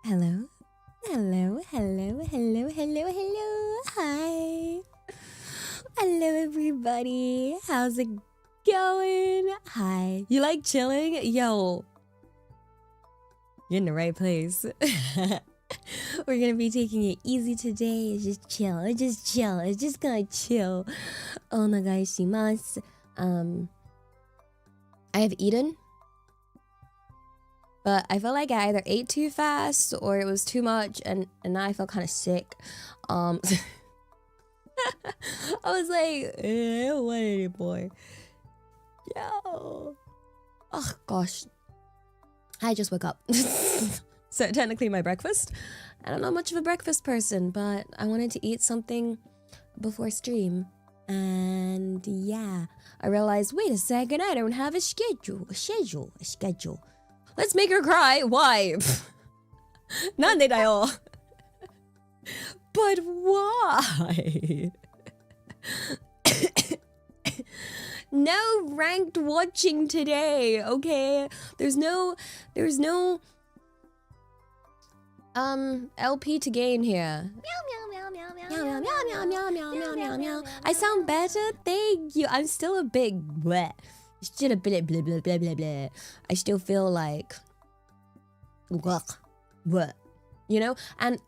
Hello? Hello, hello, hello, hello, hello. Hi. Hello, everybody. How's it going? Hi. You like chilling? Yo, you're in the right place. We're gonna be taking it easy today. It's just chill. It's just chill. It's just gonna chill. Onegaishimasu. I have eaten, but I felt like I either ate too fast or it was too much, and now I felt kind of sick. I was like, I don't want it anymore. Yo. Oh gosh. I just woke up. So technically my breakfast. And I'm not much of a breakfast person, but I wanted to eat something before stream. And yeah, I realized, wait a second, I don't have a schedule. Let's make her cry. Why? Nande da yo. But why? No ranked watching today, okay? There's no LP to gain here. I sound better? Thank you. I'm still a bit bleh. Still a bit blah blah blah blah blah. I still feel like what? You know? And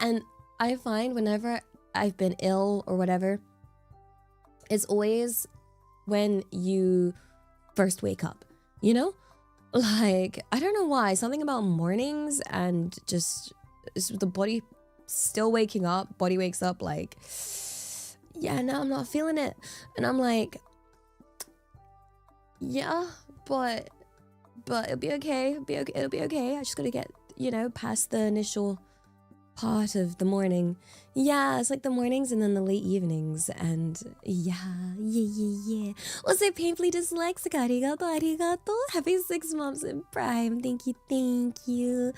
I find whenever I've been ill or whatever, it's always when you first wake up, you know? Like, I don't know why, something about mornings and just the body still waking up, body wakes up like, yeah, no, I'm not feeling it. And I'm like, yeah, but it'll be okay. It'll be okay. I just gotta get, past the initial part of the morning. Yeah, it's like the mornings and then the late evenings, and yeah. Also, painfully dyslexic. Arigato. Happy 6 months in Prime. Thank you.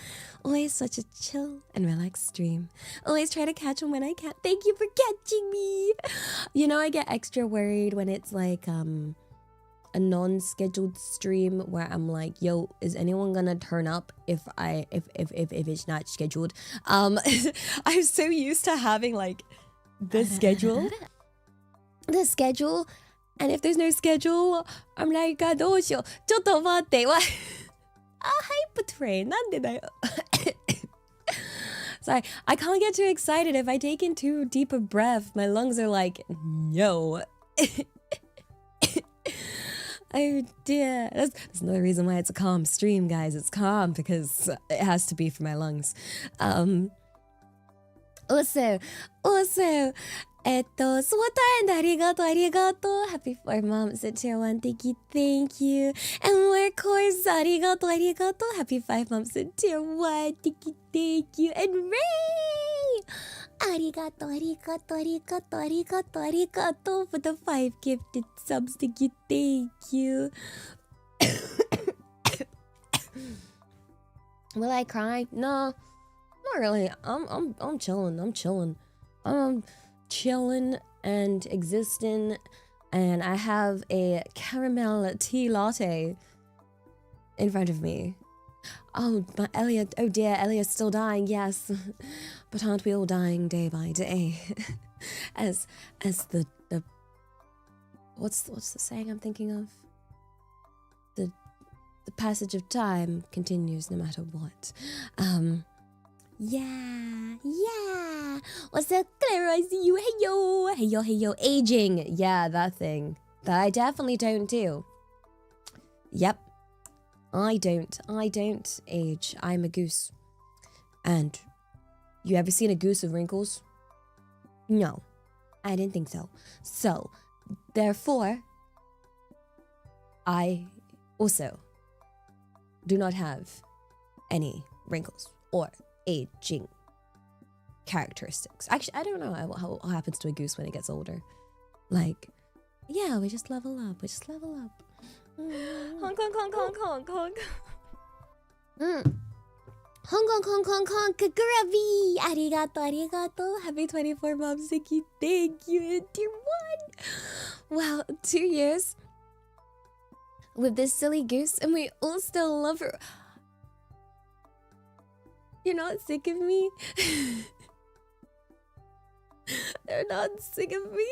Always such a chill and relaxed stream. Always try to catch them when I can. Thank you for catching me. I get extra worried when it's like a non-scheduled stream where I'm like, yo, is anyone gonna turn up if it's not scheduled? I'm so used to having like the schedule, and if there's no schedule, I'm like, どうしよう、ちょっと待って、what? Hyper train, なんでだよ。Sorry, I can't get too excited. If I take in too deep a breath, my lungs are like, no. Oh dear. That's another reason why it's a calm stream, guys. It's calm because it has to be for my lungs. Also, そのタイムでありがとう. Happy 4 months at tier 1. Thank you. And more course, ありがとう. Happy 5 months at tier 1. Thank you. And Ray! ありがとう for the 5 gifted subs. Thank you. Will I cry? No, not really. I'm chilling. I'm chilling and existing, and I have a caramel tea latte in front of me. Oh, my Elliot, oh dear, Elliot's still dying, yes. But aren't we all dying day by day? as the what's the saying I'm thinking of? The passage of time continues no matter what. Yeah. What's up, Clara? I see you. Hey yo. Aging. Yeah, that thing. That I definitely don't do. Yep. I don't age. I'm a goose. And you ever seen a goose with wrinkles? No, I didn't think so. So, therefore, I also do not have any wrinkles or aging characteristics. Actually, I don't know what happens to a goose when it gets older. Like, yeah, we just level up. Hong Kong. Hong Kong, Kagurabi! Arigato. Happy 24 moms, thank you. And dear one. Wow, 2 years with this silly goose, and we all still love her. You're not sick of me? They're not sick of me?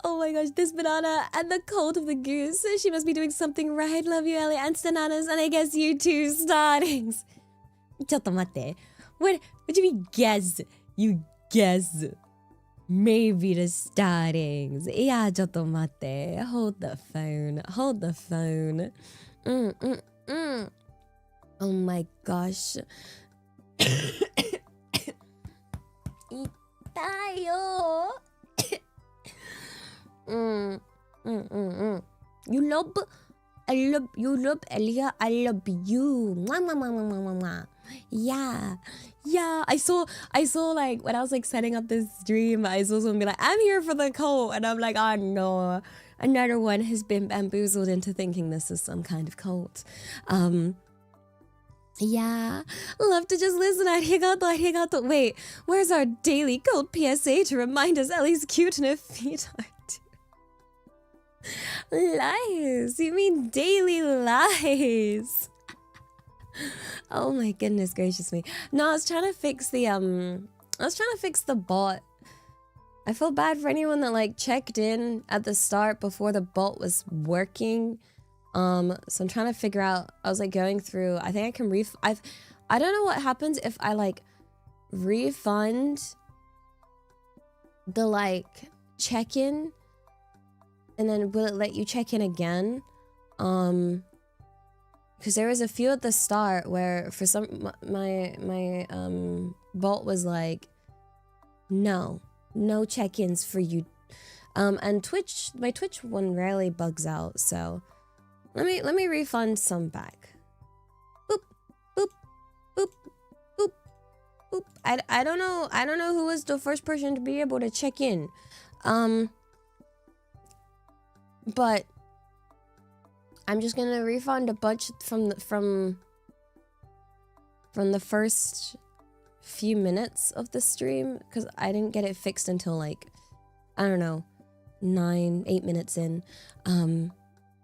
Oh my gosh, this banana and the cult of the goose. She must be doing something right. Love you, Ellie, and Stananas, and I guess you too, Startings. ちょっと待って. What do you mean guess? You guess. Maybe the Startings. Yeah, ちょっと待って. Hold the phone. Hold the phone. Oh my gosh. 痛いよ. You love, you love Elia, I love you. Mwah, mwah, mwah, mwah, mwah, mwah. Yeah. I saw like when I was like setting up this stream, I saw someone be like, I'm here for the cult, and I'm like, oh no, another one has been bamboozled into thinking this is some kind of cult. Yeah, love to just listen. Arigato. Wait, where's our daily cult PSA to remind us Ellie's cute and her feet are too? Lies. You mean daily lies? Oh my goodness gracious me. No, I was trying to fix the bot. I feel bad for anyone that like checked in at the start before the bot was working. So I'm trying to figure out, I was like going through, I think I can I don't know what happens if I like refund the like check-in, and then will it let you check in again? Because there was a few at the start where for some, my bot was like, no check-ins for you. And Twitch, my Twitch one rarely bugs out, so let me refund some back. Boop, boop, boop, boop, boop. I don't know who was the first person to be able to check in. But I'm just gonna refund a bunch from the first few minutes of the stream, because I didn't get it fixed until like, I don't know, 8 minutes in.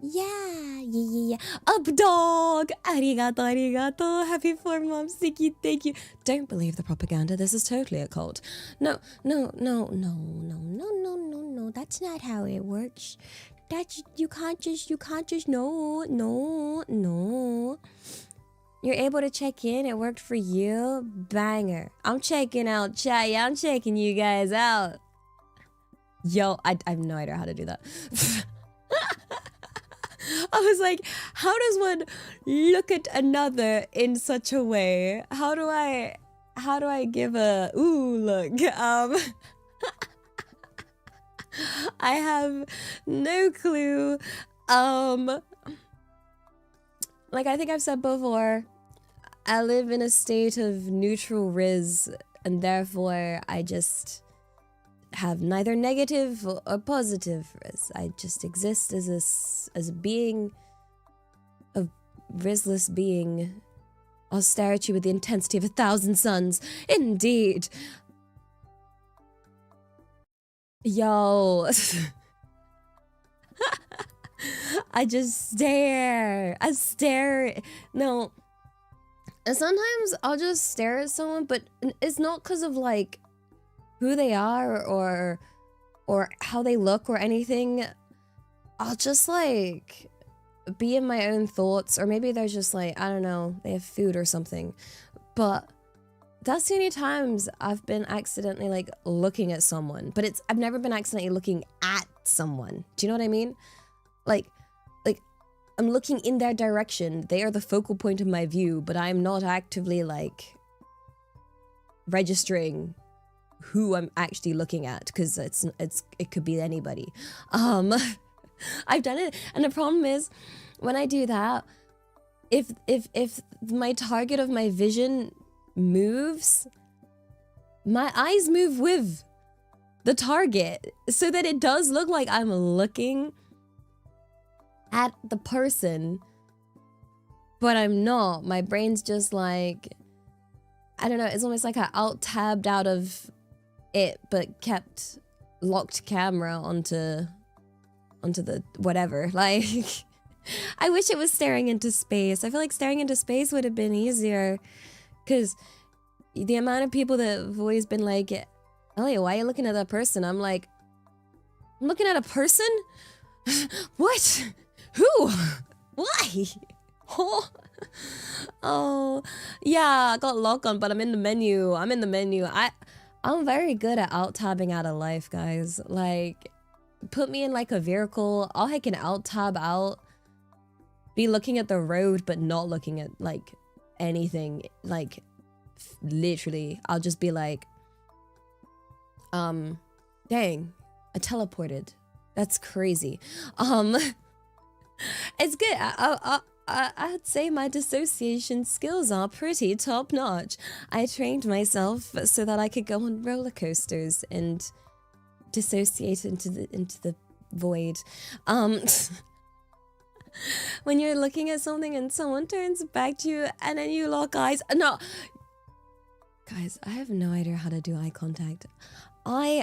Yeah. Up dog! Arigato. Happy 4 months, Siki, thank you. Don't believe the propaganda, this is totally a cult. No. That's not how it works. You can't just, no. You're able to check in, it worked for you, banger. I'm checking out chat, yeah, I'm checking you guys out. Yo, I have no idea how to do that. I was like, how does one look at another in such a way? How do I give a ooh look? I have no clue. Like I think I've said before, I live in a state of neutral riz, and therefore I just have neither negative or positive riz. I just exist as a being, a rizless being, austerity with the intensity of 1,000 suns. Indeed. Yo. I just stare. No. Sometimes I'll just stare at someone, but it's not because of like who they are or how they look or anything. I'll just like be in my own thoughts, or maybe they're just like, I don't know, they have food or something. But that's the only times I've been accidentally like looking at someone, but I've never been accidentally looking at someone. Do you know what I mean? Like I'm looking in their direction. They are the focal point of my view, but I'm not actively like registering who I'm actually looking at, because it could be anybody. I've done it, and the problem is when I do that, if my target of my vision moves, my eyes move with the target, so that it does look like I'm looking at the person, but I'm not. My brain's just like, I don't know, it's almost like I alt-tabbed out of it, but kept locked camera onto the whatever. Like, I wish it was staring into space. I feel like staring into space would have been easier, Because the amount of people that have always been like, Elliot, why are you looking at that person? I'm like, I'm looking at a person? What? Who? Why? Oh. Oh, yeah, I got lock on, but I'm in the menu. I'm very good at out-tabbing out of life, guys. Like, put me in like a vehicle, I can out-tab out, be looking at the road, but not looking at like anything. Like, literally, I'll just be like, dang, I teleported. That's crazy. It's good. I'd say my dissociation skills are pretty top-notch. I trained myself so that I could go on roller coasters and dissociate into the void. When you're looking at something and someone turns back to you and then you lock eyes. No, guys, I have no idea how to do eye contact. I'm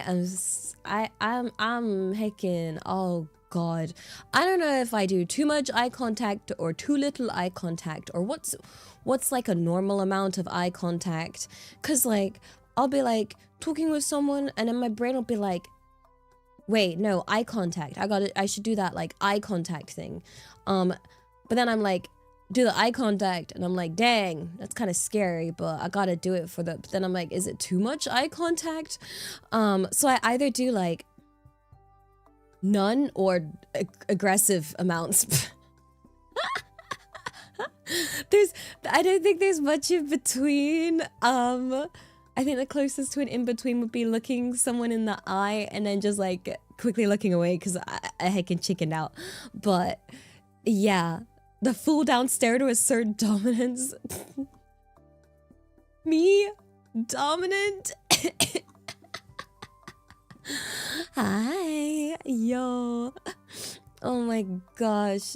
heckin', oh God. I don't know if I do too much eye contact or too little eye contact, or what's like a normal amount of eye contact. Cause like, I'll be like talking with someone and then my brain will be like, wait, no, eye contact. I should do that like eye contact thing. But then I'm like, do the eye contact and I'm like, dang, that's kind of scary, but I gotta do it but then I'm like, is it too much eye contact? So I either do like none or aggressive amounts. I don't think there's much in between. I think the closest to an in-between would be looking someone in the eye and then just like quickly looking away because I heckin' chickened out. But yeah, the full down stare to assert dominance. Me? Dominant? Hi, yo. Oh my gosh.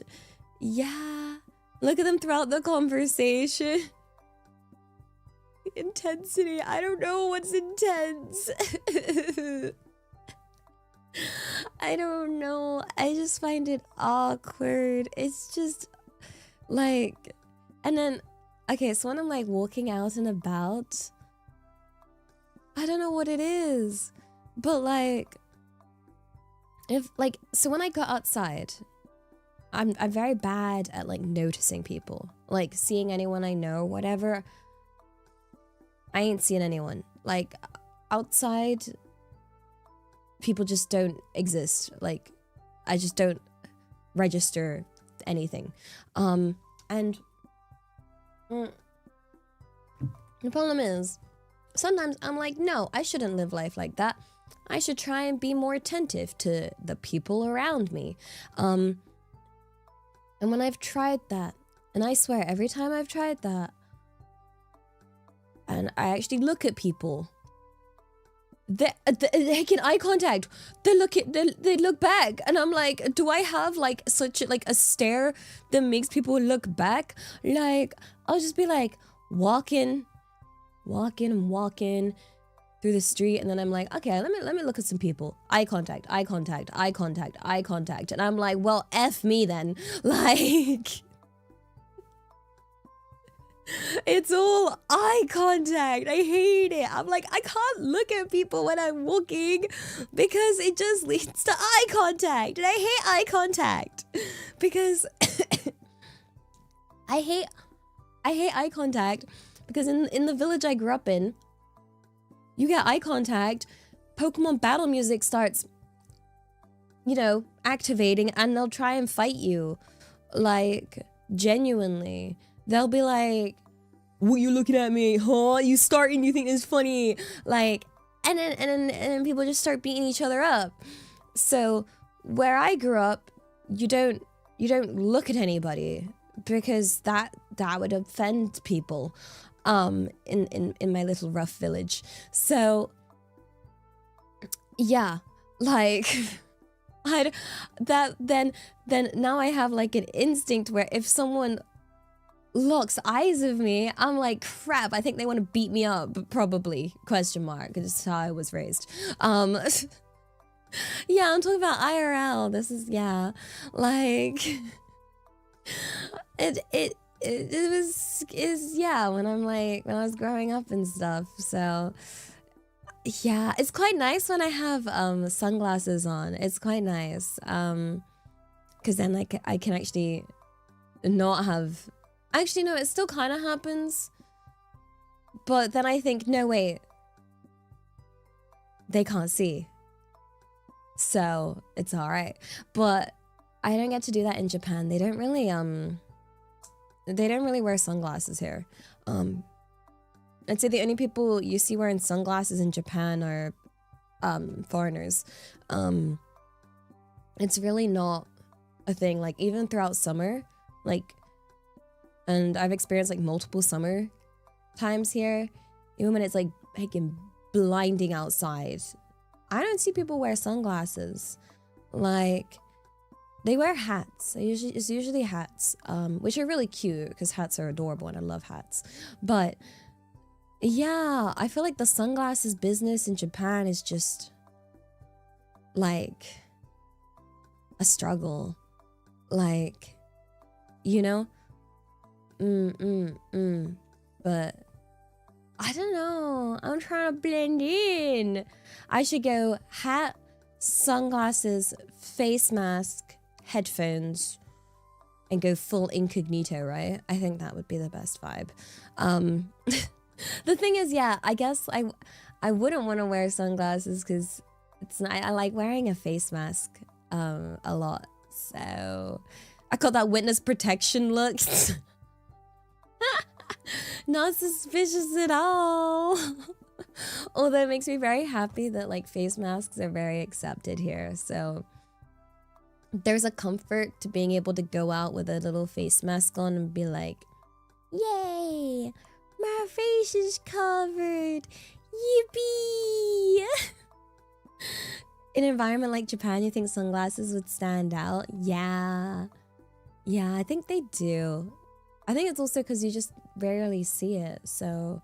Yeah. Look at them throughout the conversation. Intensity. I don't know what's intense. I don't know. I just find it awkward. It's just like, and then, okay, so when I'm like walking out and about, I don't know what it is. But like, so when I go outside, I'm very bad at like noticing people, like seeing anyone I know, whatever. I ain't seeing anyone. Like outside, people just don't exist. Like I just don't register anything. And the problem is, sometimes I'm like, no, I shouldn't live life like that. I should try and be more attentive to the people around me. And when I've tried that, and I swear every time I've tried that, and I actually look at people, they can eye contact. They look back, and I'm like, do I have like such a stare that makes people look back? Like I'll just be like walking through the street, and then I'm like, okay, let me look at some people. Eye contact, and I'm like, well, F me then. Like, it's all eye contact. I hate it. I'm like, I can't look at people when I'm walking because it just leads to eye contact, and I hate eye contact because I hate eye contact because in the village I grew up in, you get eye contact, Pokemon battle music starts, you know, activating, and they'll try and fight you. Like, genuinely. They'll be like, what you looking at me, huh? You starting, you think it's funny. Like, and then people just start beating each other up. So, where I grew up, you don't look at anybody because that would offend people. In my little rough village. So yeah, like then now I have like an instinct where if someone locks eyes with me, I'm like, crap, I think they want to beat me up, probably, question mark, it's how I was raised. Yeah, I'm talking about IRL. This is, yeah, like it was is yeah, when I was growing up and stuff. So yeah, it's quite nice when I have sunglasses on. It's quite nice. Because then I can actually not have. Actually, no, it still kind of happens. But then I think, no, wait. They can't see. So it's all right. But I don't get to do that in Japan. They don't really wear sunglasses here. I'd say the only people you see wearing sunglasses in Japan are foreigners. It's really not a thing. Like, even throughout summer, like, and I've experienced like multiple summer times here, even when it's like freaking blinding outside, I don't see people wear sunglasses. Like, they wear hats. It's usually hats, which are really cute because hats are adorable and I love hats. But yeah, I feel like the sunglasses business in Japan is just like a struggle. Like, you know? But I don't know. I'm trying to blend in. I should go hat, sunglasses, face mask, headphones, and go full incognito, right? I think that would be the best vibe. The thing is, yeah, I guess I wouldn't want to wear sunglasses because it's not, I like wearing a face mask a lot. So I call that witness protection look. Not suspicious at all. Although it makes me very happy that like face masks are very accepted here. So there's a comfort to being able to go out with a little face mask on and be like, yay, my face is covered. Yippee! In an environment like Japan, you think sunglasses would stand out? Yeah. Yeah, I think they do. I think it's also because you just rarely see it, so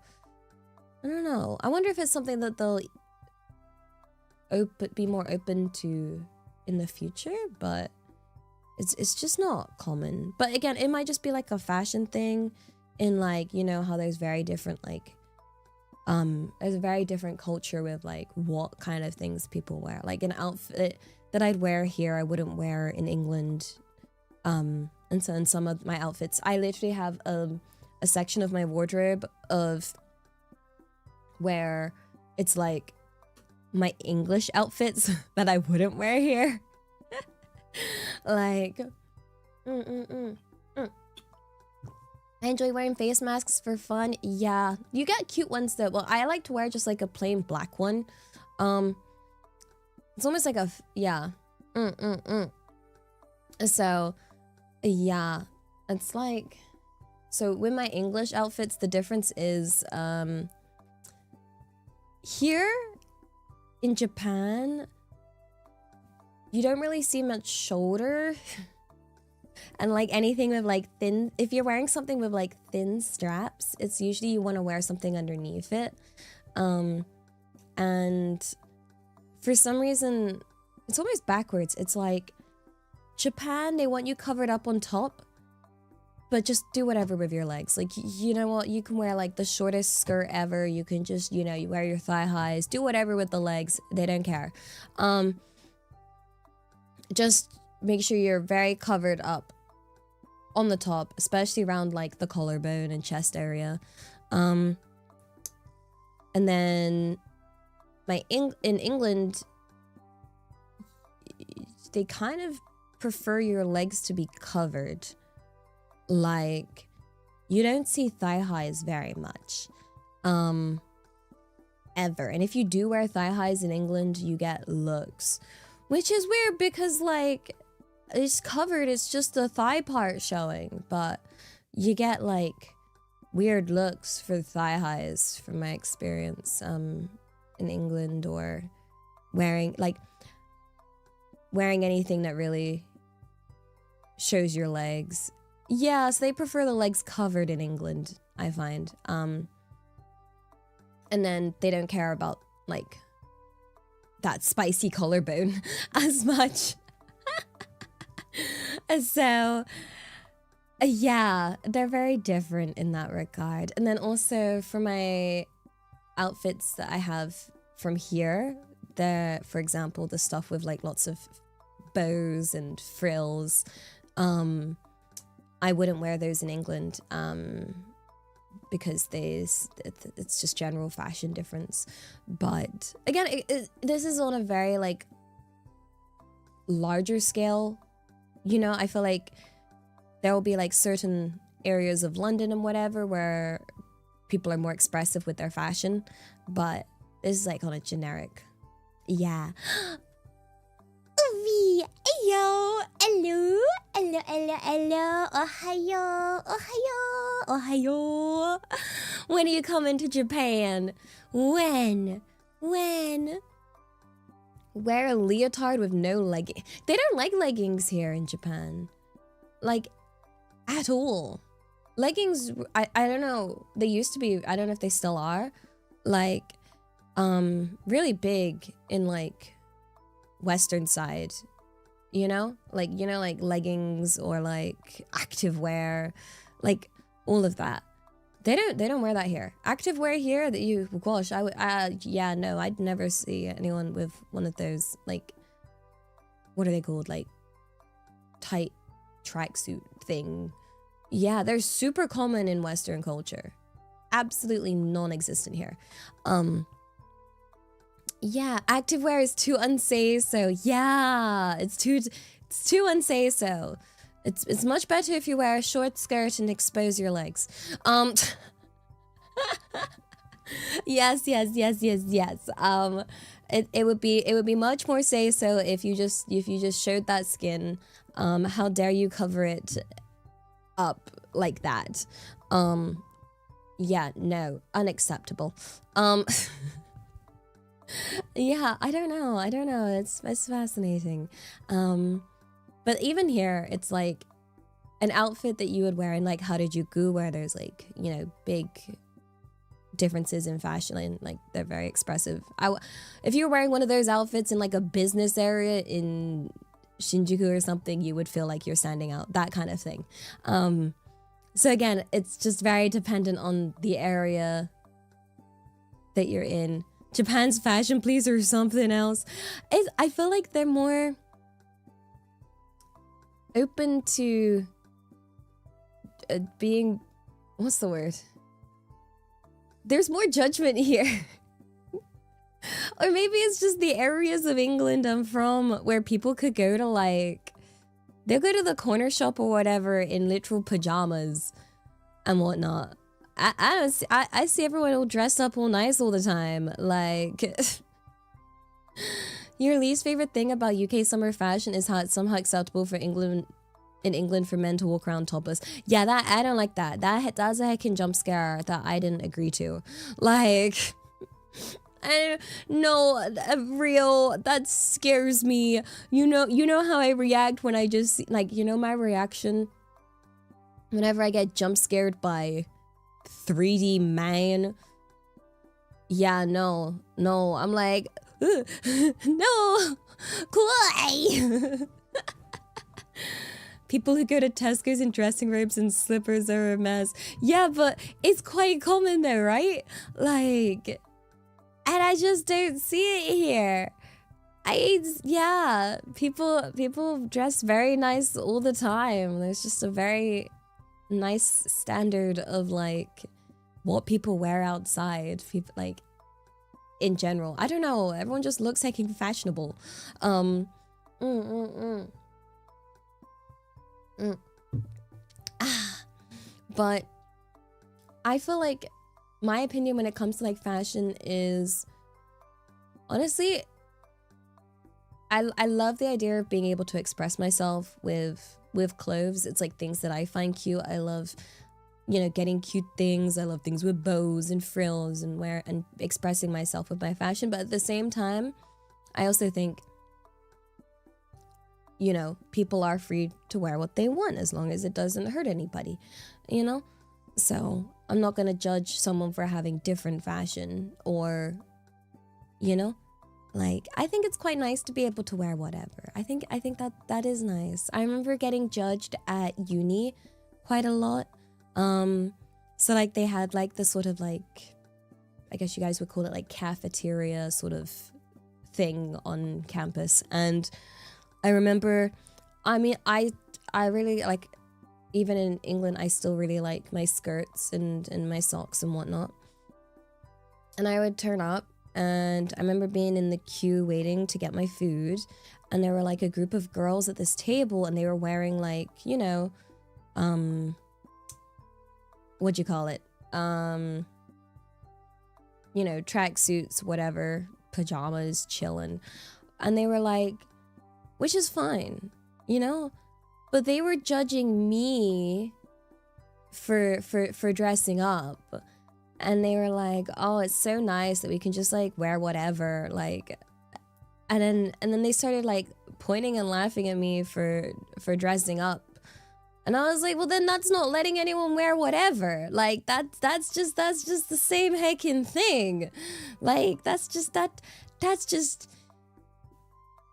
I don't know. I wonder if it's something that they'll be more open to in the future, but it's just not common. But again, it might just be like a fashion thing in like, you know, how there's very different like there's a very different culture with like what kind of things people wear. Like an outfit that I'd wear here I wouldn't wear in England. And so in some of my outfits, I literally have a section of my wardrobe of where it's like my English outfits that I wouldn't wear here. Like, I enjoy wearing face masks for fun. Yeah, you get cute ones though. Well, I like to wear just like a plain black one. It's almost like a, yeah. So, yeah, it's like, so with my English outfits, the difference is, here in Japan, you don't really see much shoulder. And like anything with like thin, if you're wearing something with like thin straps, it's usually you want to wear something underneath it. And for some reason, it's almost backwards. It's like Japan, they want you covered up on top, but just do whatever with your legs. Like, you know what? You can wear like the shortest skirt ever. You can just, you know, you wear your thigh highs, do whatever with the legs. They don't care. Just make sure you're very covered up on the top, especially around like the collarbone and chest area. And then in England, they kind of prefer your legs to be covered. Like, you don't see thigh highs very much. Ever. And if you do wear thigh highs in England, you get looks. Which is weird because like it's covered, it's just the thigh part showing, but you get like weird looks for thigh highs from my experience in England, or wearing anything that really shows your legs. Yeah, so they prefer the legs covered in England, I find. And then they don't care about like that spicy collarbone as much. So Yeah, they're very different in that regard. And then also for my outfits that I have from here, for example, the stuff with like lots of bows and frills, I wouldn't wear those in England, because it's just general fashion difference. But again, this is on a very like larger scale. You know, I feel like there will be like certain areas of London and whatever where people are more expressive with their fashion, but this is like on a generic. Yeah. Uvi, yo, hello, hello, hello, hello, ohayo, ohayo, ohayo. When are you coming to Japan? When? Wear a leotard with no legging. They don't like leggings here in Japan. Like, at all. Leggings, I don't know. They used to be, I don't know if they still are. Like, really big in like Western side, you know, like leggings or like activewear, like all of that. They don't wear that here. Activewear here, that you, gosh, yeah, no, I'd never see anyone with one of those, like, what are they called, like tight tracksuit thing. Yeah, they're super common in Western culture, absolutely non-existent here. Yeah, activewear is too unsay so. Yeah, it's too unsay so. It's much better if you wear a short skirt and expose your legs. Yes. It would be much more say so if you just showed that skin. How dare you cover it up like that? Yeah, no, unacceptable. Yeah, I don't know. It's fascinating. But even here, it's like an outfit that you would wear in like Harajuku, where there's like, you know, big differences in fashion and like they're very expressive. If you were wearing one of those outfits in like a business area in Shinjuku or something, you would feel like you're standing out, that kind of thing. So again, it's just very dependent on the area that you're in. Japan's fashion police or something else. I feel like they're more open to being, what's the word? There's more judgment here. Or maybe it's just the areas of England I'm from where people could go to like, they'll go to the corner shop or whatever in literal pajamas and whatnot. I see everyone all dressed up all nice all the time. Like, your least favorite thing about UK summer fashion is how it's somehow acceptable for England for men to walk around topless. Yeah, that I don't like that. That's a heckin' jump scare that I didn't agree to. Like, no, real, that scares me. You know how I react when I just, like, you know my reaction whenever I get jump scared by 3D man. Yeah, no, I'm like, no, why? People who go to Tesco's in dressing robes and slippers are a mess. Yeah, but it's quite common though, right? Like, and I just don't see it here. Yeah, people dress very nice all the time. There's just a very nice standard of like what people wear outside. People like in general. I don't know. Everyone just looks like fashionable. But I feel like my opinion when it comes to like fashion is honestly, I love the idea of being able to express myself with clothes. It's like things that I find cute. I love, you know, getting cute things. I love things with bows and frills and expressing myself with my fashion. But at the same time, I also think, you know, people are free to wear what they want as long as it doesn't hurt anybody, you know? So I'm not gonna judge someone for having different fashion or, you know? Like, I think it's quite nice to be able to wear whatever. I think that is nice. I remember getting judged at uni quite a lot. So like they had like this sort of like, I guess you guys would call it like cafeteria sort of thing on campus. And I remember, I mean, I really like, even in England, I still really like my skirts and my socks and whatnot. And I would turn up, and I remember being in the queue waiting to get my food, and there were like a group of girls at this table, and they were wearing like, you know, what'd you call it? You know, tracksuits, whatever, pajamas, chilling. And they were like, which is fine, you know? But they were judging me for dressing up. And they were like, oh, it's so nice that we can just like wear whatever, like, and then they started like pointing and laughing at me for dressing up. And I was like, well, then that's not letting anyone wear whatever. Like that's just the same heckin' thing. Like that's just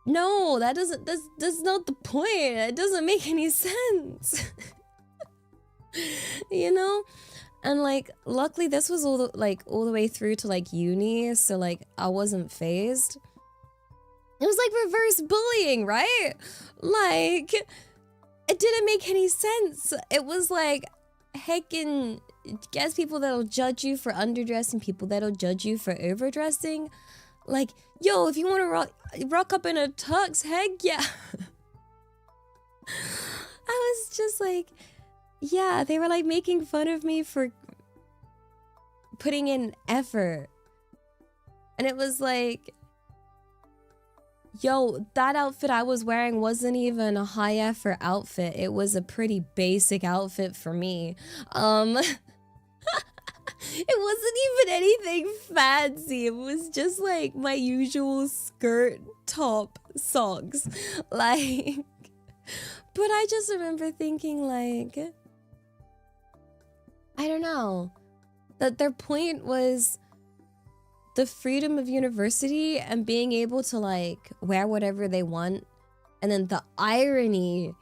no, that's not the point. It doesn't make any sense. You know? And like luckily this was all the way through to like uni, so like I wasn't phased. It was like reverse bullying, right? Like it didn't make any sense. It was like heckin' guess people that'll judge you for underdressing, people that'll judge you for overdressing. Like, yo, if you want to rock up in a tux, heck yeah. I was just like, yeah, they were like making fun of me for putting in effort. And it was like, yo, that outfit I was wearing wasn't even a high effort outfit. It was a pretty basic outfit for me. It wasn't even anything fancy. It was just like my usual skirt, top, socks. Like, but I just remember thinking like, I don't know, that their point was the freedom of university and being able to like wear whatever they want, and then the irony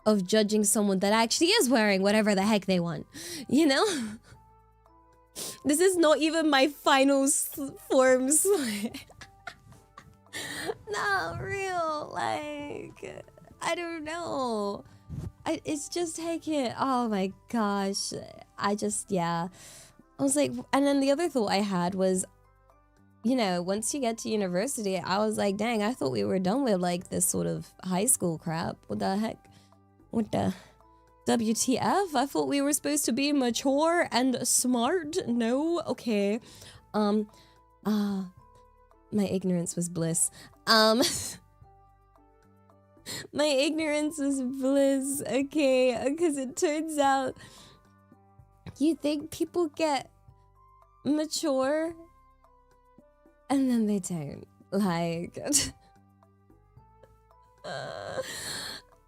of judging someone that actually is wearing whatever the heck they want, you know? This is not even my final forms. Not real, like, I don't know. It's just taking, oh my gosh. Yeah. I was like, and then the other thought I had was, you know, once you get to university, I was like, dang, I thought we were done with like this sort of high school crap. What the heck? What the WTF? I thought we were supposed to be mature and smart. No? Okay. My ignorance was bliss. My ignorance was bliss, okay? Because it turns out you think people get mature and then they don't. Like,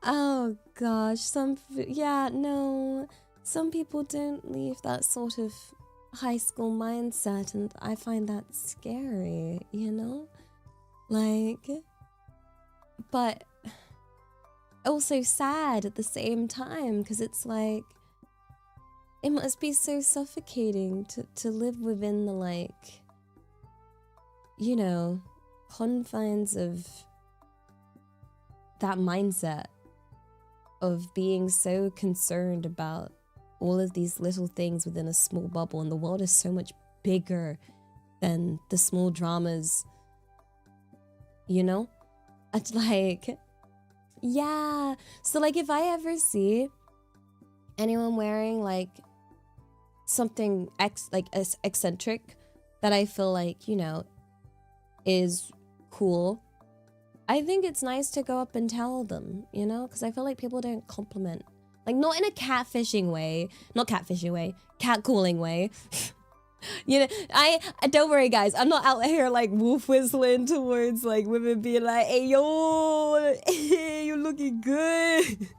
oh gosh, some people don't leave that sort of high school mindset, and I find that scary, you know? Like, but also sad at the same time, because it's like, it must be so suffocating to live within the, like, you know, confines of that mindset of being so concerned about all of these little things within a small bubble, and the world is so much bigger than the small dramas, you know? It's like, yeah. So like if I ever see anyone wearing like something eccentric that I feel like, you know, is cool, I think it's nice to go up and tell them, you know, because I feel like people don't compliment, like not in a catcalling way, you know. I don't worry guys, I'm not out here like wolf whistling towards like women being like, hey yo, hey, you're looking good.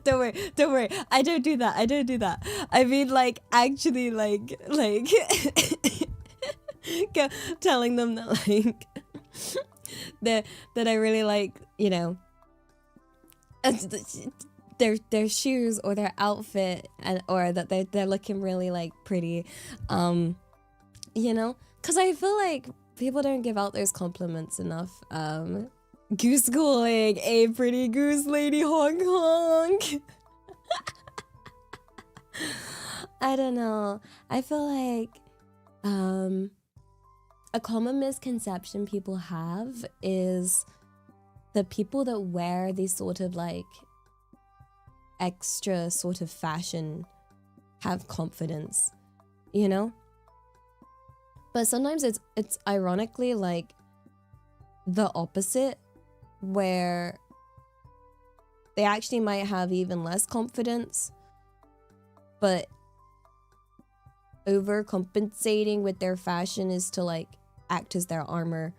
Don't worry, I don't do that. I mean like actually like telling them that like that I really like, you know, their shoes or their outfit, and or that they're looking really like pretty, you know, because I feel like people don't give out those compliments enough. Goose calling, a pretty goose lady, honk honk. I don't know. I feel like a common misconception people have is the people that wear these sort of like extra sort of fashion have confidence, you know? But sometimes it's ironically like the opposite, where they actually might have even less confidence, but overcompensating with their fashion is to like act as their armor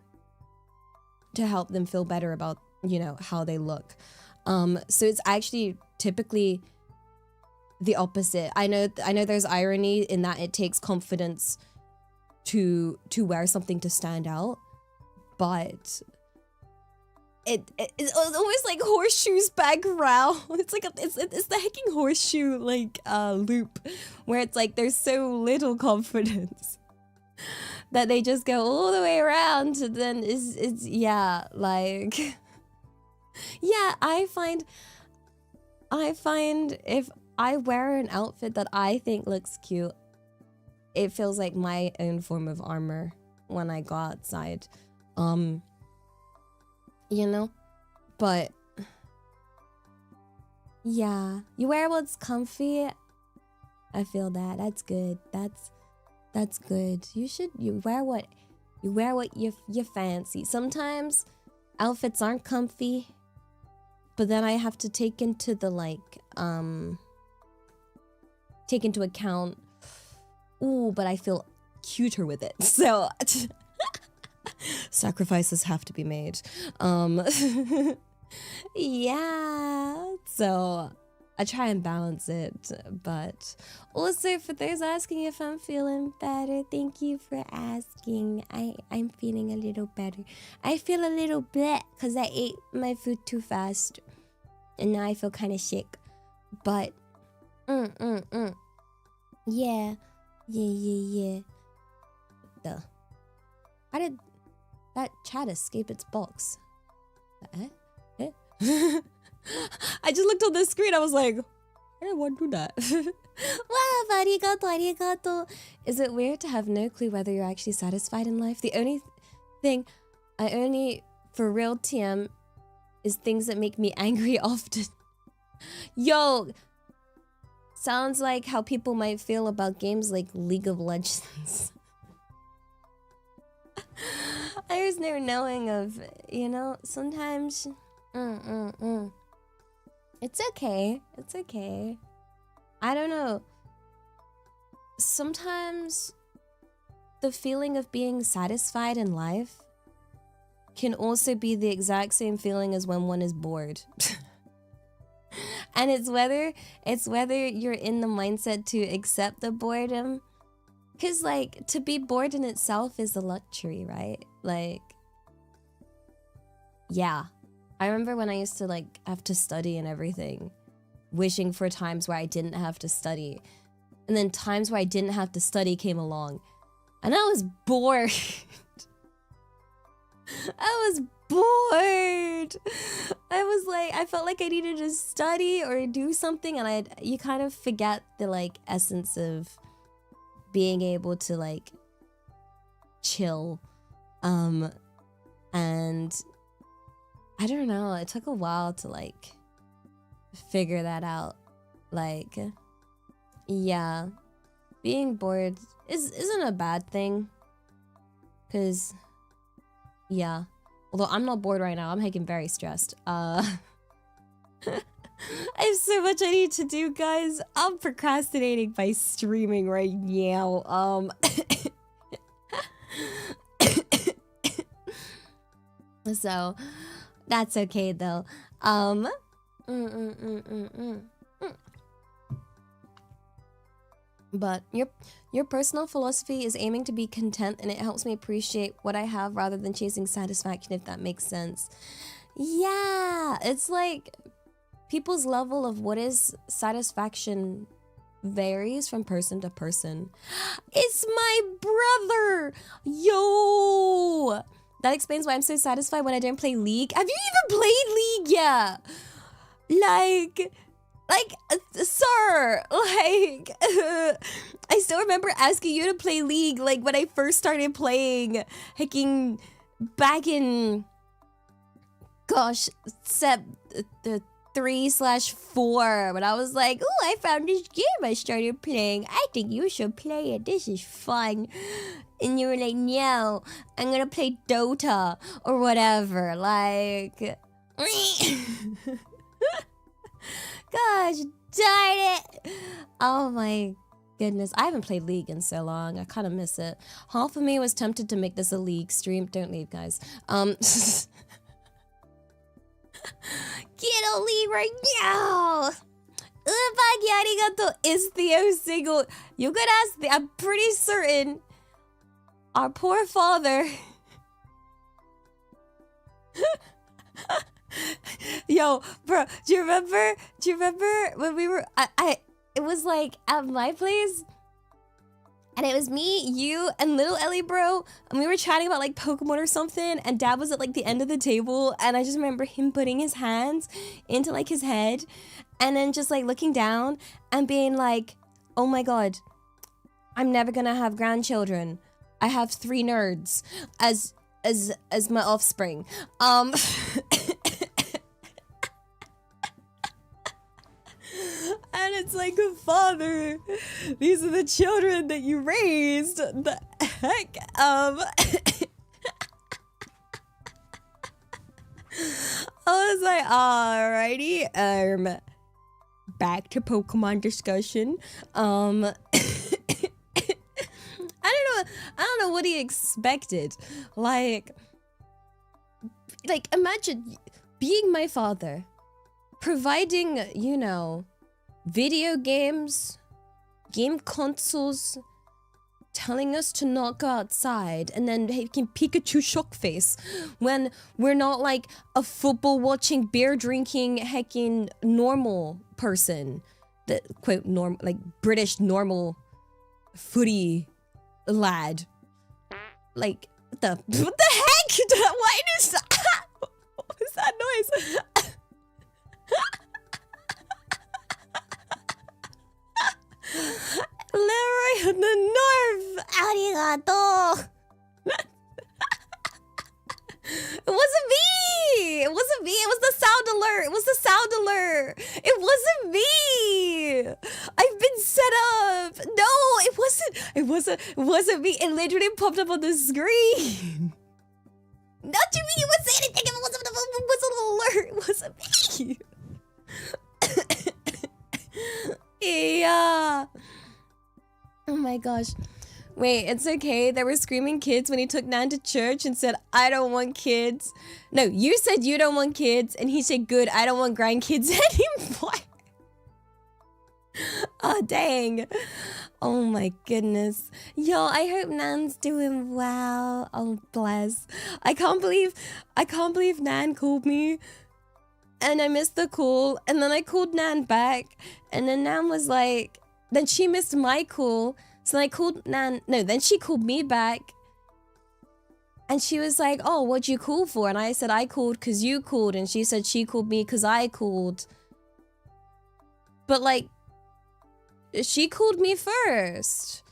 to help them feel better about, you know, how they look. So it's actually typically the opposite. I know there's irony in that it takes confidence to wear something to stand out, but it's almost like horseshoes back round. It's like it's the hecking horseshoe like loop, where it's like there's so little confidence that they just go all the way around. And then it's yeah, like yeah, I find if I wear an outfit that I think looks cute, it feels like my own form of armor when I go outside. You know? But yeah, you wear what's comfy. I feel that. That's good. That's good. You wear what you fancy. Sometimes outfits aren't comfy, but then I have to take into account, ooh, but I feel cuter with it. So sacrifices have to be made. Yeah, so I try and balance it. But also, for those asking if I'm feeling better, thank you for asking. I'm feeling a little better. I feel a little bit because I ate my food too fast, and now I feel kind of sick. But yeah. How did that chat escape its box? I just looked on the screen. I was like, I don't want to do that. Wow, arigato. Is it weird to have no clue whether you're actually satisfied in life? The only thing I only for real TM is things that make me angry often. Yo, sounds like how people might feel about games like League of Legends. There's no knowing of, you know, sometimes it's okay. It's okay. I don't know. Sometimes the feeling of being satisfied in life can also be the exact same feeling as when one is bored. And it's whether you're in the mindset to accept the boredom. Because, like, to be bored in itself is a luxury, right? Like, yeah. I remember when I used to, like, have to study and everything, wishing for times where I didn't have to study. And then times where I didn't have to study came along. And I was bored. I was bored. I felt like I needed to study or do something, and you kind of forget the, like, essence of being able to like chill. And I don't know, it took a while to like figure that out. Like, yeah, being bored isn't a bad thing, because yeah, although I'm not bored right now, I'm heckin' very stressed. I have so much I need to do, guys. I'm procrastinating by streaming right now. So that's okay though. But your personal philosophy is aiming to be content, and it helps me appreciate what I have rather than chasing satisfaction, if that makes sense. Yeah, it's like people's level of what is satisfaction varies from person to person. It's my brother! Yo! That explains why I'm so satisfied when I don't play League. Have you even played League yet? Sir, I still remember asking you to play League, like, when I first started playing, hacking back in, gosh, the 3/4, when I was like, oh, I found this game I started playing. I think you should play it. This is fun. And you were like, no, I'm gonna play Dota or whatever. Like, gosh darn it. Oh my goodness. I haven't played League in so long. I kind of miss it. Half of me was tempted to make this a League stream. Don't leave, guys. Get a League right now. Arigato. Is Theo single? You could ask the, I'm pretty certain our poor father. Yo, bro, do you remember when we were, it was like at my place, and it was me, you, and little Ellie, bro, and we were chatting about like Pokemon or something, and Dad was at like the end of the table, and I just remember him putting his hands into like his head, and then just like looking down and being like, oh my god, I'm never gonna have grandchildren. I have 3 nerds as my offspring. And it's like, father, these are the children that you raised. The heck? I was like, alrighty, back to Pokemon discussion. I don't know what he expected. Like imagine being my father, providing, you know, video games, game consoles, telling us to not go outside, and then making Pikachu shock face when we're not like a football watching, beer drinking, hecking normal person. That quote normal, like British normal footy lad. Like what the heck? Why is that? What was that noise? Leroy in the north. Arigato. It wasn't me. It wasn't me. It was the sound alert. It was the sound alert. It wasn't me. I've been set up. No, it wasn't me. It literally popped up on the screen. Not to me. You would say anything if it wasn't an alert. It wasn't me. Yeah. Oh my gosh. Wait, it's okay. There were screaming kids when he took Nan to church and said, I don't want kids. No, you said you don't want kids, and he said, good, I don't want grandkids anymore. Oh, dang. Oh my goodness. Yo, I hope Nan's doing well. Oh, bless. I can't believe Nan called me. And I missed the call. And then I called Nan back. And then Nan was like, then she missed my call. So I called Nan, no, then she called me back. And she was like, oh, what'd you call for? And I said, I called because you called. And she said she called me because I called. But like, she called me first.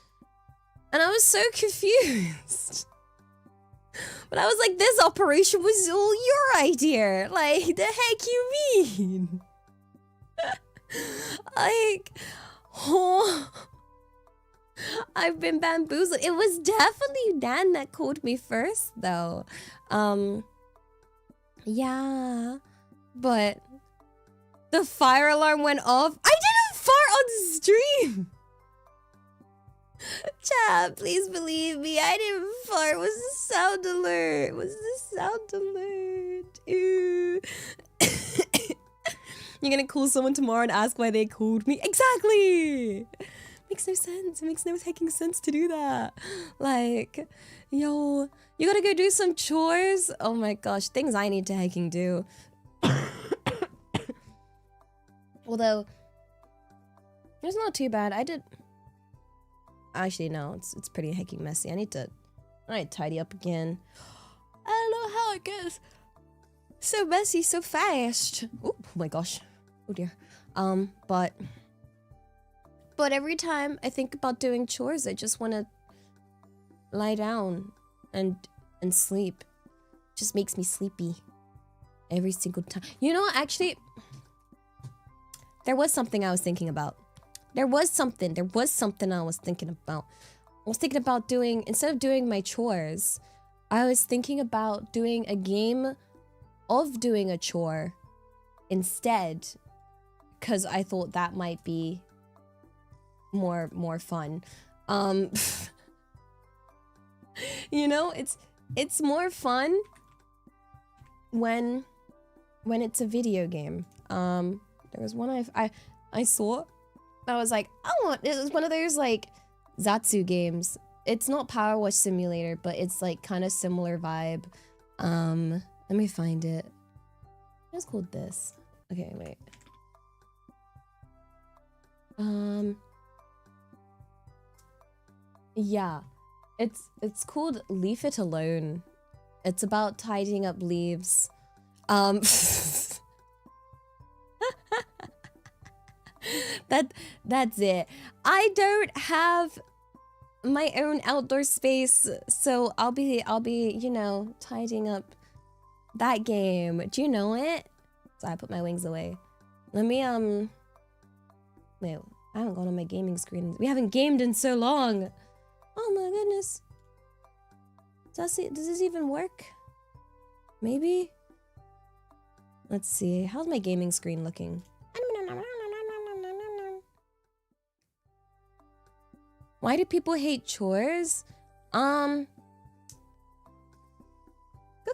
And I was so confused. But I was like, this operation was all your idea. Like, the heck you mean? Like, oh, I've been bamboozled. It was definitely Dan that called me first, though. Yeah. But the fire alarm went off. I didn't fart on stream. Chat, please believe me. I didn't fart. It was the sound alert. It was the sound alert. Ew. You're gonna call someone tomorrow and ask why they called me? Exactly! Makes no sense. It makes no fucking sense to do that. Like, yo, you gotta go do some chores? Oh my gosh, things I need to hacking do. Although, it's not too bad. Actually, no, it's pretty hecking messy. I need to tidy up again. I don't know how it gets so messy so fast. Oh my gosh. Oh dear. But every time I think about doing chores, I just want to lie down and sleep. It just makes me sleepy every single time. You know, actually, there was something I was thinking about. There was something I was thinking about. I was thinking about doing, instead of doing my chores, I was thinking about doing a game of doing a chore instead, because I thought that might be more fun. You know, it's more fun when it's a video game. There was one I saw. I was like, it was one of those like Zatsu games. It's not Power Wash Simulator, but it's like kind of similar vibe. Let me find it. It's called this. Okay, wait. Yeah. It's called Leave It Alone. It's about tidying up leaves. That's it. I don't have my own outdoor space, so I'll be, you know, tidying up that game. Do you know it? So I put my wings away. Let me wait, I haven't gone on my gaming screen. We haven't gamed in so long. Oh my goodness. Does this even work? Maybe? Let's see. How's my gaming screen looking? Why do people hate chores? Good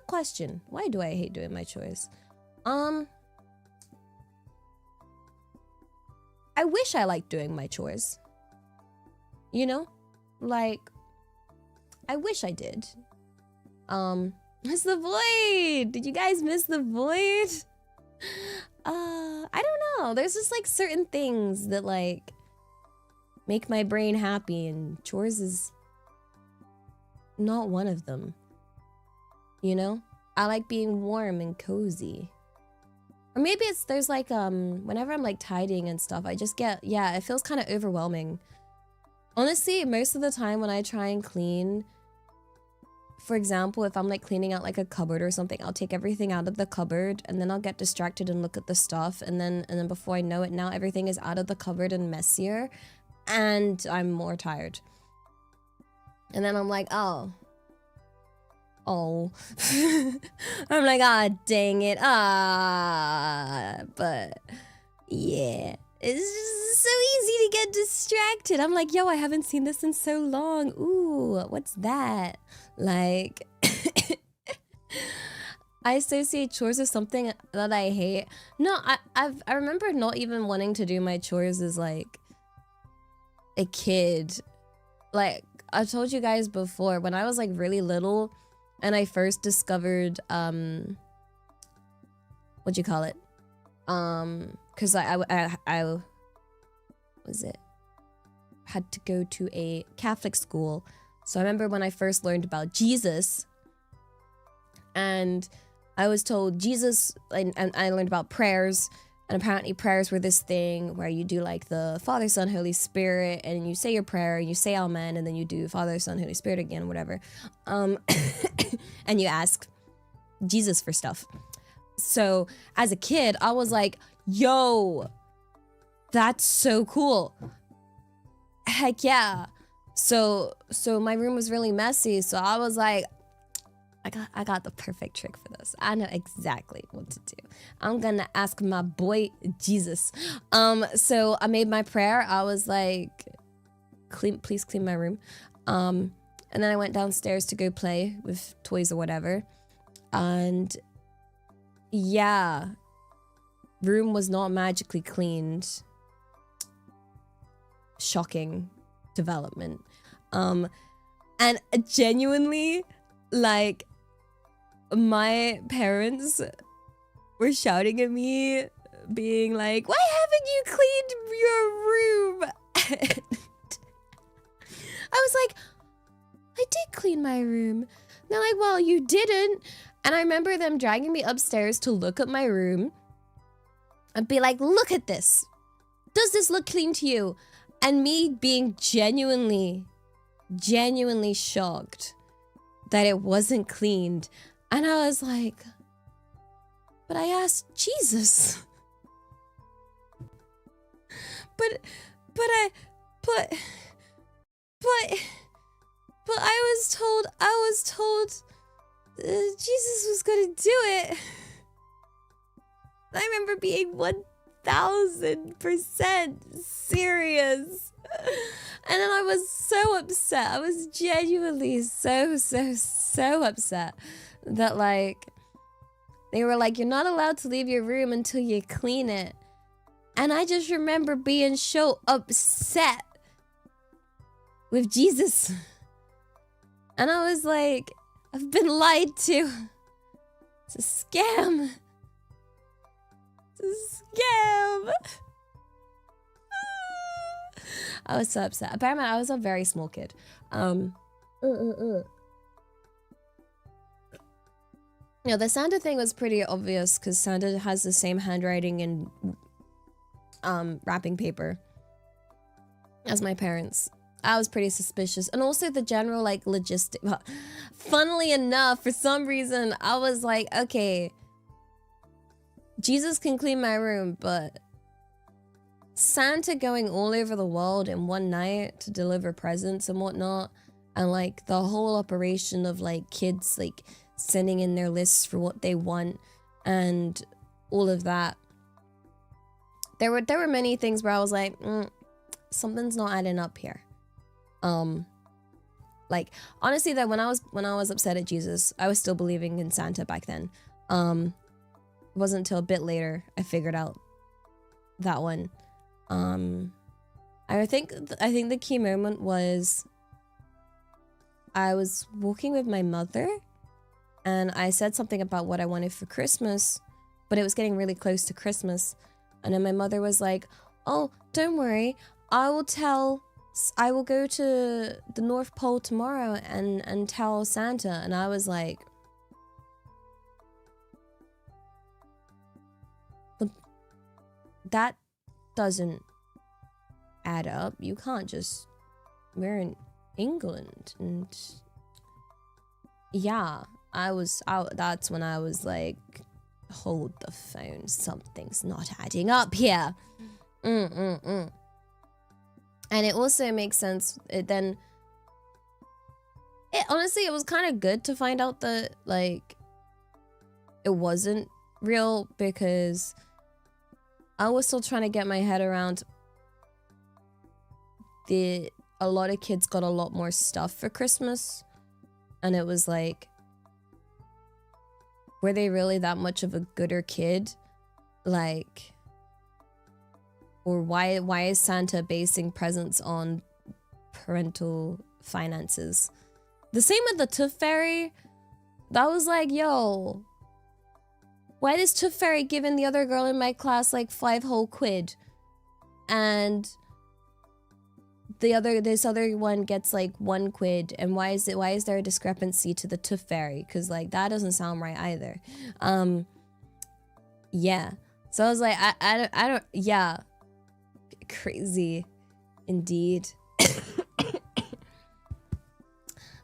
question. Why do I hate doing my chores? I wish I liked doing my chores. You know? Like, I wish I did. Miss the void! Did you guys miss the void? I don't know. There's just like certain things that like make my brain happy, and chores is not one of them. You know? I like being warm and cozy. Or maybe there's like, whenever I'm like tidying and stuff, I just get, yeah, it feels kind of overwhelming. Honestly, most of the time when I try and clean, for example, if I'm like cleaning out like a cupboard or something, I'll take everything out of the cupboard and then I'll get distracted and look at the stuff, and then before I know it, now everything is out of the cupboard and messier, and I'm more tired. And then I'm like, oh. I'm like, ah, dang it. But yeah, it's just so easy to get distracted. I'm like, yo, I haven't seen this in so long. Ooh, what's that? Like, I associate chores with something that I hate. No, I remember not even wanting to do my chores as like a kid. Like, I told you guys before, when I was like really little and I first discovered what you call it, because I was it had to go to a Catholic school. So I remember when I first learned about Jesus, and I was told Jesus, and I learned about prayers, and apparently prayers were this thing where you do like the Father, Son, Holy Spirit, and you say your prayer, you say Amen, and then you do Father, Son, Holy Spirit again, whatever. And you ask Jesus for stuff. So as a kid, I was like, yo, that's so cool. Heck yeah. So my room was really messy, so I was like, I got the perfect trick for this. I know exactly what to do. I'm gonna ask my boy Jesus. So I made my prayer. I was like, please clean my room. And then I went downstairs to go play with toys or whatever. And yeah, room was not magically cleaned. Shocking development. And genuinely, like, my parents were shouting at me being like, why haven't you cleaned your room? And I was like, I did clean my room. And they're like, well, you didn't. And I remember them dragging me upstairs to look at my room and be like, look at this. Does this look clean to you? And me being genuinely shocked that it wasn't cleaned. And I was like, but I asked Jesus. But I was told Jesus was gonna do it. I remember being 1000% serious. And then I was so upset. I was genuinely so upset that like, they were like, you're not allowed to leave your room until you clean it. And I just remember being so upset with Jesus. And I was like, I've been lied to. It's a scam. It's a scam. I was so upset. Bear in mind, I was a very small kid. You know, the Santa thing was pretty obvious because Santa has the same handwriting and wrapping paper as my parents. I was pretty suspicious. And also the general like logistic. Funnily enough, for some reason, I was like, okay, Jesus can clean my room, but Santa going all over the world in one night to deliver presents and whatnot, and like the whole operation of like kids like sending in their lists for what they want and all of that. There were many things where I was like, something's not adding up here. Like honestly, that when I was upset at Jesus, I was still believing in Santa back then. It wasn't until a bit later I figured out that one. I think the key moment was I was walking with my mother and I said something about what I wanted for Christmas, but it was getting really close to Christmas. And then my mother was like, oh, don't worry. I will go to the North Pole tomorrow and tell Santa. And I was like, but that doesn't add up. You can't just, we're in England. And yeah, that's when I was like, hold the phone, something's not adding up here. And it also makes sense. Honestly, it was kind of good to find out that like it wasn't real, because I was still trying to get my head around a lot of kids got a lot more stuff for Christmas, and it was like, were they really that much of a gooder kid? Like, or why is Santa basing presents on parental finances? The same with the Tooth Fairy. That was like, yo, why is Tooth Fairy giving the other girl in my class like 5 whole quid, and this other one gets like 1 quid, and why is there a discrepancy to the Tooth Fairy? Because like that doesn't sound right either. Yeah. So I was like, I don't, yeah. Crazy indeed.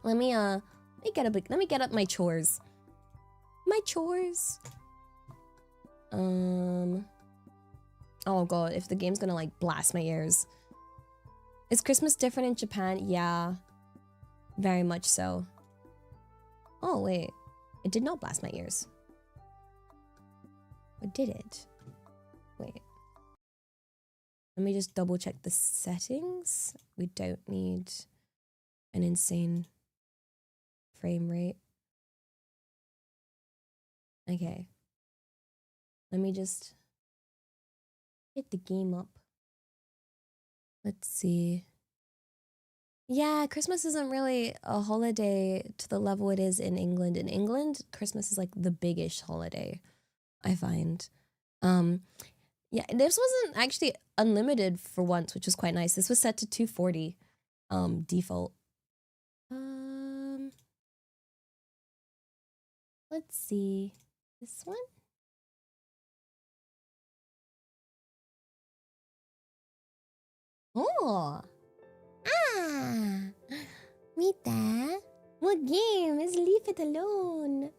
Let me get up my chores. Oh god, if the game's gonna like blast my ears. Is Christmas different in Japan? Yeah, very much so. Oh wait, it did not blast my ears. Or did it? Wait. Let me just double check the settings. We don't need an insane frame rate. Okay. Let me just hit the game up. Let's see. Yeah, Christmas isn't really a holiday to the level it is in England. In England, Christmas is like the biggish holiday, I find. Yeah, this wasn't actually unlimited for once, which was quite nice. This was set to 240 default. Let's see. This one? Oh. Ah. Meet that. What game? Is leave it alone.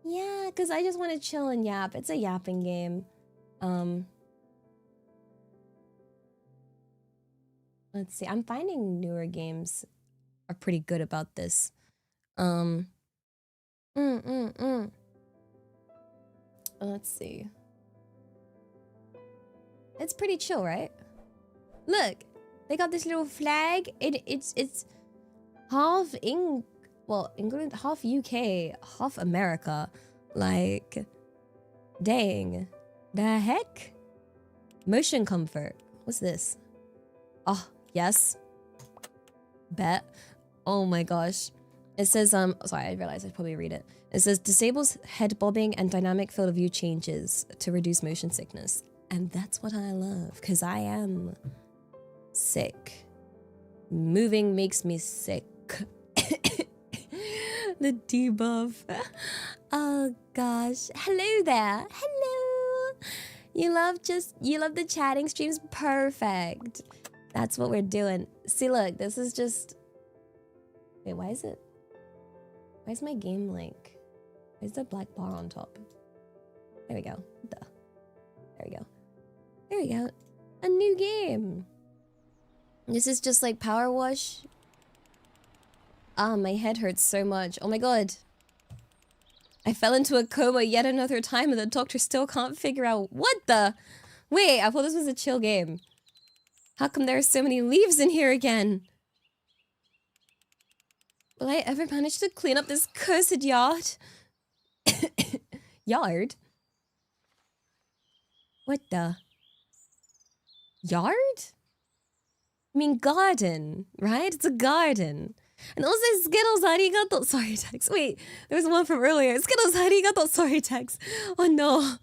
Yeah, because I just want to chill and yap. It's a yapping game. Let's see. I'm finding newer games are pretty good about this. Let's see. It's pretty chill, right? Look, they got this little flag. It's half England, half UK, half America. Like, dang, the heck? Motion comfort. What's this? Oh, yes. Bet. Oh my gosh. It says, sorry, I realized I'd probably read it. It says, disables head bobbing and dynamic field of view changes to reduce motion sickness. And that's what I love, because I am sick. Moving makes me sick. The debuff. Oh gosh. Hello there. Hello. You love the chatting streams? Perfect. That's what we're doing. See, look, this is just... Wait, why is my game like... Why is the black bar on top? There we go. Duh. There we go. There we go. A new game. This is just like Power Wash. Ah, my head hurts so much. Oh my god. I fell into a coma yet another time and the doctor still can't figure out what the... Wait, I thought this was a chill game. How come there are so many leaves in here again? Will I ever manage to clean up this cursed yard? Yard? What the? Yard? I mean garden, right? It's a garden. And also Skittles arigato. Sorry, text. Wait, there was one from earlier. Skittles arigato. Sorry, text. Oh no.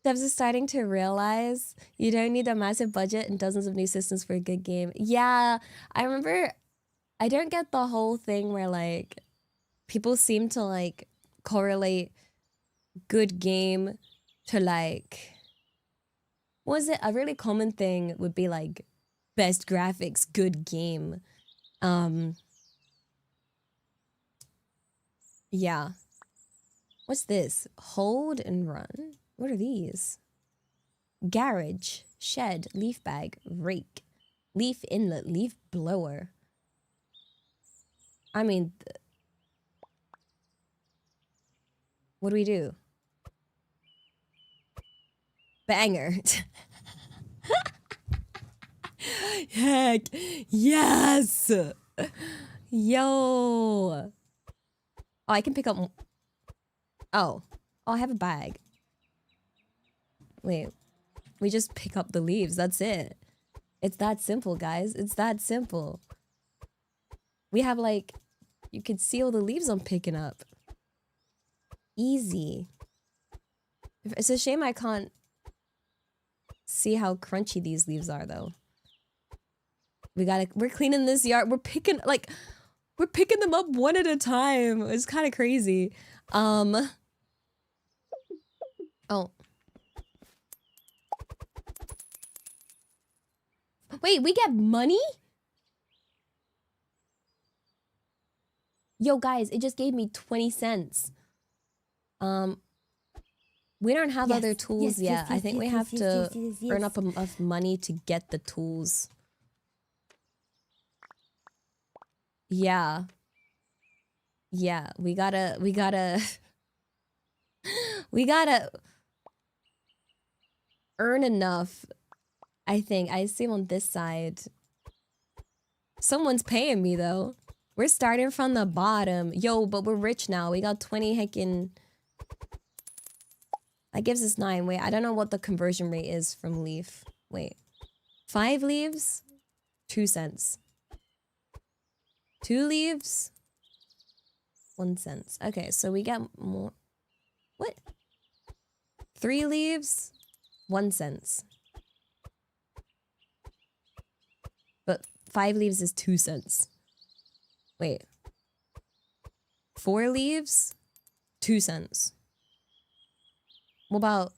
Devs are starting to realize you don't need a massive budget and dozens of new systems for a good game. Yeah, I remember. I don't get the whole thing where like people seem to like correlate good game to like, what was it? A really common thing would be like best graphics, good game. Yeah. What's this? Hold and run? What are these? Garage, shed, leaf bag, rake, leaf inlet, leaf blower. I mean, what do we do? Banger. Heck, yes! Yo! Oh, I can pick up... Oh, I have a bag. Wait, we just pick up the leaves, that's it. It's that simple, guys. It's that simple. We have like... You can see all the leaves I'm picking up. Easy. It's a shame I can't see how crunchy these leaves are, though. We're cleaning this yard. We're picking them up one at a time. It's kind of crazy. Oh. Wait, we get money? Yo, guys, it just gave me 20 cents. We don't have other tools yet. I think we have to earn up enough money to get the tools. Yeah. Yeah, we gotta... we gotta earn enough, I think. I assume on this side. Someone's paying me, though. We're starting from the bottom. Yo, but we're rich now. We got 20 heckin'... That gives us 9. Wait, I don't know what the conversion rate is from leaf. Wait. 5 leaves? 2 cents. 2 leaves? 1 cent. Okay, so we get more... What? 3 leaves, 1 cent. But 5 leaves is 2 cents. Wait. 4 leaves, 2 cents. What about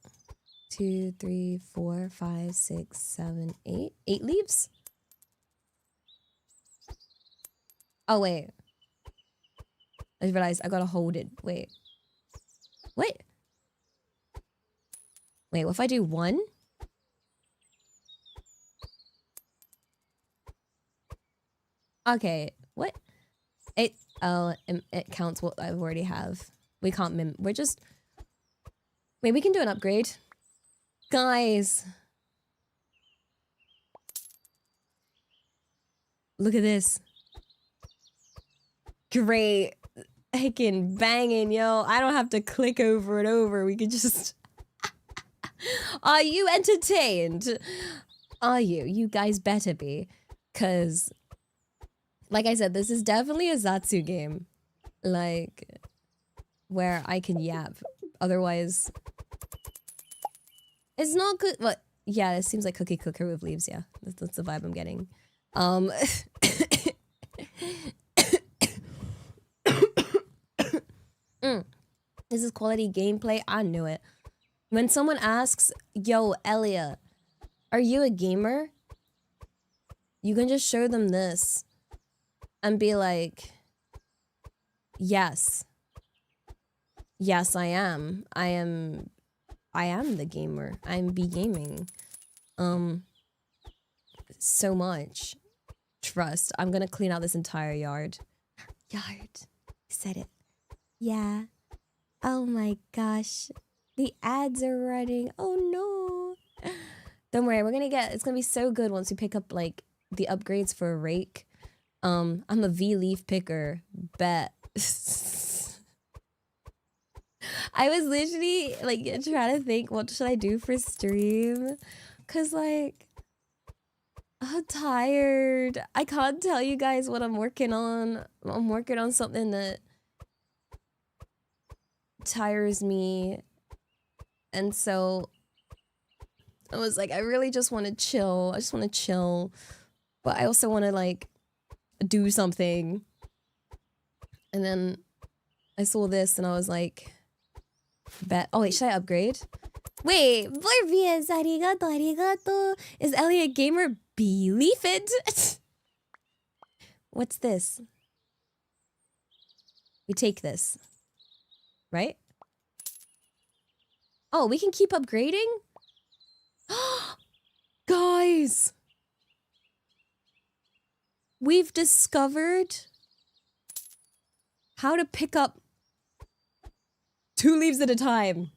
2, 3, 4, 5, 6, 7, 8? 8 leaves? Oh, wait. I just realized I gotta hold it. Wait. What? Wait, what if I do 1? Okay, what? It counts what I already have. We can't we're just... Wait, we can do an upgrade. Guys. Look at this. Great. Heckin' banging, yo. I don't have to click over and over. We could just... Are you entertained? Are you? You guys better be. Cause, like I said, this is definitely a Zatsu game. Like, where I can yap. Otherwise... It's not good. What? Yeah, it seems like cookie cooker with leaves, yeah. That's the vibe I'm getting. This is quality gameplay. I knew it. When someone asks, yo, Elia, are you a gamer? You can just show them this and be like, yes. Yes, I am. I am the gamer. I'm be gaming. So much. Trust. I'm gonna clean out this entire yard. Yard. Said it. Yeah. Oh my gosh. The ads are running. Oh no. Don't worry, it's gonna be so good once we pick up like the upgrades for a rake. I'm a V-leaf picker. Bet. I was literally like trying to think what should I do for stream? Cause like I'm tired. I can't tell you guys what I'm working on. I'm working on something that tires me. And so I was like, I really just want to chill. I just want to chill. But I also want to like do something. And then I saw this and I was like, bet. Oh wait, should I upgrade? Wait, Borbias, arigato, arigato. Is Ellie a gamer? Believe it. What's this? We take this, right? Oh, we can keep upgrading? Guys! We've discovered how to pick up 2 leaves at a time.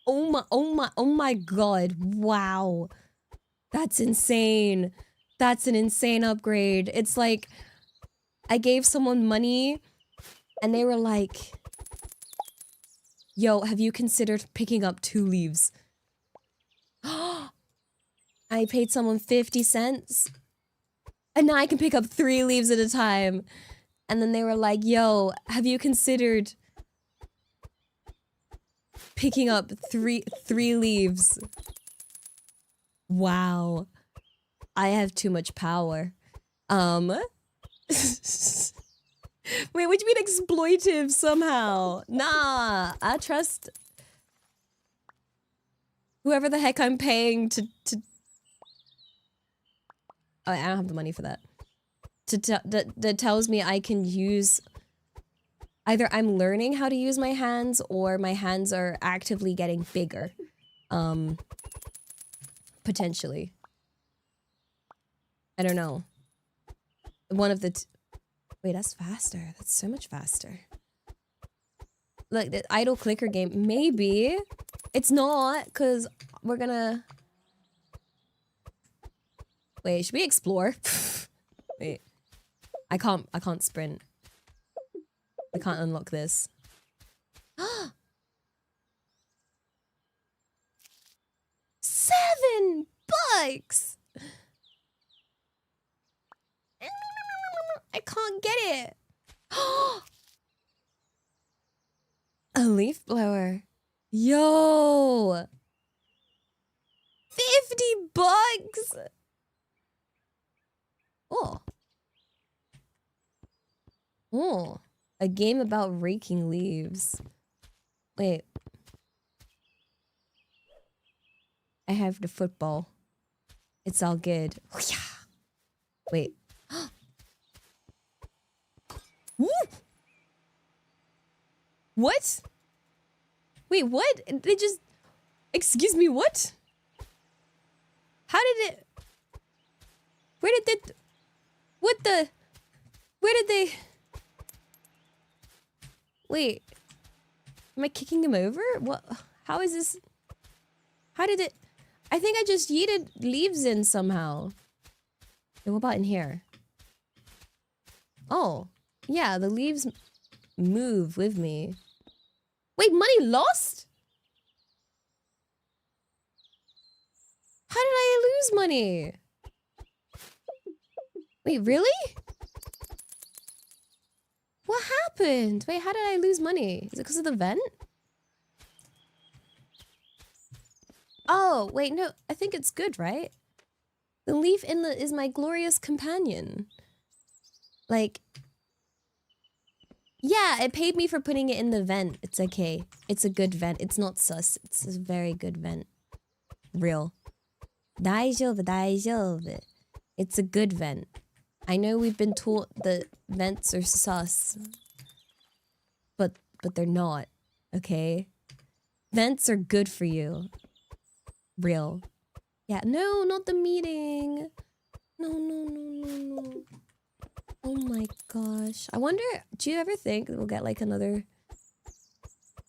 Oh my god. Wow. That's insane. That's an insane upgrade. It's like, I gave someone money and they were like, yo, have you considered picking up 2 leaves? I paid someone 50 cents and now I can pick up 3 leaves at a time. And then they were like, yo, have you considered picking up three leaves? Wow. I have too much power. Wait, what do you mean exploitive somehow? Nah, I trust whoever the heck I'm paying to oh, I don't have the money for that. That tells me I can use... Either I'm learning how to use my hands or my hands are actively getting bigger. Potentially. I don't know. One of the... Wait, that's faster. That's so much faster. Look, the idle clicker game. Maybe. It's not, because we're gonna... Wait, should we explore? Wait. I can't sprint. I can't unlock this. 7 bucks! I can't get it. A leaf blower. Yo! 50 bucks! Oh. Oh. A game about raking leaves. Wait. I have the football. It's all good. Wait. Woo! What? Wait, what? They just... Excuse me, what? How did it... Where did they... What the... Where did they... Wait. Am I kicking him over? What? How is this... How did it... I think I just yeeted leaves in somehow. Wait, what about in here? Oh. Yeah, the leaves move with me. Wait, money lost? How did I lose money? Wait, really? What happened? Wait, how did I lose money? Is it because of the vent? Oh, wait, no. I think it's good, right? The leaf is my glorious companion. Like... Yeah, it paid me for putting it in the vent. It's okay. It's a good vent. It's not sus. It's a very good vent. Real. 大丈夫, 大丈夫. It's a good vent. I know we've been taught that vents are sus. But they're not. Okay? Vents are good for you. Real. Yeah, no, not the meeting. No, no, no, no, no. Oh my gosh. I wonder, do you ever think we'll get like another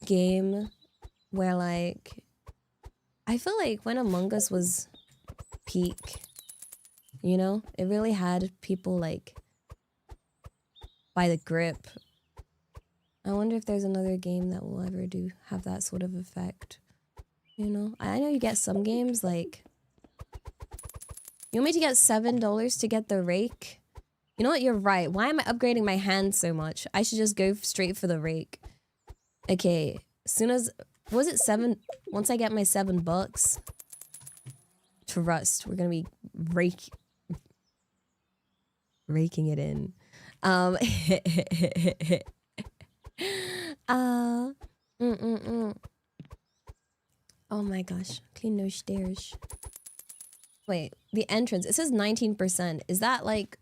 game where like... I feel like when Among Us was peak, you know? It really had people like by the grip. I wonder if there's another game that will ever have that sort of effect. You know? I know you get some games like... You want me to get $7 to get the rake? You know what? You're right. Why am I upgrading my hand so much? I should just go straight for the rake. Okay. As soon as... Was it 7? Once I get my $7... Trust. We're gonna be raking it in. Oh my gosh. Clean those stairs. Wait. The entrance. It says 19%. Is that like...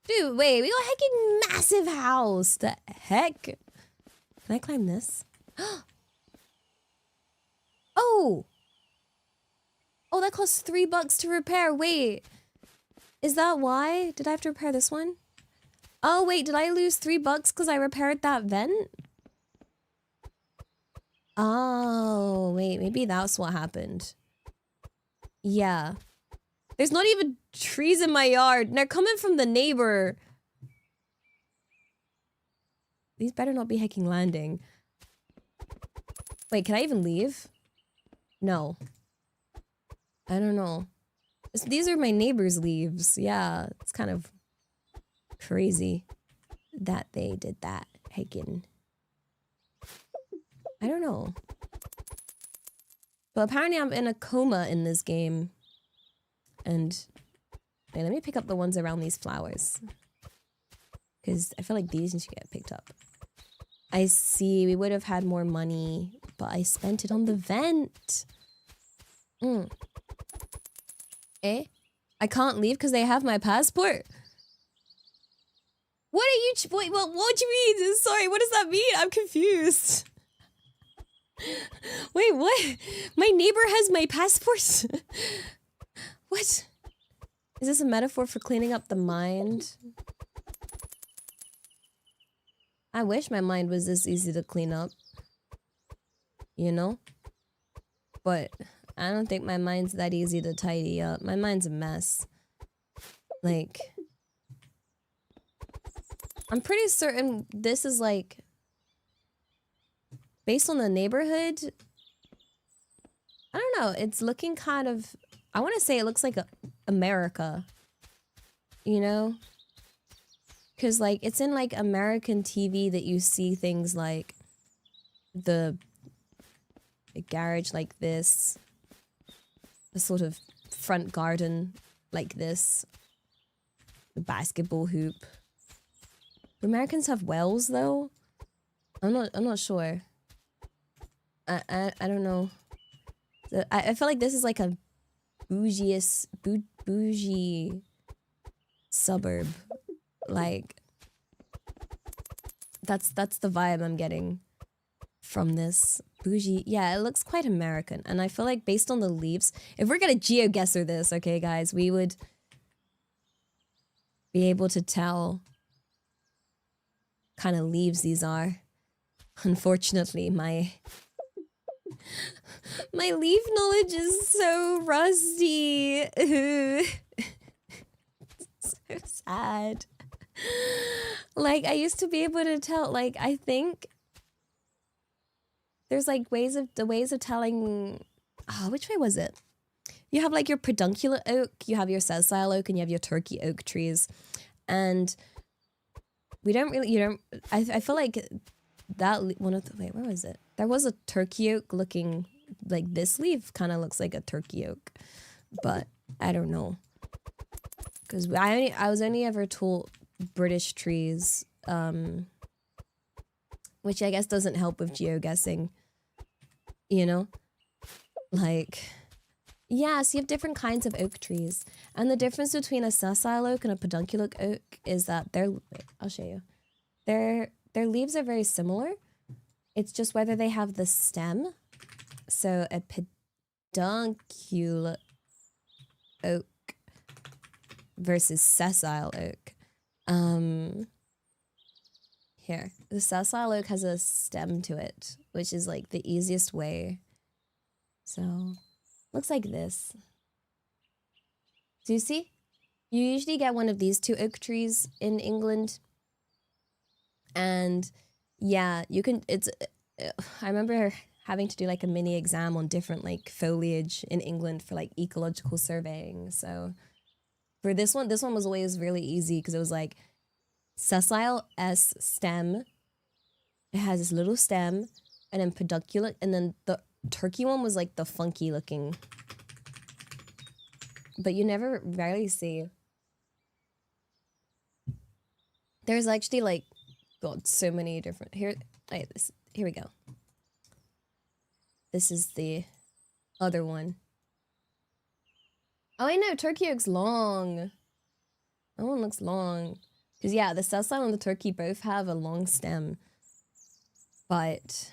Dude, wait, we got a hecking massive house. The heck? Can I climb this? Oh! Oh, that costs $3 to repair. Wait. Is that why? Did I have to repair this one? Oh, wait, did I lose $3 because I repaired that vent? Oh, wait, maybe that's what happened. Yeah. There's not even trees in my yard. And they're coming from the neighbor. These better not be hecking landing. Wait, can I even leave? No. I don't know. These are my neighbor's leaves. Yeah, it's kind of crazy that they did that. Heckin'. I don't know. But apparently I'm in a coma in this game. And wait, let me pick up the ones around these flowers. Because I feel like these need to get picked up. I see, we would have had more money, but I spent it on the vent. Eh? I can't leave because they have my passport? What are you... Wait, what do you mean? Sorry, what does that mean? I'm confused. Wait, what? My neighbor has my passport? What? Is this a metaphor for cleaning up the mind? I wish my mind was this easy to clean up. You know? But I don't think my mind's that easy to tidy up. My mind's a mess. Like... I'm pretty certain this is like... Based on the neighborhood... I don't know, it's looking kind of... I want to say it looks like America. You know? Because, like, it's in, like, American TV that you see things like the garage like this, a sort of front garden like this, the basketball hoop. Do Americans have wells though? I'm not sure. I don't know. I feel like this is like a bougie suburb. Like that's the vibe I'm getting from this. Bougie. Yeah, it looks quite American. And I feel like based on the leaves, if we're gonna geoguesser this, okay guys, we would be able to tell kind of leaves these are. Unfortunately, my leaf knowledge is so rusty. So sad. Like, I used to be able to tell, like, I think there's like ways of telling. Oh, which way was it? You have like your pedunculate oak, you have your sessile oak, and you have your turkey oak trees. And we don't really, I feel like that one of the, wait, where was it? There was a turkey oak looking like this leaf kind of looks like a turkey oak, but I don't know. Because I was only ever told British trees, which I guess doesn't help with geoguessing, you know? Like, yeah, so you have different kinds of oak trees. And the difference between a sessile oak and a pedunculate oak is that I'll show you. Their leaves are very similar. It's just whether they have the stem. So a pedunculate oak versus sessile oak. Here, the sessile oak has a stem to it, which is like the easiest way. So, looks like this. Do you see? You usually get one of these two oak trees in England. And yeah, you can, I remember having to do like a mini exam on different like foliage in England for like ecological surveying. So for this one was always really easy because it was like sessile S stem. It has this little stem and then pedunculate, and then the turkey one was like the funky looking. But you never rarely see. There's actually like, God, so many different, here we go. This is the other one. Oh, I know, turkey oak's long. That one looks long. Because yeah, the sessile and the turkey both have a long stem. But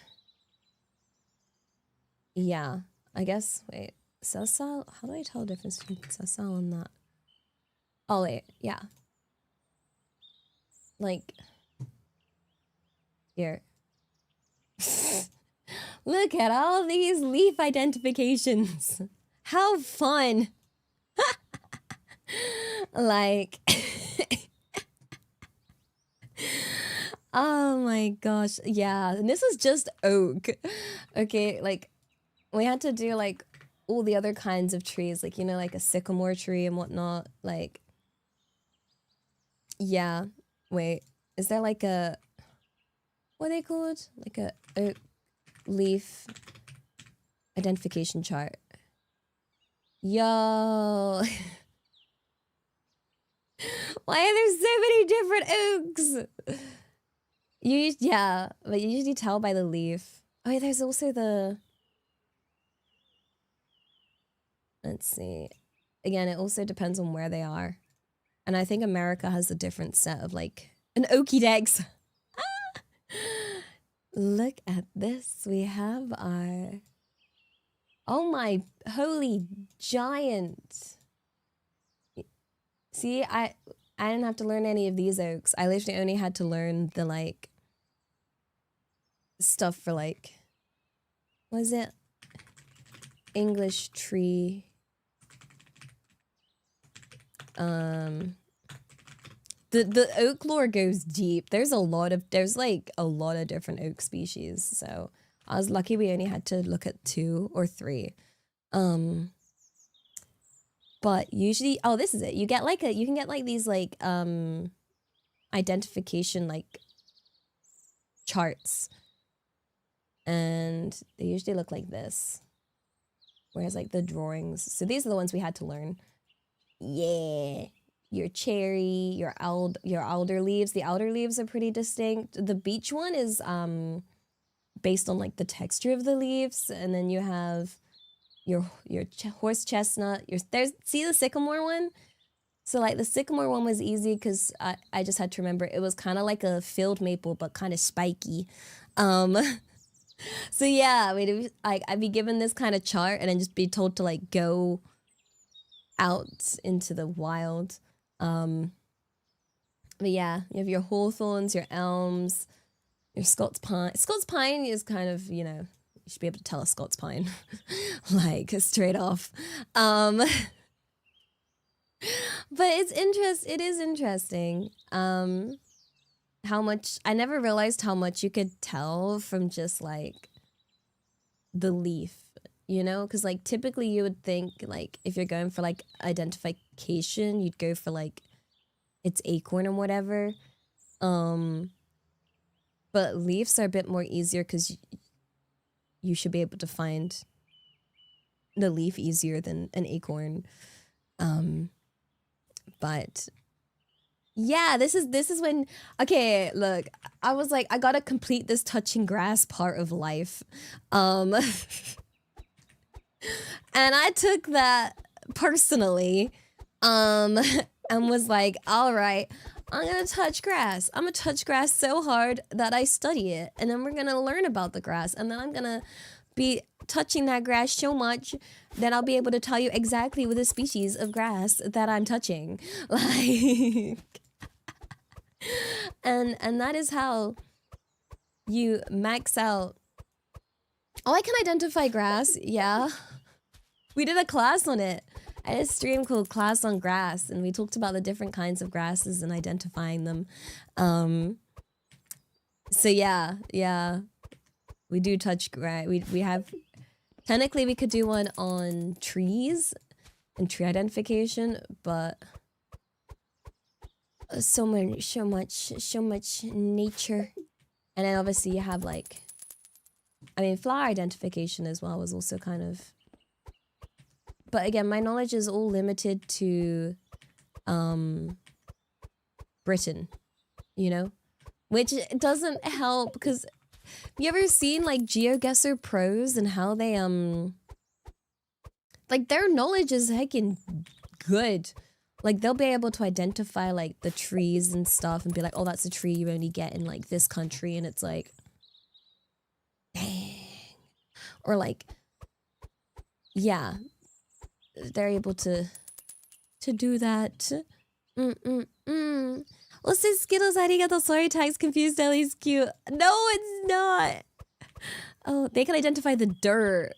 yeah, I guess, wait, sessile, how do I tell the difference between sessile and that? Oh wait, yeah. Like, here. Look at all these leaf identifications. How fun. Like, oh my gosh. Yeah, and this is just oak. Okay, like, we had to do like all the other kinds of trees, like, you know, like a sycamore tree and whatnot. Like, yeah, wait, is there like a, what are they called? Like a oak leaf identification chart. Yo. Why are there so many different oaks? Yeah, but you usually tell by the leaf. Oh yeah, there's also the, let's see. Again, it also depends on where they are. And I think America has a different set of like an oaky dex. Look at this. We have our, oh my holy giant. See, I didn't have to learn any of these oaks. I literally only had to learn the like stuff for like, what is it? English tree. The oak lore goes deep. There's like a lot of different oak species. So I was lucky we only had to look at 2 or 3. But usually, oh, this is it. You get like you can get like these like identification like charts. and they usually look like this. Whereas like the drawings, so these are the ones we had to learn. Yeah, your cherry, your alder leaves. The alder leaves are pretty distinct. The beech one is based on like the texture of the leaves, and then you have your horse chestnut. See the sycamore one. So like the sycamore one was easy because I just had to remember it was kind of like a field maple but kind of spiky. So yeah, I'd be given this kind of chart and then just be told to like go out into the wild. But yeah, you have your hawthorns, your elms, your Scots pine. Scots pine is kind of, you should be able to tell a Scots pine, like straight off. But it is interesting. How much, I never realized how much you could tell from just like the leaf, because like typically you would think like if you're going for like identification, you'd go for like its acorn or whatever. But leaves are a bit more easier because you should be able to find the leaf easier than an acorn. But yeah, this is when, okay, look, I was like, I gotta complete this touching grass part of life. And I took that personally, and was like, all right, I'm gonna touch grass. I'm gonna touch grass so hard that I study it, and then we're gonna learn about the grass, and then I'm gonna be touching that grass so much that I'll be able to tell you exactly what the species of grass that I'm touching. Like, and that is how you max out. Oh, I can identify grass. Yeah. We did a class on it. I had a stream called Class on Grass, and we talked about the different kinds of grasses and identifying them. So yeah. We do touch grass. We have, technically we could do one on trees and tree identification, but so much nature. And then obviously you have like, flower identification as well was also kind of, but again, my knowledge is all limited to Britain, which doesn't help because you ever seen like GeoGuessr pros and how they like their knowledge is heckin' good. Like they'll be able to identify like the trees and stuff and be like, oh, that's a tree you only get in like this country, and it's like, dang. Or like, yeah, they're able to do that. Let's say Skittles arigato, sorry, tags confused, Ellie's cute. No, it's not. Oh, they can identify the dirt.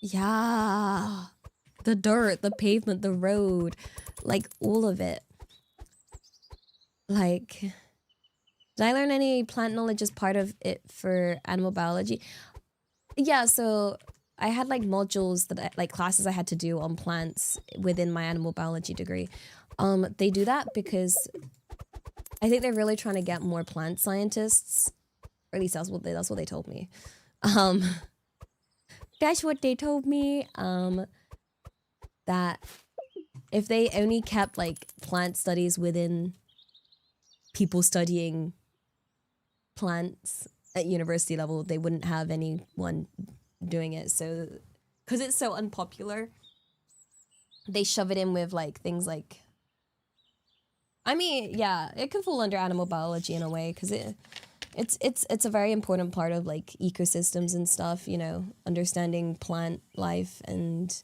Yeah. The dirt, the pavement, the road, like all of it. Like, did I learn any plant knowledge as part of it for animal biology? Yeah, so I had like modules like classes I had to do on plants within my animal biology degree. They do that because I think they're really trying to get more plant scientists. Or at least that's what they told me. That's what they told me. That if they only kept like plant studies within people studying plants at university level, they wouldn't have anyone doing it. So, because it's so unpopular, they shove it in with like things like, yeah, it can fall under animal biology in a way because it's a very important part of like ecosystems and stuff, understanding plant life and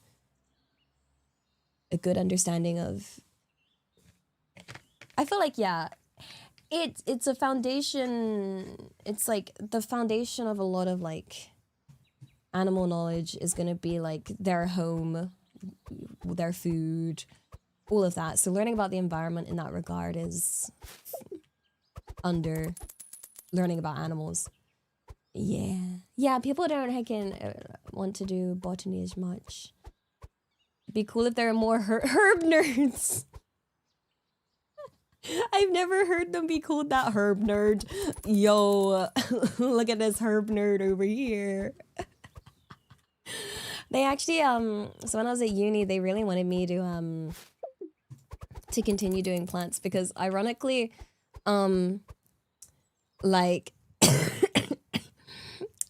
a good understanding of, I feel like, yeah, it's a foundation. It's like the foundation of a lot of like animal knowledge is going to be like their home, their food, all of that. So learning about the environment in that regard is under learning about animals. Yeah, people don't heckin' want to do botany as much. It'd be cool if there were more herb nerds. I've never heard them be called that herb nerd. Yo, look at this herb nerd over here. They actually, so when I was at uni, they really wanted me to continue doing plants because ironically, like,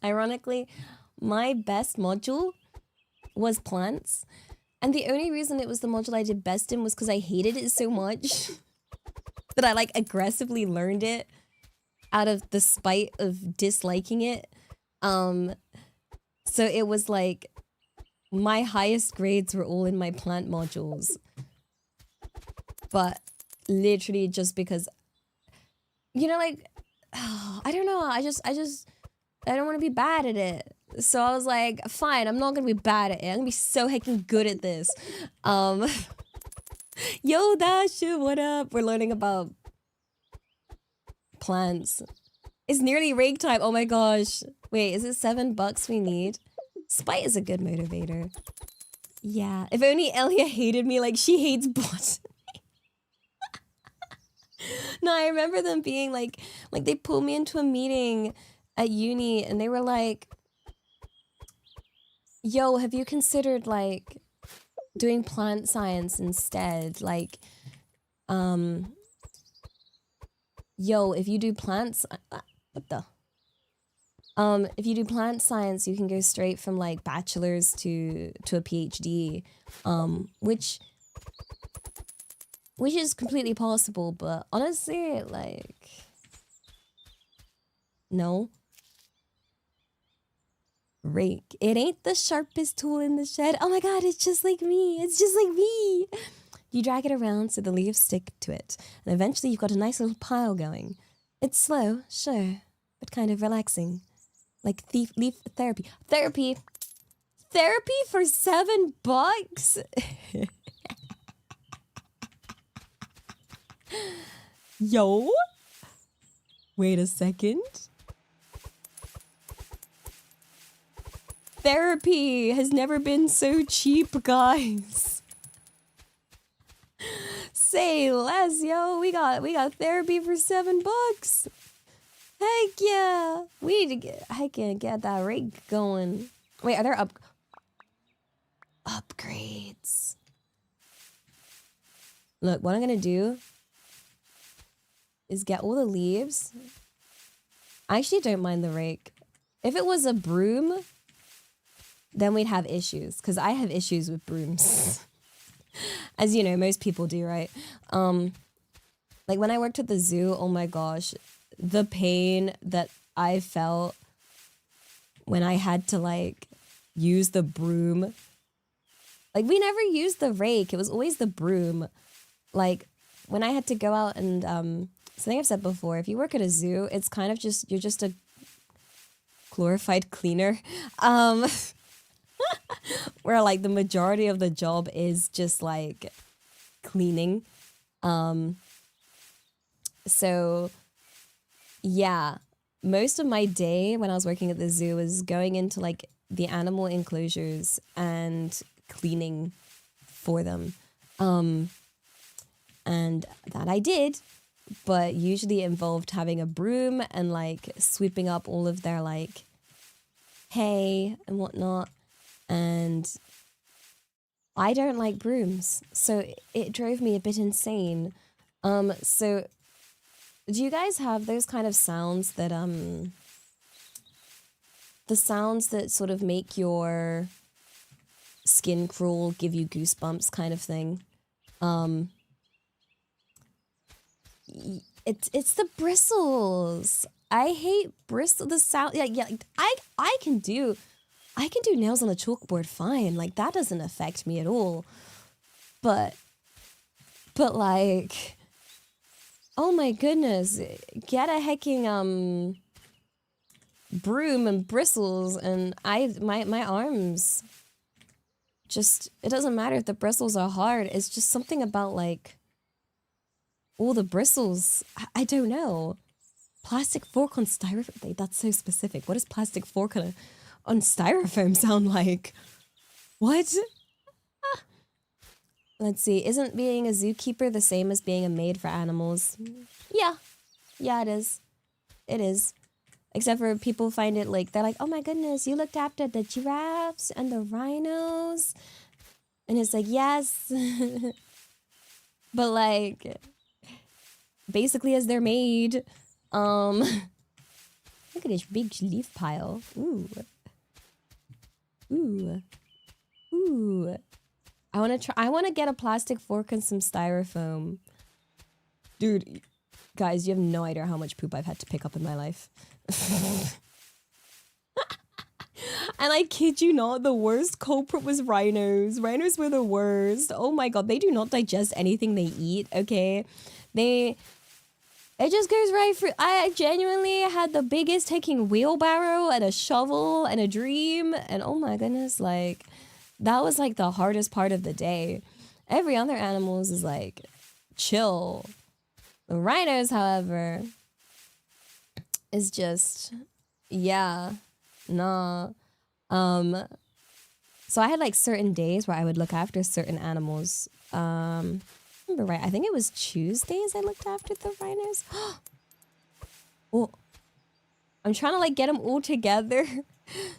ironically, my best module was plants. And the only reason it was the module I did best in was because I hated it so much that I like aggressively learned it out of the spite of disliking it. So it was like my highest grades were all in my plant modules. But literally just because, you know, like, I don't know, I don't want to be bad at it. So I was like, fine, I'm not gonna be bad at it. I'm gonna be so heckin' good at this. Yo, Dasha, what up? We're learning about plants. It's nearly rake time. Oh my gosh. Wait, is it $7 we need? Spite is a good motivator. Yeah. If only Elia hated me like she hates botany. No, I remember them being like they pulled me into a meeting at uni and they were like, yo, have you considered like doing plant science instead? Like, yo, if you do plants, what the? If you do plant science, you can go straight from like bachelor's to a PhD, which is completely possible, but honestly, like, no. Rake. It ain't the sharpest tool in the shed. Oh my god, it's just like me. It's just like me. You drag it around so the leaves stick to it, and eventually you've got a nice little pile going. It's slow, sure, but kind of relaxing. Like leaf therapy. Therapy for $7? Yo? Wait a second. Therapy has never been so cheap, guys. Say less, yo. We got therapy for $7. Heck yeah. We need to get that rake going. Wait, are there upgrades? Look, what I'm gonna do is get all the leaves. I actually don't mind the rake. If it was a broom, then we'd have issues, because I have issues with brooms. As you know, most people do, right? Like when I worked at the zoo, oh my gosh, the pain that I felt when I had to like use the broom. Like we never used the rake, it was always the broom. Like when I had to go out and something I've said before, if you work at a zoo, it's kind of just, you're just a glorified cleaner. Where like the majority of the job is just like cleaning. So yeah, most of my day when I was working at the zoo was going into like the animal enclosures and cleaning for them. And that I did, but usually it involved having a broom and like sweeping up all of their like hay and whatnot. And I don't like brooms, so it drove me a bit insane. So do you guys have those kind of sounds that the sounds that sort of make your skin crawl, give you goosebumps kind of thing? It's the bristles. I hate bristle. The sound. Yeah. I can do nails on a chalkboard fine. Like that doesn't affect me at all. But like, oh my goodness, get a hecking broom and bristles, and my arms. Just, it doesn't matter if the bristles are hard. It's just something about like all the bristles. I don't know. Plastic fork on styrofoam. That's so specific. What does plastic fork on styrofoam sound like? What? Let's see. Isn't being a zookeeper the same as being a maid for animals? Yeah. Yeah, it is. It is. Except for people find it like, they're like, oh my goodness, you looked after the giraffes and the rhinos. And it's like, yes. But like, basically as their maid. Look at this big leaf pile. Ooh. Ooh. Ooh. I want to get a plastic fork and some styrofoam. Dude, guys, you have no idea how much poop I've had to pick up in my life. And I kid you not, the worst culprit was rhinos. Rhinos were the worst. Oh my god, they do not digest anything they eat, okay? It just goes right through. I genuinely had the biggest taking wheelbarrow and a shovel and a dream. And oh my goodness, like, that was like the hardest part of the day. Every other animals is like, chill. The rhinos, however, is just, yeah, nah. So I had like certain days where I would look after certain animals. Remember right, I think it was Tuesdays I looked after the rhinos. Oh, I'm trying to like get them all together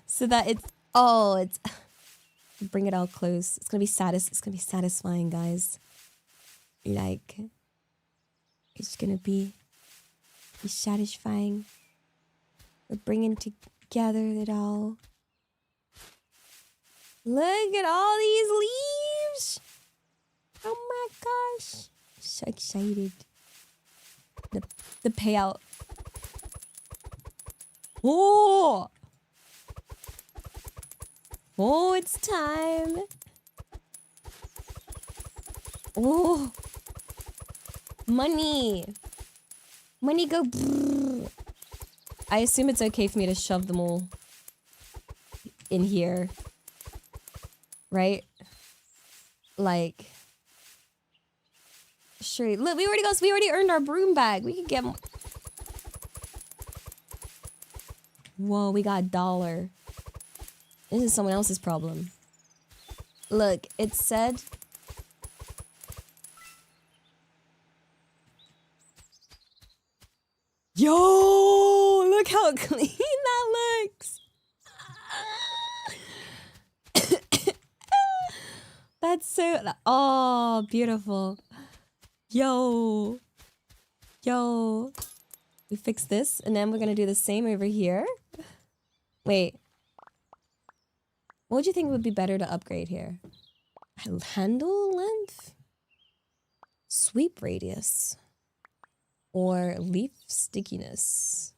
so that it's bring it all close. It's gonna be it's gonna be satisfying, guys. Like, it's gonna be satisfying. We're bringing together it all. Look at all these leaves. Oh my gosh. So excited. The payout. Oh! Oh, it's time. Oh. Money. Money go brrr. I assume it's okay for me to shove them all in here. Right? Like, sure. Look, we already earned our broom bag. We can get more. Whoa, we got $1. This is someone else's problem. Look, it said, yo, look how clean that looks. That's so, oh, beautiful. Yo. We fix this, and then we're gonna do the same over here. Wait. What would you think would be better to upgrade here? Handle length? Sweep radius? Or leaf stickiness?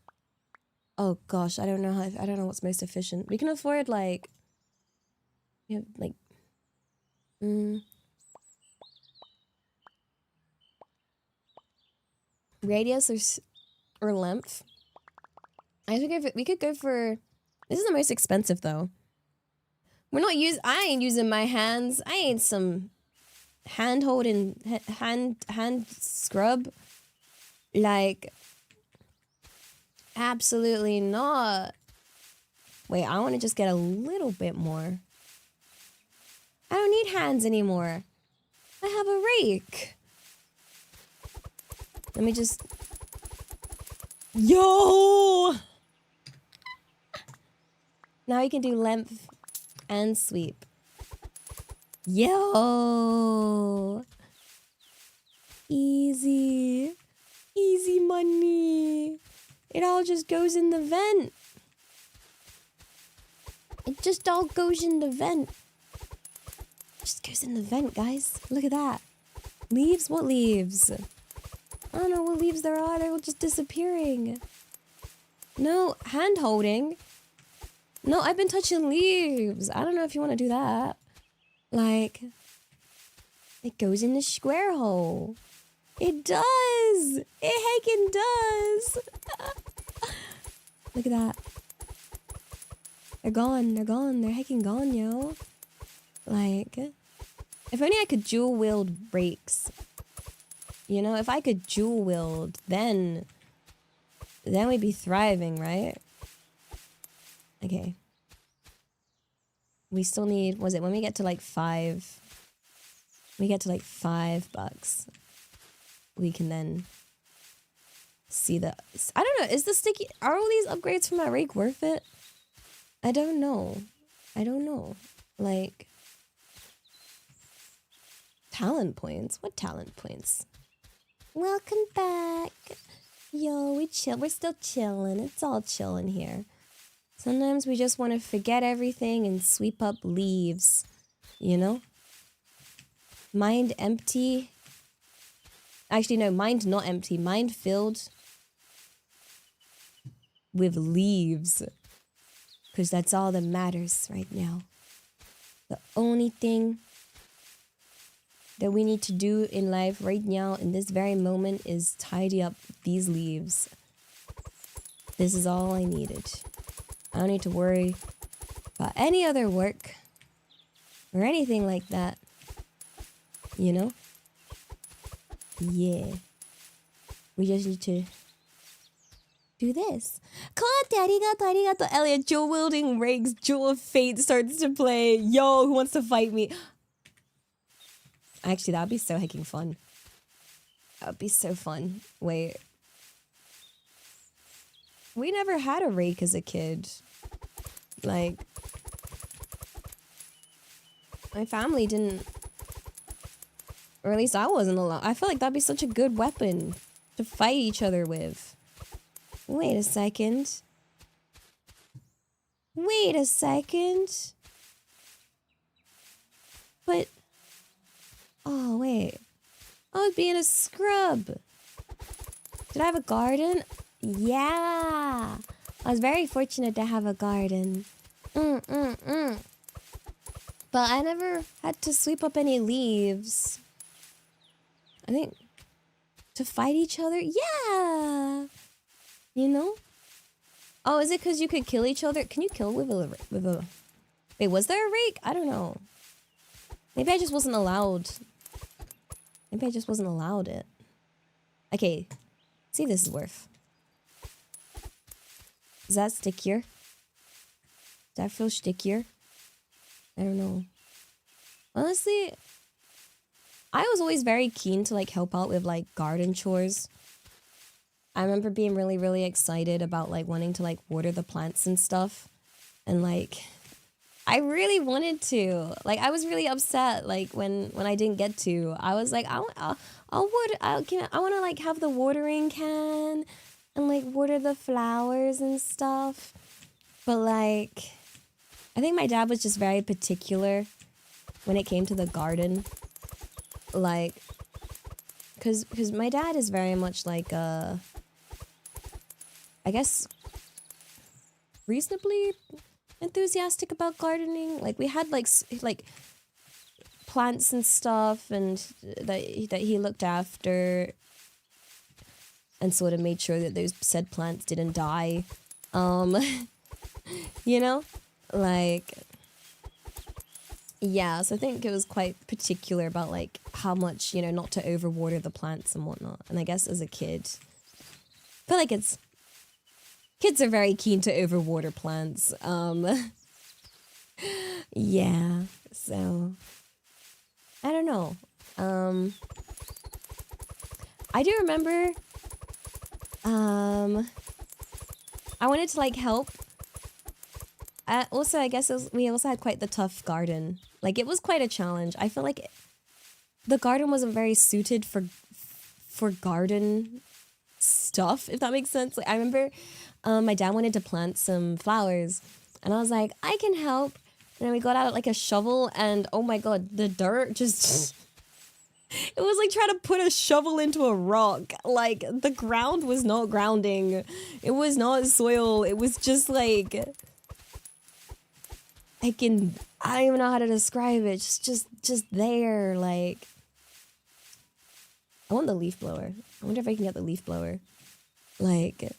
Oh gosh, I don't know what's most efficient. We can afford like, we have like, radius or length. We could go for, this is the most expensive though. I ain't using my hands. I ain't some hand holding, hand scrub. Like, absolutely not. Wait, I want to just get a little bit more. I don't need hands anymore. I have a rake. Let me just... Yo! Now you can do length and sweep. Yo! Easy. Easy money. It all just goes in the vent. It just all goes in the vent. Just goes in the vent, guys. Look at that. Leaves? What leaves? I don't know what leaves there are. They're all just disappearing. No, hand holding. No, I've been touching leaves. I don't know if you want to do that. Like, it goes in the square hole. It does. It heckin' does. Look at that. They're gone. They're gone. They're heckin' gone, yo. Like, if only I could dual wield rakes. You know, if I could dual wield, then we'd be thriving, right? Okay. We still need, was it when we get to like 5? we get to like $5, we can then see the... I don't know, is the sticky... Are all these upgrades from my rake worth it? I don't know. Like... Talent points? What talent points? Welcome back. Yo, we're still chilling. It's all chilling here. Sometimes we just want to forget everything and sweep up leaves. You know? Mind empty. Actually, no, mind not empty. Mind filled with leaves. Because that's all that matters right now. The only thing that we need to do in life right now, in this very moment, is tidy up these leaves. This is all I needed. I don't need to worry about any other work or anything like that. You know? Yeah. We just need to do this. Arigato. Elliot, dual wielding rakes, Jewel of Fate starts to play. Yo, who wants to fight me? Actually, that would be so hecking fun. That would be so fun. Wait. We never had a rake as a kid. Like, my family didn't, or at least I wasn't allowed. I feel like that'd be such a good weapon to fight each other with. Wait a second. But, oh wait. I was being a scrub. Did I have a garden? Yeah. I was very fortunate to have a garden. But I never had to sweep up any leaves. I think to fight each other? Yeah. You know? Oh, is it because you could kill each other? Can you kill with a... Wait, was there a rake? I don't know. Maybe I just wasn't allowed. Maybe I just wasn't allowed it. Okay. See if this is worth. Is that stickier? Does that feel stickier? I don't know. Honestly, I was always very keen to like help out with like garden chores. I remember being really, really excited about like wanting to like water the plants and stuff. And like, I really wanted to. Like, I was really upset like when I didn't get to. I was like, I want to like have the watering can and like water the flowers and stuff. But like, I think my dad was just very particular when it came to the garden. Like, cause my dad is very much like I guess reasonably enthusiastic about gardening. Like we had like plants and stuff, and that he looked after, and sort of made sure that those said plants didn't die. You know, like, yeah. So I think it was quite particular about like how much, you know, not to overwater the plants and whatnot. And I guess as a kid, I feel like kids are very keen to overwater plants. Yeah. So I don't know. I do remember. I wanted to like help. Also, I guess we also had quite the tough garden. Like, it was quite a challenge. I feel like the garden wasn't very suited for garden stuff, if that makes sense. Like, I remember my dad wanted to plant some flowers, and I was like, I can help. And then we got out like a shovel, and oh my god, the dirt just... It was like trying to put a shovel into a rock. Like, the ground was not grounding. It was not soil. It was just like... I don't even know how to describe it. Just there, like... I want the leaf blower. I wonder if I can get the leaf blower. Like...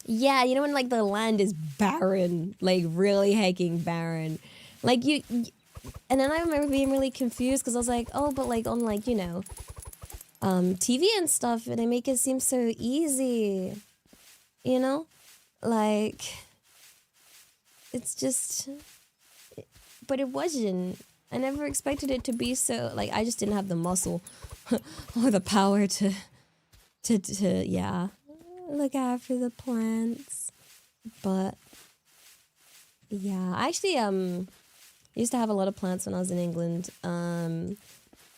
Yeah, you know when, like, the land is barren. Like, really hecking barren. Like, you... And then I remember being really confused, because I was like, oh, but, like, on, like, you know... TV and stuff, and they make it seem so easy. You know? Like... It's just... But it wasn't. I never expected it to be so, like, I just didn't have the muscle or the power to, yeah, look after the plants. But, yeah, I actually, used to have a lot of plants when I was in England,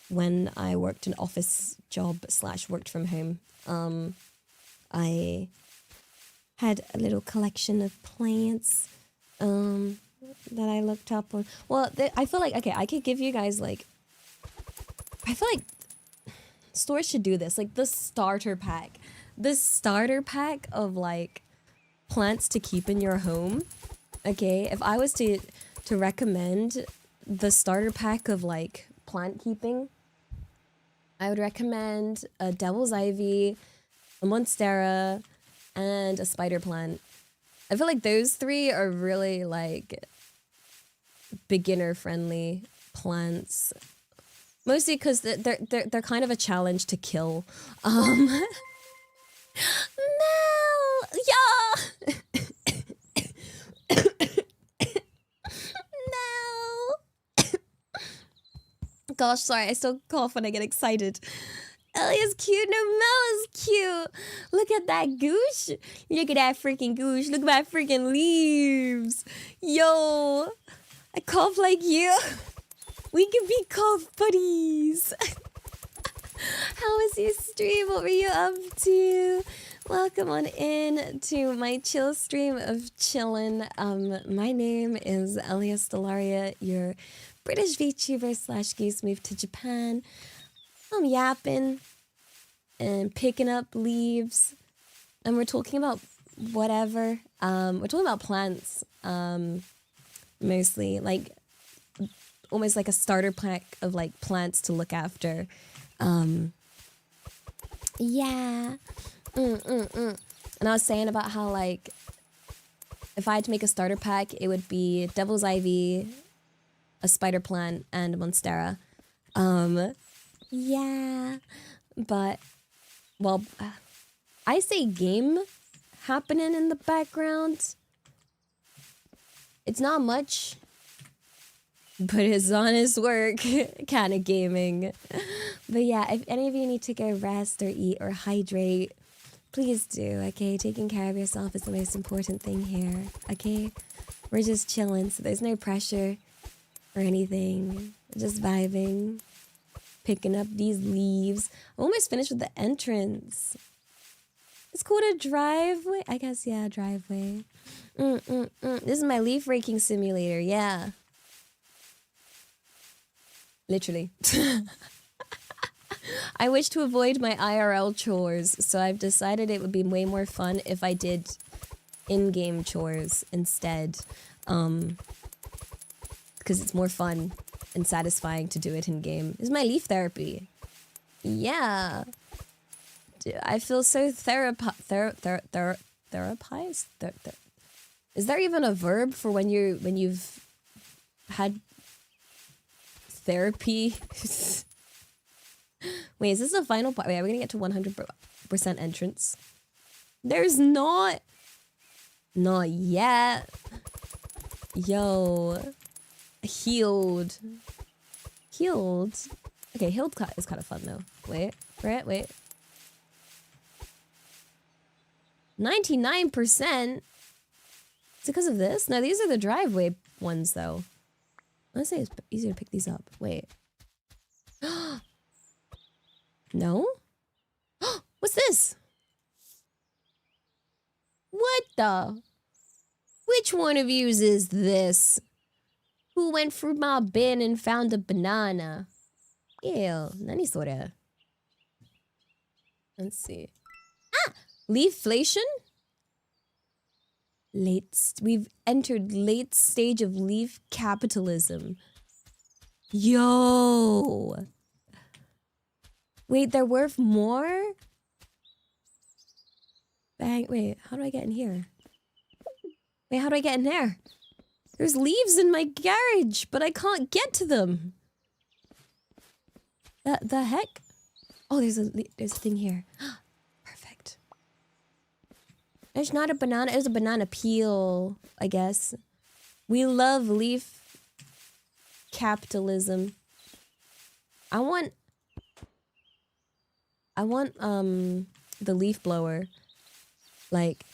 when I worked an office job / worked from home. I had a little collection of plants, that I looked up on. Well, I feel like, okay, I could give you guys, like, I feel like stores should do this, like the starter pack. The starter pack of, like, plants to keep in your home. Okay, if I was to recommend the starter pack of, like, plant keeping, I would recommend a devil's ivy, a monstera, and a spider plant. I feel like those 3 are really, like, beginner-friendly plants. Mostly because they're kind of a challenge to kill. No! Yeah! No! Gosh, sorry, I still cough when I get excited. Ellie's cute. No, Mel is cute. Look at that goosh. Look at that freaking goosh. Look at my freaking leaves. Yo, I cough like you. We can be cough buddies. How was your stream? What were you up to? Welcome on in to my chill stream of chillin'. My name is Elia Stellaria, your British VTuber / geese moved to Japan. I'm yapping and picking up leaves, and we're talking about whatever. We're talking about plants, mostly, like, almost like a starter pack of, like, plants to look after. Yeah. And I was saying about how, like, if I had to make a starter pack, it would be devil's ivy, a spider plant, and a monstera. Yeah, but, well, I say game happening in the background. It's not much, but it's honest work, kind of gaming. But yeah, if any of you need to go rest or eat or hydrate, please do, okay? Taking care of yourself is the most important thing here, okay? We're just chilling, so there's no pressure or anything. Just vibing. Picking up these leaves. I'm almost finished with the entrance. It's called a driveway. I guess, yeah, driveway. This is my leaf raking simulator, yeah. Literally. I wish to avoid my IRL chores, so I've decided it would be way more fun if I did in-game chores instead. Because it's more fun and satisfying to do it in game. This is my leaf therapy. Yeah. I feel so therapized? Is there even a verb for when you've had therapy? Wait, is this the final part? Wait, are we gonna get to 100% entrance? There's not. Not yet. Yo. Healed. Okay, healed is kind of fun though. Wait. 99%? Is it because of this? No, these are the driveway ones though. Let's say it's easier to pick these up. Wait. No? What's this? What the? Which one of yous is this? Who went through my bin and found a banana? Ew, nanisora. Let's see. Ah! Leaflation? We've entered late stage of leaf capitalism. Yo! Wait, they're worth more? Bang, wait, how do I get in here? Wait, how do I get in there? There's leaves in my garage, but I can't get to them. The heck? Oh, there's a thing here. Perfect. It's not a banana, it's a banana peel, I guess. We love leaf capitalism. I want the leaf blower. Like,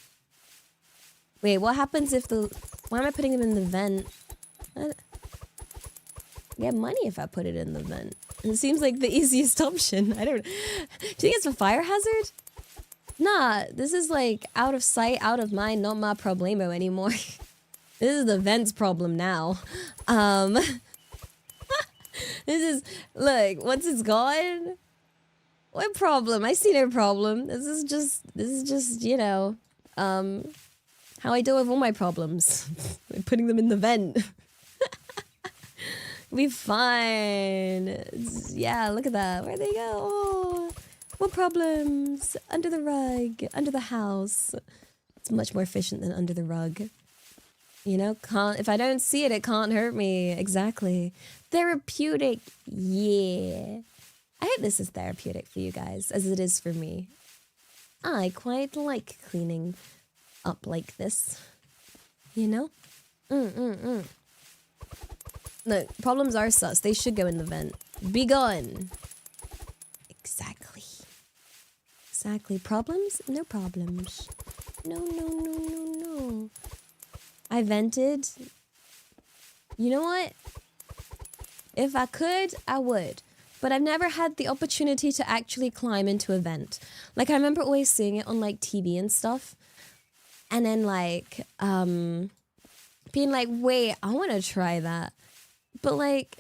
wait, what happens if the... Why am I putting them in the vent? I get money if I put it in the vent. It seems like the easiest option. I don't... Do you think it's a fire hazard? Nah, this is like out of sight, out of mind, not my problemo anymore. This is the vent's problem now. This is... Look, once it's gone... What problem? I see no problem. This is just, you know, how I deal with all my problems. By putting them in the vent. Be fine. Yeah, look at that. Where'd they go? Oh, what problems? Under the rug, under the house. It's much more efficient than under the rug. You know, if I don't see it, it can't hurt me. Exactly. Therapeutic. Yeah. I hope this is therapeutic for you guys, as it is for me. I quite like cleaning up like this. You know? Look, problems are sus. They should go in the vent. Be gone. Exactly. Exactly. Problems? No problems. No. I vented. You know what? If I could, I would. But I've never had the opportunity to actually climb into a vent. Like, I remember always seeing it on, like, TV and stuff. And then, like, being like, wait, I want to try that. But, like,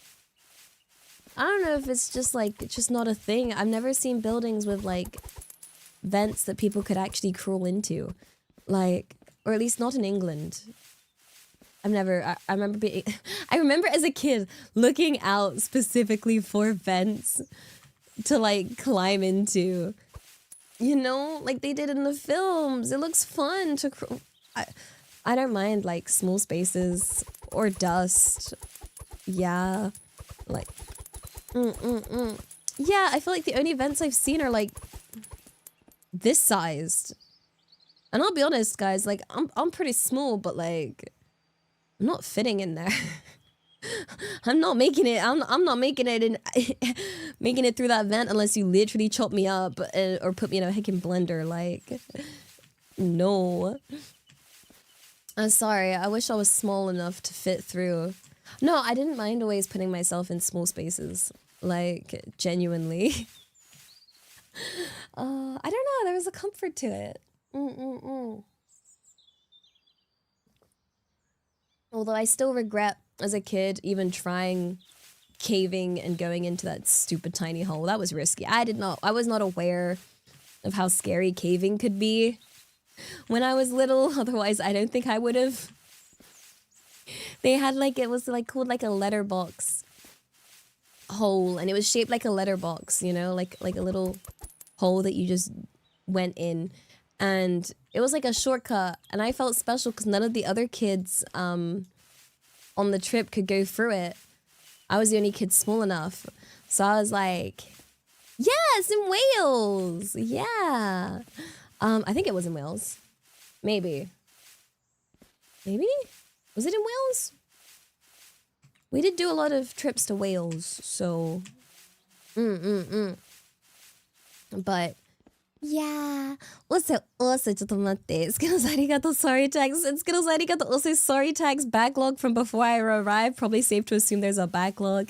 I don't know if it's just, like, it's just not a thing. I've never seen buildings with, like, vents that people could actually crawl into. Like, or at least not in England. I remember as a kid looking out specifically for vents to like climb into, you know, like they did in the films. It looks fun to, I don't mind like small spaces or dust. Yeah. Like, yeah, I feel like the only vents I've seen are like this sized. And I'll be honest, guys, like I'm pretty small, but like, I'm not fitting in there. I'm not making it. I'm not making it in making it through that vent unless you literally chop me up or put me in a heckin' blender. Like, no. I'm sorry. I wish I was small enough to fit through. No, I didn't mind always putting myself in small spaces. Like, genuinely. I don't know. There was a comfort to it. Although I still regret, as a kid, even trying caving and going into that stupid tiny hole. That was risky. I was not aware of how scary caving could be when I was little. Otherwise, I don't think I would have. They had like, it was like called like a letterbox hole, and it was shaped like a letterbox, you know, like a little hole that you just went in. And it was like a shortcut, and I felt special because none of the other kids on the trip could go through it. I was the only kid small enough. So I was like, yes, in Wales. Yeah. I think it was in Wales. Maybe. Was it in Wales? We did do a lot of trips to Wales, so... But... Yeah. Also, ちょっと待って。Skittles arigato sorry tags. And Skittles arigato also sorry tags backlog from before I arrived. Probably safe to assume there's a backlog.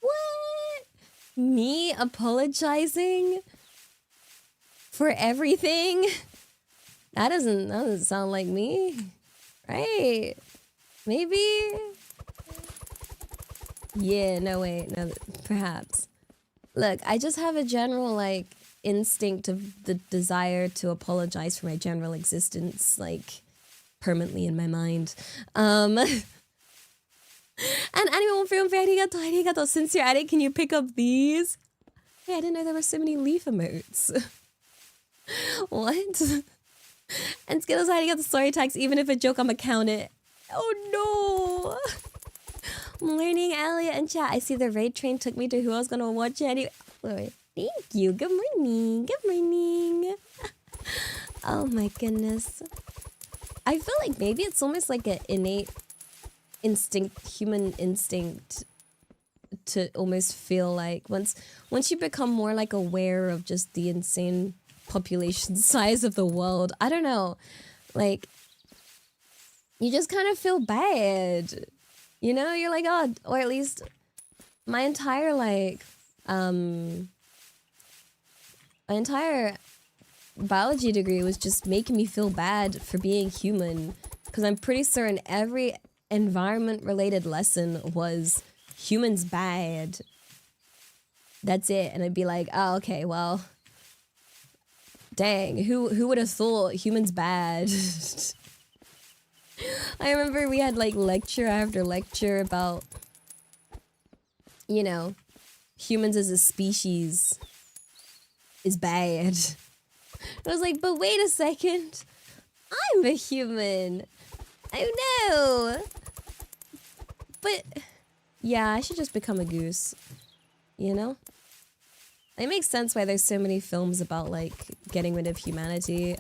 What? Me apologizing for everything? That doesn't sound like me. Right? Maybe? Yeah, no wait, no, perhaps. Look, I just have a general like instinct of the desire to apologize for my general existence, like permanently in my mind. And anyone film for arigato. Since you're at it, can you pick up these? Hey, I didn't know there were so many leaf emotes. What? And Skittles arigato story tags, even if a joke, I'ma count it. Oh no! I'm learning Elliot and chat. I see the raid train took me to who I was gonna watch it anyway. Wait, thank you. Good morning. Good morning. Oh my goodness. I feel like maybe it's almost like an innate instinct, human instinct to almost feel like once you become more like aware of just the insane population size of the world, I don't know, like you just kind of feel bad, you know? You're like, oh, or at least my entire like my entire biology degree was just making me feel bad for being human, because I'm pretty certain every environment related lesson was humans bad. That's it. And I'd be like, oh, okay, well, dang, who would have thought humans bad? I remember we had like lecture after lecture about, you know, humans as a species is bad. I was like, but wait a second, I'm a human. Oh no. But yeah, I should just become a goose, you know? It makes sense why there's so many films about like getting rid of humanity.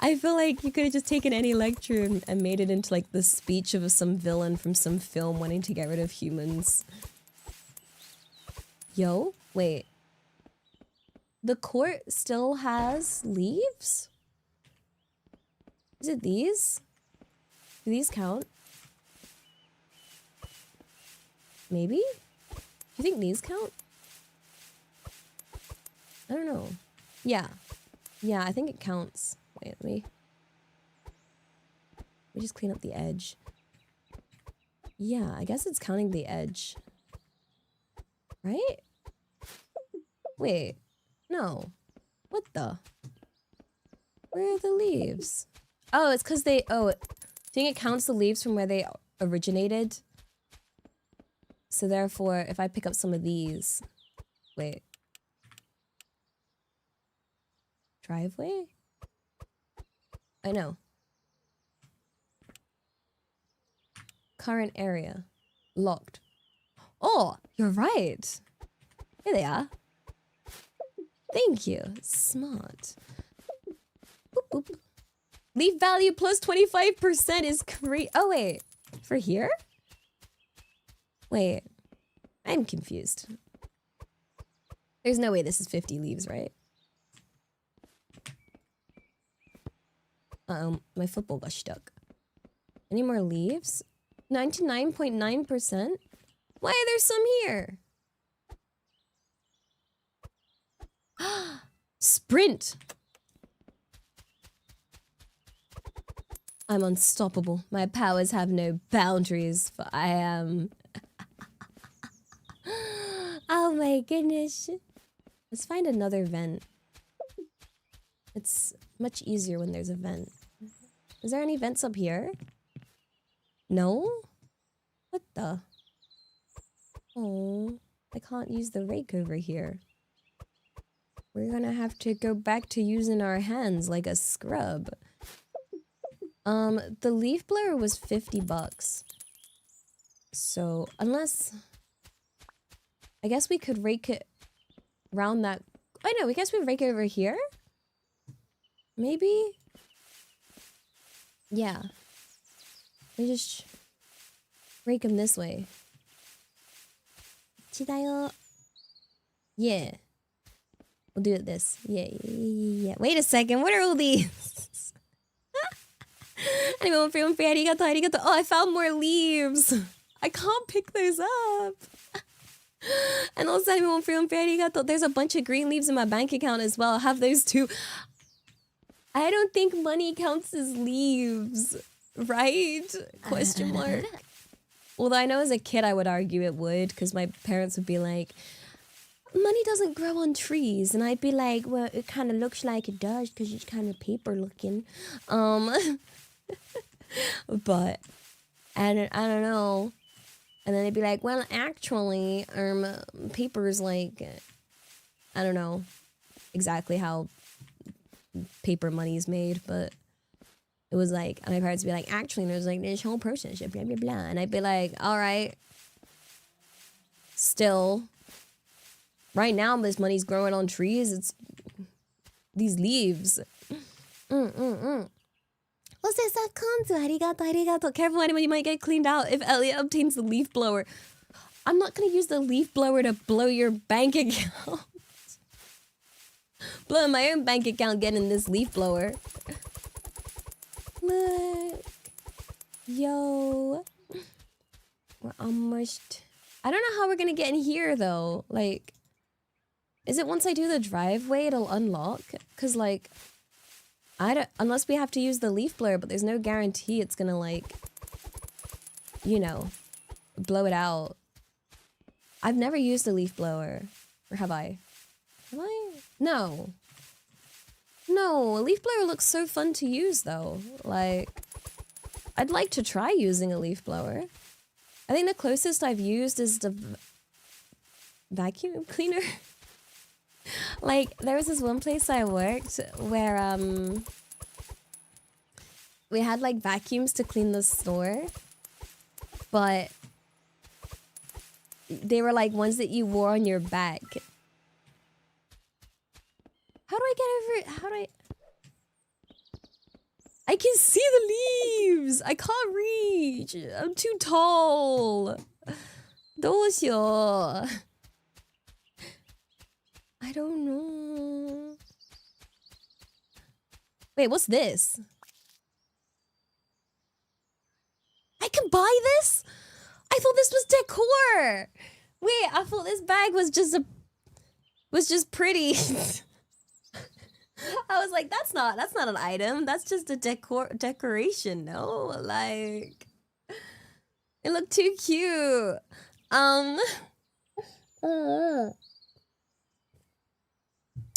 I feel like you could have just taken any lecture and made it into like the speech of some villain from some film wanting to get rid of humans. Yo, wait. The court still has leaves? Is it these? Do these count? Maybe? You think these count? I don't know. Yeah. Yeah, I think it counts. Wait, let me just clean up the edge. Yeah, I guess it's counting the edge. Right? Wait. No. What the? Where are the leaves? Oh, it's because they... Oh, I think it counts the leaves from where they originated. So therefore, if I pick up some of these... Wait. Driveway? I know. Current area. Locked. Oh, you're right. Here they are. Thank you. Smart. Boop, boop. Leaf value plus 25% is great. Oh, wait. For here? Wait. I'm confused. There's no way this is 50 leaves, right? Uh-oh. My football got stuck. Any more leaves? 99.9%? Why are there some here? Sprint! I'm unstoppable. My powers have no boundaries, for I am... Oh my goodness. Let's find another vent. It's much easier when there's a vent. Is there any vents up here? No? What the? Oh, I can't use the rake over here. We're gonna have to go back to using our hands like a scrub. The leaf blower was $50. So, unless... I guess we could rake it around that... Oh no, I guess we rake it over here? Maybe? Yeah. We just rake them this way. 치다요. Yeah. We'll do it this. Yeah. Wait a second, what are all these? Anyone feel free? Arigato, arigato. Oh, I found more leaves. I can't pick those up. And also, anyone feel free? Arigato. There's a bunch of green leaves in my bank account as well. I have those too. I don't think money counts as leaves, right? Question mark. Although I know as a kid I would argue it would, because my parents would be like, money doesn't grow on trees. And I'd be like, well, it kind of looks like it does because it's kind of paper looking. But, and I don't know. And then they'd be like, well, actually, paper is like, I don't know exactly how paper money is made, but it was like, and my parents would be like, actually, there's like this whole process, blah, blah, blah. And I'd be like, all right, still, right now, this money's growing on trees. It's these leaves. Well, Careful, animal, you might get cleaned out if Elliot obtains the leaf blower. I'm not gonna use the leaf blower to blow your bank account. Blowing my own bank account getting this leaf blower. Look. Yo. We're almost... I don't know how we're gonna get in here, though. Like... Is it once I do the driveway, it'll unlock? Because, like... I don't... Unless we have to use the leaf blower, but there's no guarantee it's gonna, like... You know... Blow it out. I've never used a leaf blower. Or have I? Have I? No. No, a leaf blower looks so fun to use, though. Like... I'd like to try using a leaf blower. I think the closest I've used is the vacuum cleaner. Like, there was this one place I worked where, we had, like, vacuums to clean the store. But they were, like, ones that you wore on your back. How do I get over it? How do I... I can see the leaves! I can't reach! I'm too tall! どうしよう? I don't know. Wait, what's this? I can buy this? I thought this was decor! Wait, I thought this bag was just pretty. I was like, that's not an item. That's just a decoration, no? Like, it looked too cute.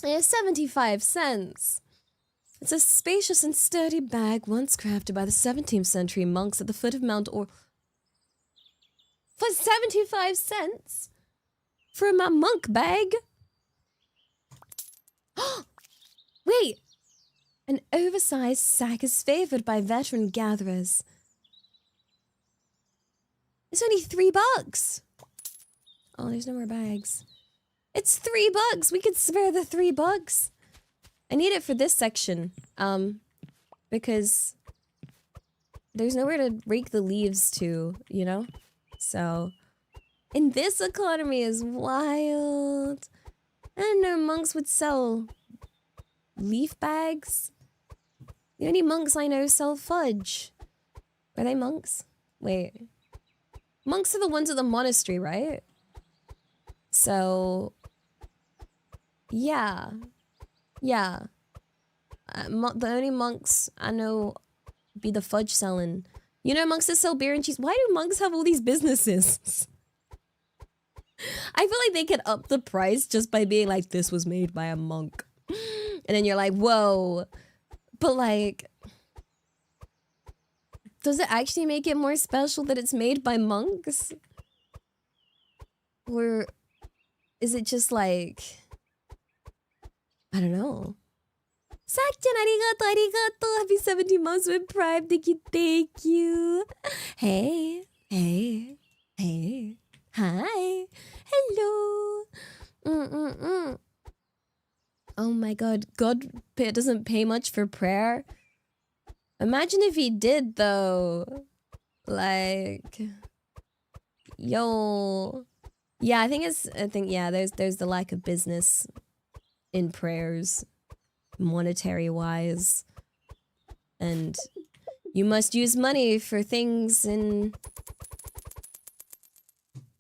It's 75 cents. It's a spacious and sturdy bag once crafted by the 17th century monks at the foot of Mount For 75 cents? For my monk bag? Wait! An oversized sack is favored by veteran gatherers. It's only $3. Oh, there's no more bags. It's $3. We could spare the $3. I need it for this section. Because there's nowhere to rake the leaves to, you know? So, and this economy is wild. I didn't know monks would sell leaf bags. The only monks I know sell fudge. Are they monks? Wait. Monks are the ones at the monastery, right? So, yeah. Yeah. The only monks I know be the fudge selling. You know monks that sell beer and cheese? Why do monks have all these businesses? I feel like they could up the price just by being like, this was made by a monk. And then you're like, whoa. But like, does it actually make it more special that it's made by monks? Or is it just like, I don't know. Sak-chan, arigato, arigato. Happy 17 months with Prime. Thank you, thank you. Hey, hey, hey. Hi. Hello. Oh my god. God doesn't pay much for prayer. Imagine if he did, though. Like, yo. Yeah, I think yeah, there's the lack of business in prayers, monetary wise. And you must use money for things in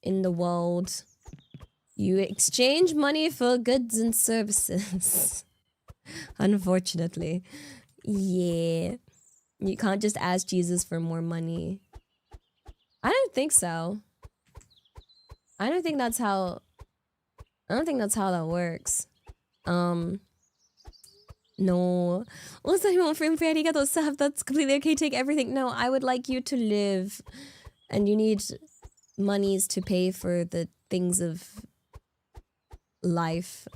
the world. You exchange money for goods and services. Unfortunately. Yeah. You can't just ask Jesus for more money. I don't think so. I don't think that's how that works. No. Also, you want free arigato sab. That's completely okay. Take everything. No, I would like you to live. And you need monies to pay for the things of life.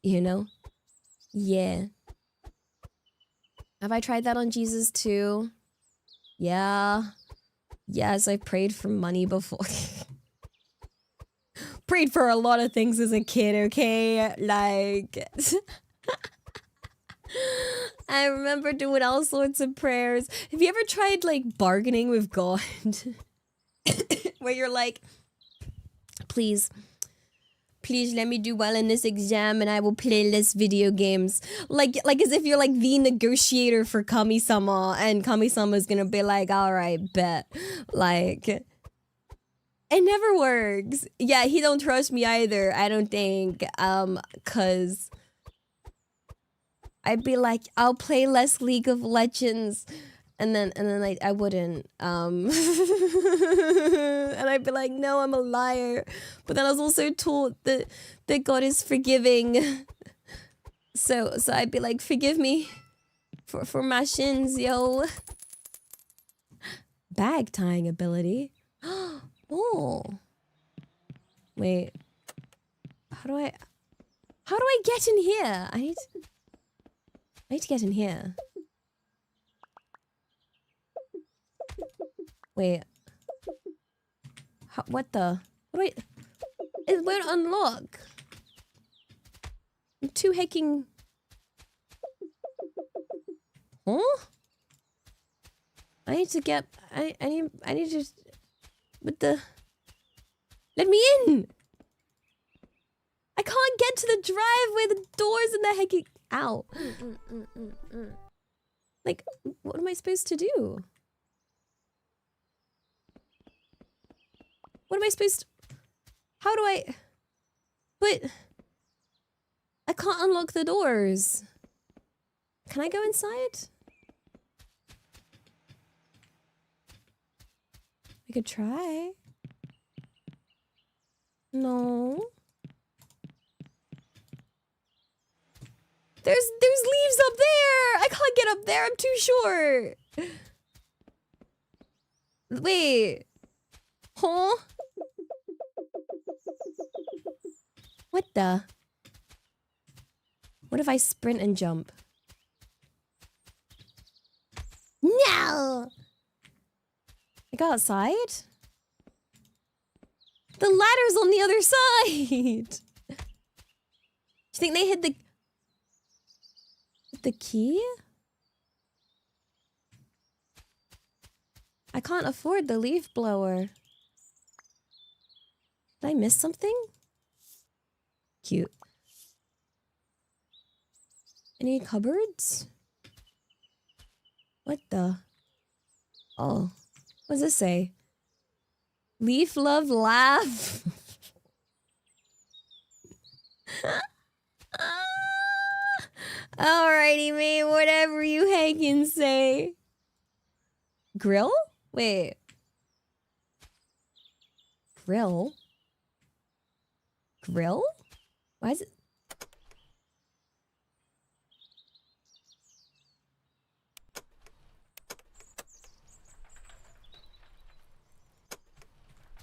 You know? Yeah. Have I tried that on Jesus too? Yeah. Yes, I prayed for money before. Prayed for a lot of things as a kid, okay? Like... I remember doing all sorts of prayers. Have you ever tried like bargaining with God? Where you're like, please let me do well in this exam and I will play less video games. Like as if you're like the negotiator for Kami-sama and Kami-sama's gonna be like, alright, bet. Like, it never works. Yeah, he don't trust me either, I don't think. Cause I'd be like, I'll play less League of Legends. And then I wouldn't. And I'd be like, no, I'm a liar. But then I was also taught that God is forgiving. So I'd be like, forgive me for my shins, yo. Bag tying ability. Oh. Wait. How do I get in here? I need to get in here. Wait. What the? It won't unlock. I'm too hecking. Huh? I need to get. I need to. With the. Let me in. I can't get to the driveway. The doors and the hecking. Ow. Like, what am I supposed to do? What am I supposed to... How do I... But... I can't unlock the doors. Can I go inside? I could try. No. There's leaves up there! I can't get up there, I'm too short! Wait. Huh? What the? What if I sprint and jump? No! I got outside? The ladder's on the other side! Do you think they hid the key? I can't afford the leaf blower. Did I miss something? Cute. Any cupboards? What the? Oh. What does this say? Leaf love laugh. Alrighty, mate. Whatever you can say. Grill? Wait. Grill? Grill? Why is it?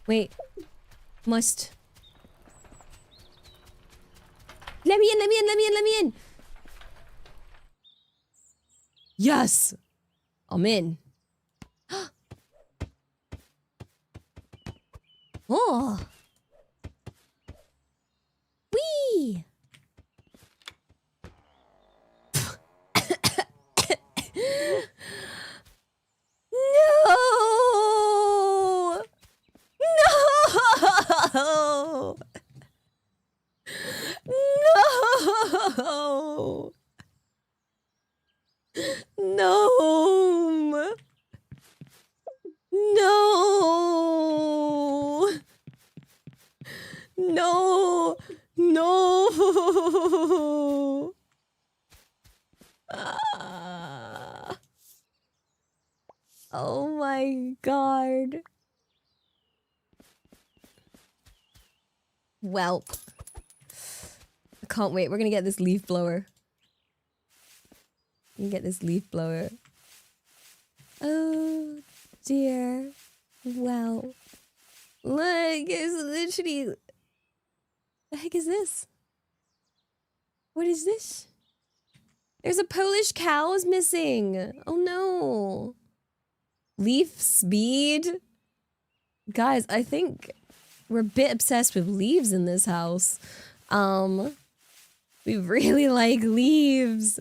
Wait. Must. Let me in. Yes! I'm in. Oh! Whee! No! No! No! No! No! No! No! Ah. Oh my god. Welp. I can't wait. We're gonna get this leaf blower. Oh dear. Wow. Look, it's literally... The heck is this? What is this? There's a Polish cow's missing. Oh no. Leaf speed? Guys, I think we're a bit obsessed with leaves in this house. We really like leaves.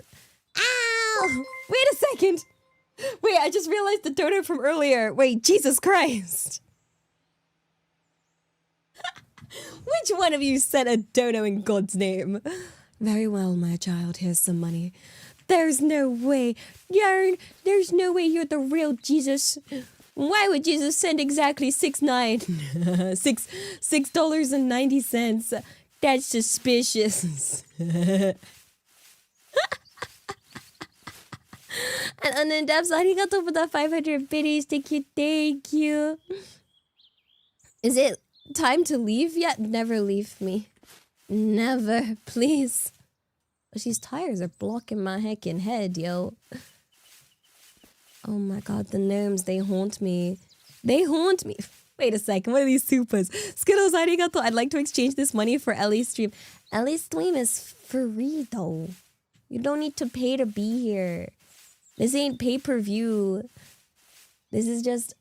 Ow! Oh, wait a second. Wait, I just realized the dono from earlier. Wait, Jesus Christ. Which one of you sent a dono in God's name? Very well, my child. Here's some money. There's no way. Yarn, there's no way you're the real Jesus. Why would Jesus send exactly $6.90? That's suspicious. And then Debs, arigato for the 500 biddies. Thank you, thank you. Is it time to leave yet? Never leave me. Never, please. These tires are blocking my heckin' head, yo. Oh my god, the gnomes, they haunt me. They haunt me. Wait a second, what are these supers? Skittles, arigato. I'd like to exchange this money for Ellie's stream. Ellie's stream is free, though. You don't need to pay to be here. This ain't pay-per-view. This is just...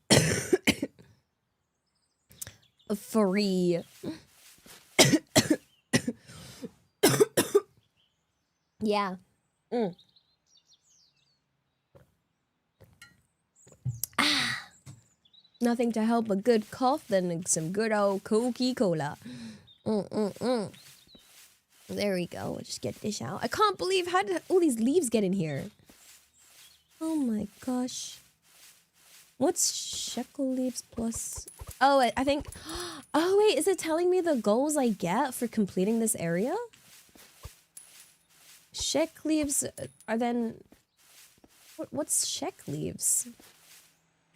free. Yeah. Nothing to help a good cough than some good old Coca-Cola. There we go. We'll just get this out. I can't believe how did all these leaves get in here. Oh my gosh. What's shekel leaves plus... Oh, I think... Oh wait, is it telling me the goals I get for completing this area? Shek leaves are then... What's Shek leaves?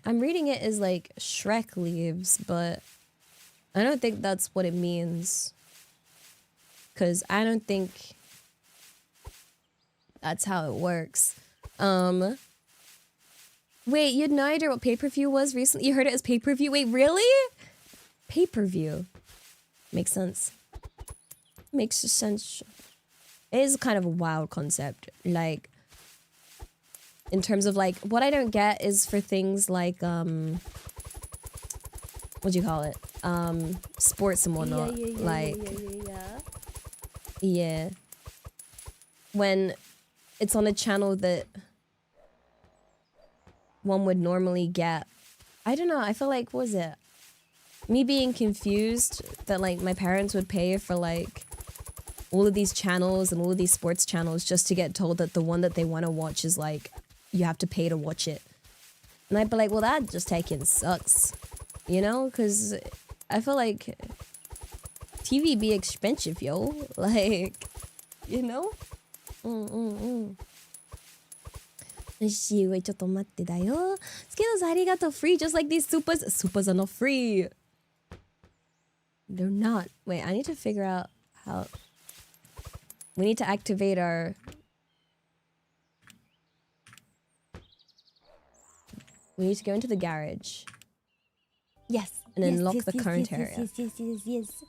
I'm reading it as like Shrek leaves, but I don't think that's what it means. Because I don't think that's how it works. Wait, you had no idea what pay-per-view was recently? You heard it as pay-per-view? Wait, really? Pay-per-view. Makes sense. Makes sense. It is kind of a wild concept. Like, in terms of like, what I don't get is for things like, what do you call it? Sports and whatnot. Yeah. When it's on a channel that one would normally get. I don't know, I feel like, what was it? Me being confused that like my parents would pay for like all of these channels and all of these sports channels just to get told that the one that they want to watch is like, you have to pay to watch it. And I'd be like, well, that just taking sucks. You know? Because I feel like TV be expensive, yo. Like, you know? よし、wait, ちょっと待ってだよ。Skittles, ありがとう. Free, just like these supers. Supers are not free. They're not. Wait, I need to figure out how... We need to activate our... We need to go into the garage. Yes. And then lock the current area. Yes.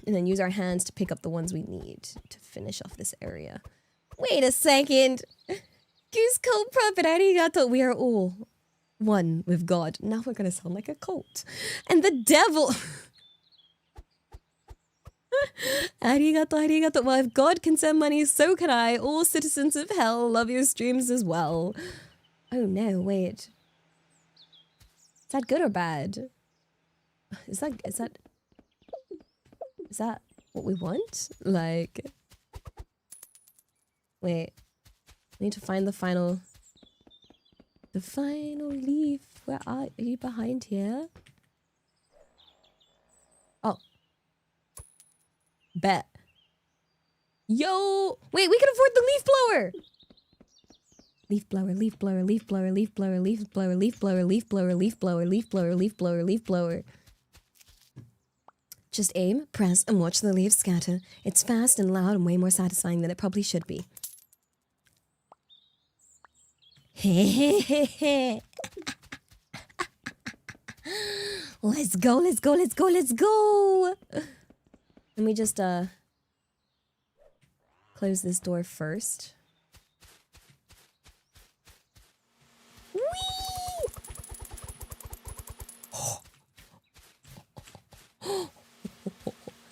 And then use our hands to pick up the ones we need to finish off this area. Wait a second. Goose Cult Prophet, arigato. We are all one with God. Now we're going to sound like a cult. And the devil. Arigato, arigato. Well, if God can send money, so can I. All citizens of hell love your streams as well. Oh no, wait. Is that good or bad? Is that what we want? Like, wait. I need to find the final leaf. Where are you behind here? Oh. Bet. Yo! Wait, we can afford the leaf blower! Leaf blower, leaf blower, leaf blower, leaf blower, leaf blower, leaf blower, leaf blower, leaf blower, leaf blower, leaf blower, leaf blower. Just aim, press, and watch the leaves scatter. It's fast and loud and way more satisfying than it probably should be. Let's go, let's go, let's go, let's go! Let me just, close this door first. Whee!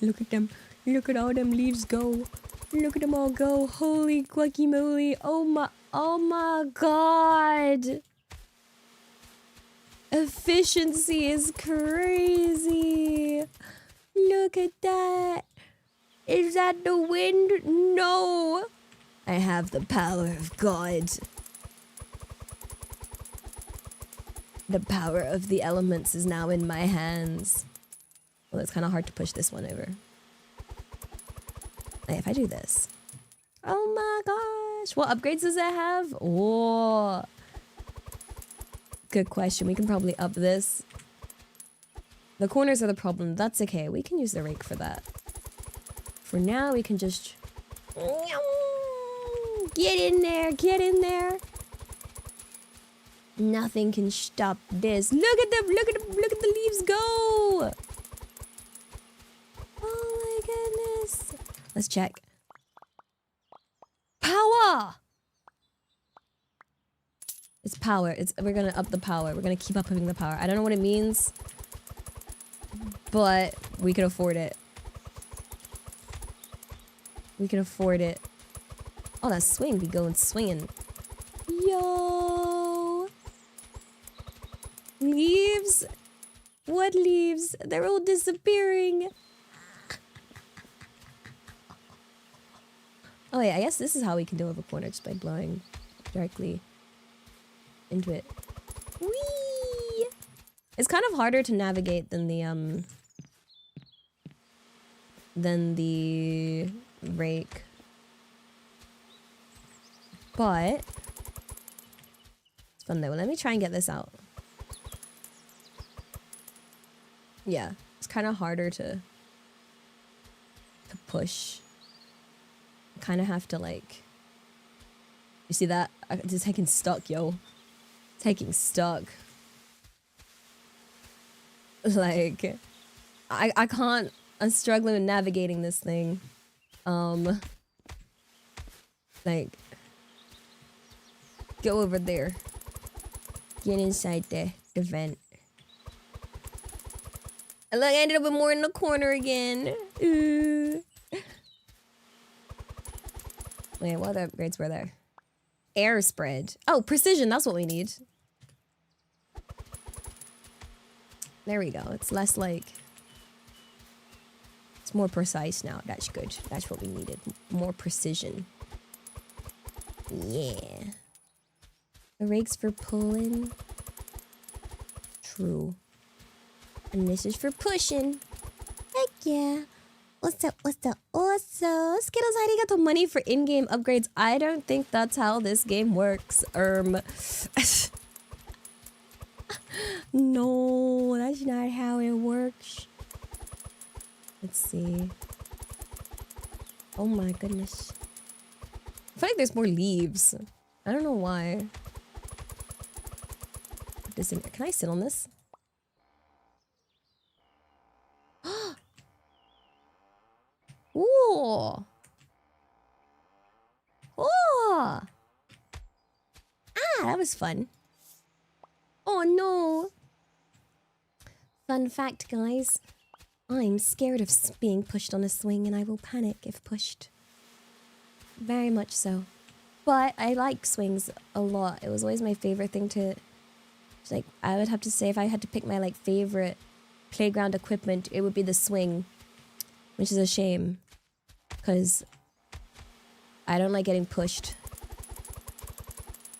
Look at them. Look at all them leaves go. Look at them all go. Holy guacamole. Oh my... Oh my god. Efficiency is crazy. Look at that. Is that the wind? No. I have the power of God. The power of the elements is now in my hands. Well, it's kind of hard to push this one over. Hey, if I do this. Oh my gosh. What upgrades does it have? Oh. Good question. We can probably up this. The corners are the problem. That's okay. We can use the rake for that. For now, we can just... Get in there. Get in there. Nothing can stop this. Look at them. Look at them. Look at the leaves go. Oh my goodness. Let's check. Power. It's power. We're gonna up the power. We're gonna keep upping the power. I don't know what it means, but we can afford it. We can afford it. Oh, that swing be going swinging. Yo. Leaves? What leaves? They're all disappearing. Oh yeah, I guess this is how we can do a corner, just by blowing directly into it. Whee! It's kind of harder to navigate than the rake. But it's fun though. Let me try and get this out. Yeah, it's kind of harder to push. Kind of have to like, you see that? It's taking stuck, yo. Taking stuck. Like, I can't. I'm struggling with navigating this thing. Like, go over there. Get inside the vent. And look, I ended up with more in the corner again. Ooh. Wait, what other upgrades were there? Air spread. Oh, precision, that's what we need. There we go. It's less like... It's more precise now. That's good. That's what we needed. More precision. Yeah. The rake's for pulling. True. And this is for pushing. Heck yeah. What's up? What's up? Also, Skittles, arigato money for in-game upgrades. I don't think that's how this game works. No, that's not how it works. Let's see. Oh my goodness. I feel like there's more leaves. I don't know why. Put this in there. Can I sit on this? Ooh. Oh. Ah, that was fun. Oh no. Fun fact, guys. I'm scared of being pushed on a swing and I will panic if pushed. Very much so. But I like swings a lot. It was always my favorite thing to... Like, I would have to say if I had to pick my, like, favorite playground equipment, it would be the swing. Which is a shame. Because I don't like getting pushed.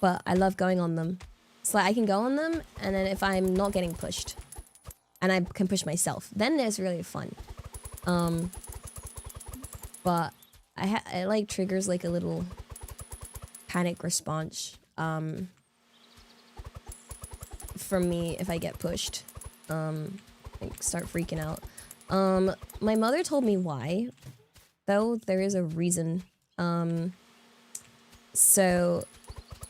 But I love going on them. So I can go on them, and then if I'm not getting pushed, and I can push myself, then it's really fun. But it like triggers like a little panic response from me if I get pushed. Like start freaking out. My mother told me why, though there is a reason. So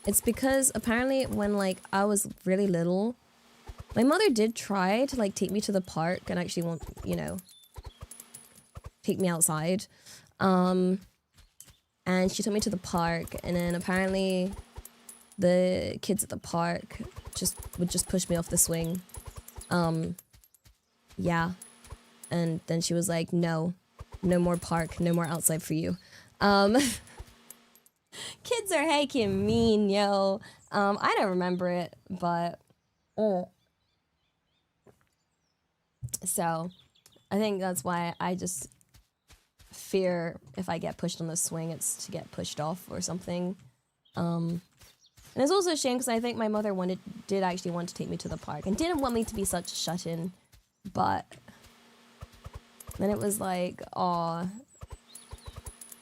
it's because apparently when like I was really little, my mother did try to like take me to the park and actually want, you know, take me outside. And she took me to the park, and then apparently the kids at the park would just push me off the swing. Yeah. And then she was like, no more park, no more outside for you. Kids are heckin' mean, yo. I don't remember it, but so I think that's why I just fear if I get pushed on the swing, it's to get pushed off or something. And it's also a shame because I think my mother did actually want to take me to the park and didn't want me to be such a shut-in, but then it was like, aw,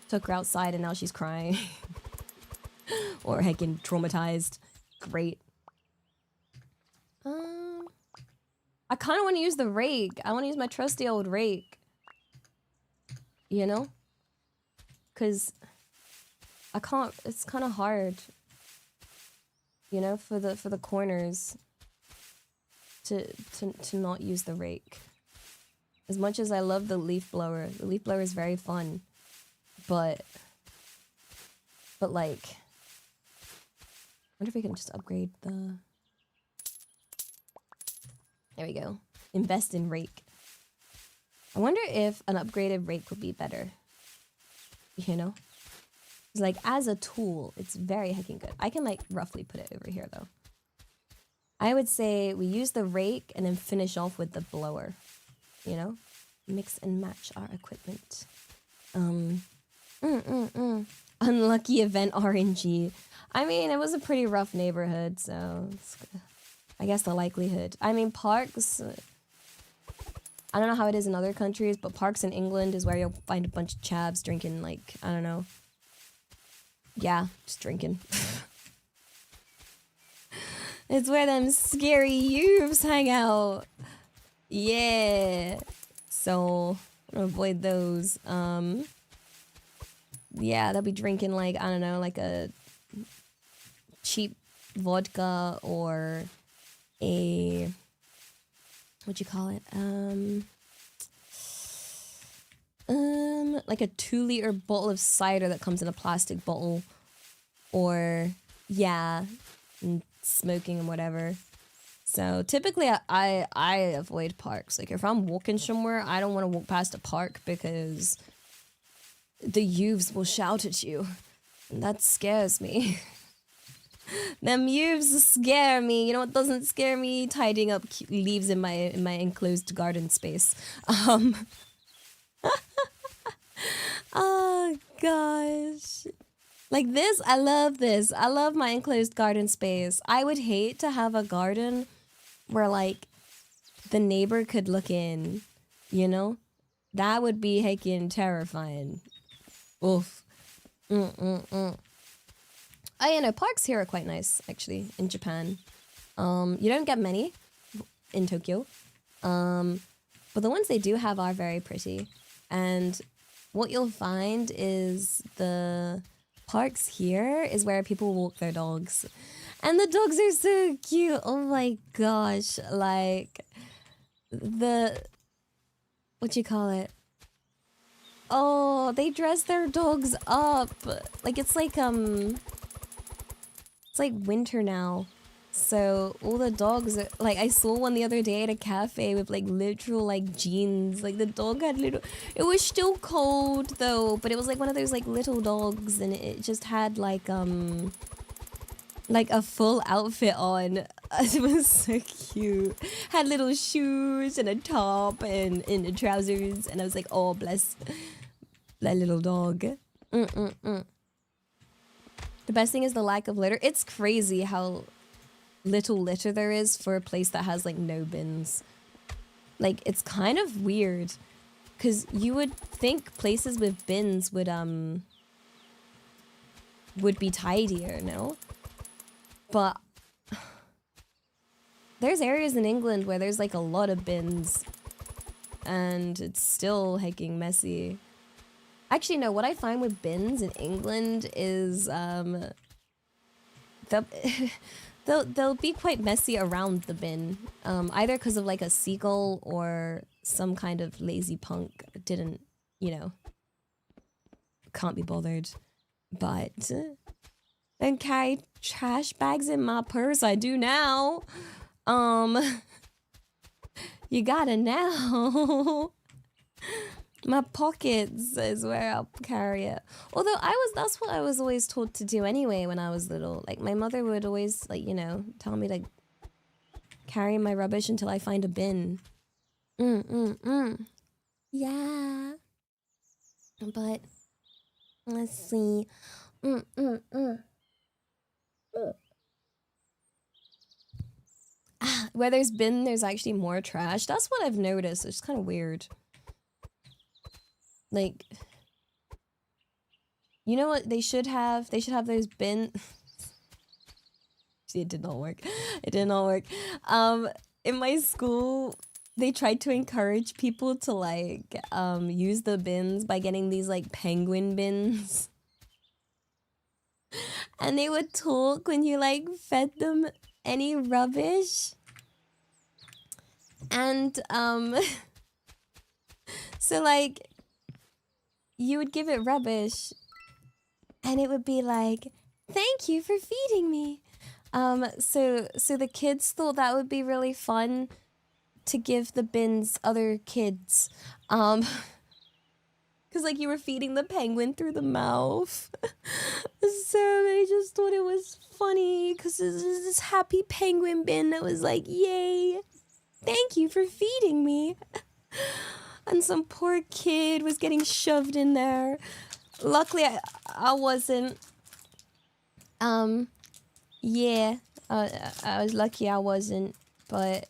took her outside and now she's crying. Or heckin' traumatized. Great. I kind of want to use the rake. I want to use my trusty old rake. You know? Because I can't, it's kind of hard. You know, for the corners to not use the rake. As much as I love the leaf blower is very fun. But like, I wonder if we can just upgrade the... There we go. Invest in rake. I wonder if an upgraded rake would be better. You know? It's like, as a tool, it's very heckin' good. I can, like, roughly put it over here, though. I would say we use the rake and then finish off with the blower. You know? Mix and match our equipment. Unlucky event RNG. I mean, it was a pretty rough neighborhood, so I guess the likelihood. I mean, parks, I don't know how it is in other countries, but parks in England is where you'll find a bunch of chavs drinking, like, I don't know. Yeah, just drinking. It's where them scary youths hang out. Yeah. So, I'm gonna avoid those. Yeah, they'll be drinking, like, I don't know, like a cheap vodka or a, what'd you call it? Like a 2-liter bottle of cider that comes in a plastic bottle, or yeah, and smoking and whatever. So typically I avoid parks. Like if I'm walking somewhere, I don't want to walk past a park because the youths will shout at you. And that scares me. Them youths scare me. You know what doesn't scare me? Tidying up leaves in my enclosed garden space. Oh gosh. Like this, I love this. I love my enclosed garden space. I would hate to have a garden where like the neighbor could look in, you know? That would be heckin' terrifying. Oof. Oh, yeah, no, parks here are quite nice, actually, in Japan. You don't get many in Tokyo. But the ones they do have are very pretty. And what you'll find is the parks here is where people walk their dogs. And the dogs are so cute. Oh my gosh. Like, what you call it? Oh, they dress their dogs up. Like, it's like winter now. So all the dogs are, like, I saw one the other day at a cafe with like literal like jeans. Like the dog had little, it was still cold though, but it was like one of those like little dogs, and it just had like a full outfit on. It was so cute. Had little shoes and a top and the trousers, and I was like, oh bless that little dog. The best thing is the lack of litter. It's crazy how little litter there is for a place that has like no bins. Like it's kind of weird because you would think places with bins would be tidier, no? But there's areas in England where there's like a lot of bins and it's still hecking messy. Actually, no, what I find with bins in England is they'll be quite messy around the bin, either because of like a seagull or some kind of lazy punk didn't, you know, can't be bothered. But don't carry trash bags in my purse. I do now. You gotta now. My pockets is where I'll carry it. Although that's what I was always told to do anyway when I was little. Like my mother would always like, you know, tell me to carry my rubbish until I find a bin. Yeah. But let's see. Where there's bin, there's actually more trash. That's what I've noticed. It's kind of weird. Like, you know what they should have? They should have those bin. See, it did not work. It did not work. In my school, they tried to encourage people to like use the bins by getting these like penguin bins. And they would talk when you like fed them any rubbish. And so like you would give it rubbish and it would be like, thank you for feeding me. So the kids thought that would be really fun to give the bins other kids. Cause like you were feeding the penguin through the mouth. So they just thought it was funny because there's this happy penguin bin that was like, yay, thank you for feeding me. And some poor kid was getting shoved in there. Luckily, I wasn't. Yeah, I was lucky I wasn't, but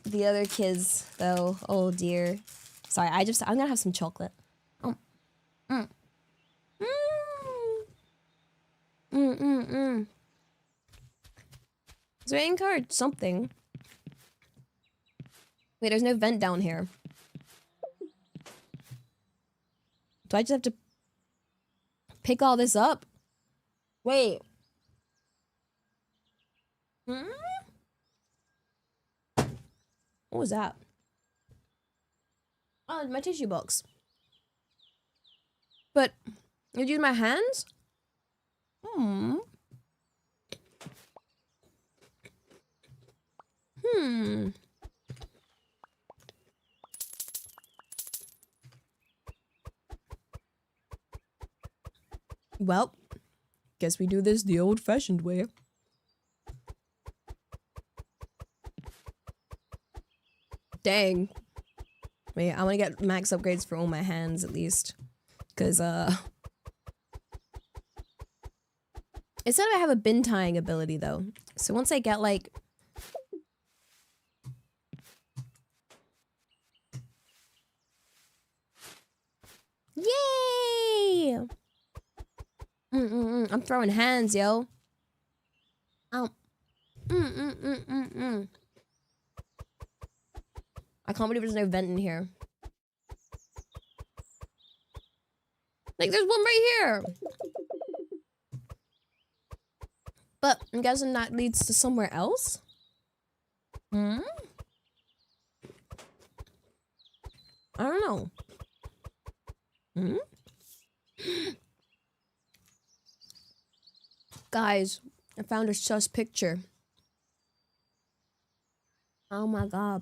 the other kids, though, oh dear. Sorry, I'm gonna have some chocolate. So I encouraged something. Wait, there's no vent down here. Do I just have to pick all this up? Wait. What was that? Oh, my tissue box. But you use my hands? Well, guess we do this the old-fashioned way. Dang. Wait, I want to get max upgrades for all my hands at least. Because, it said I have a bin tying ability though. So once I get like... Yay! I'm throwing hands, yo. I can't believe there's no vent in here. Like, there's one right here. But I'm guessing that leads to somewhere else? I don't know. Guys, I found a sus picture. Oh my god.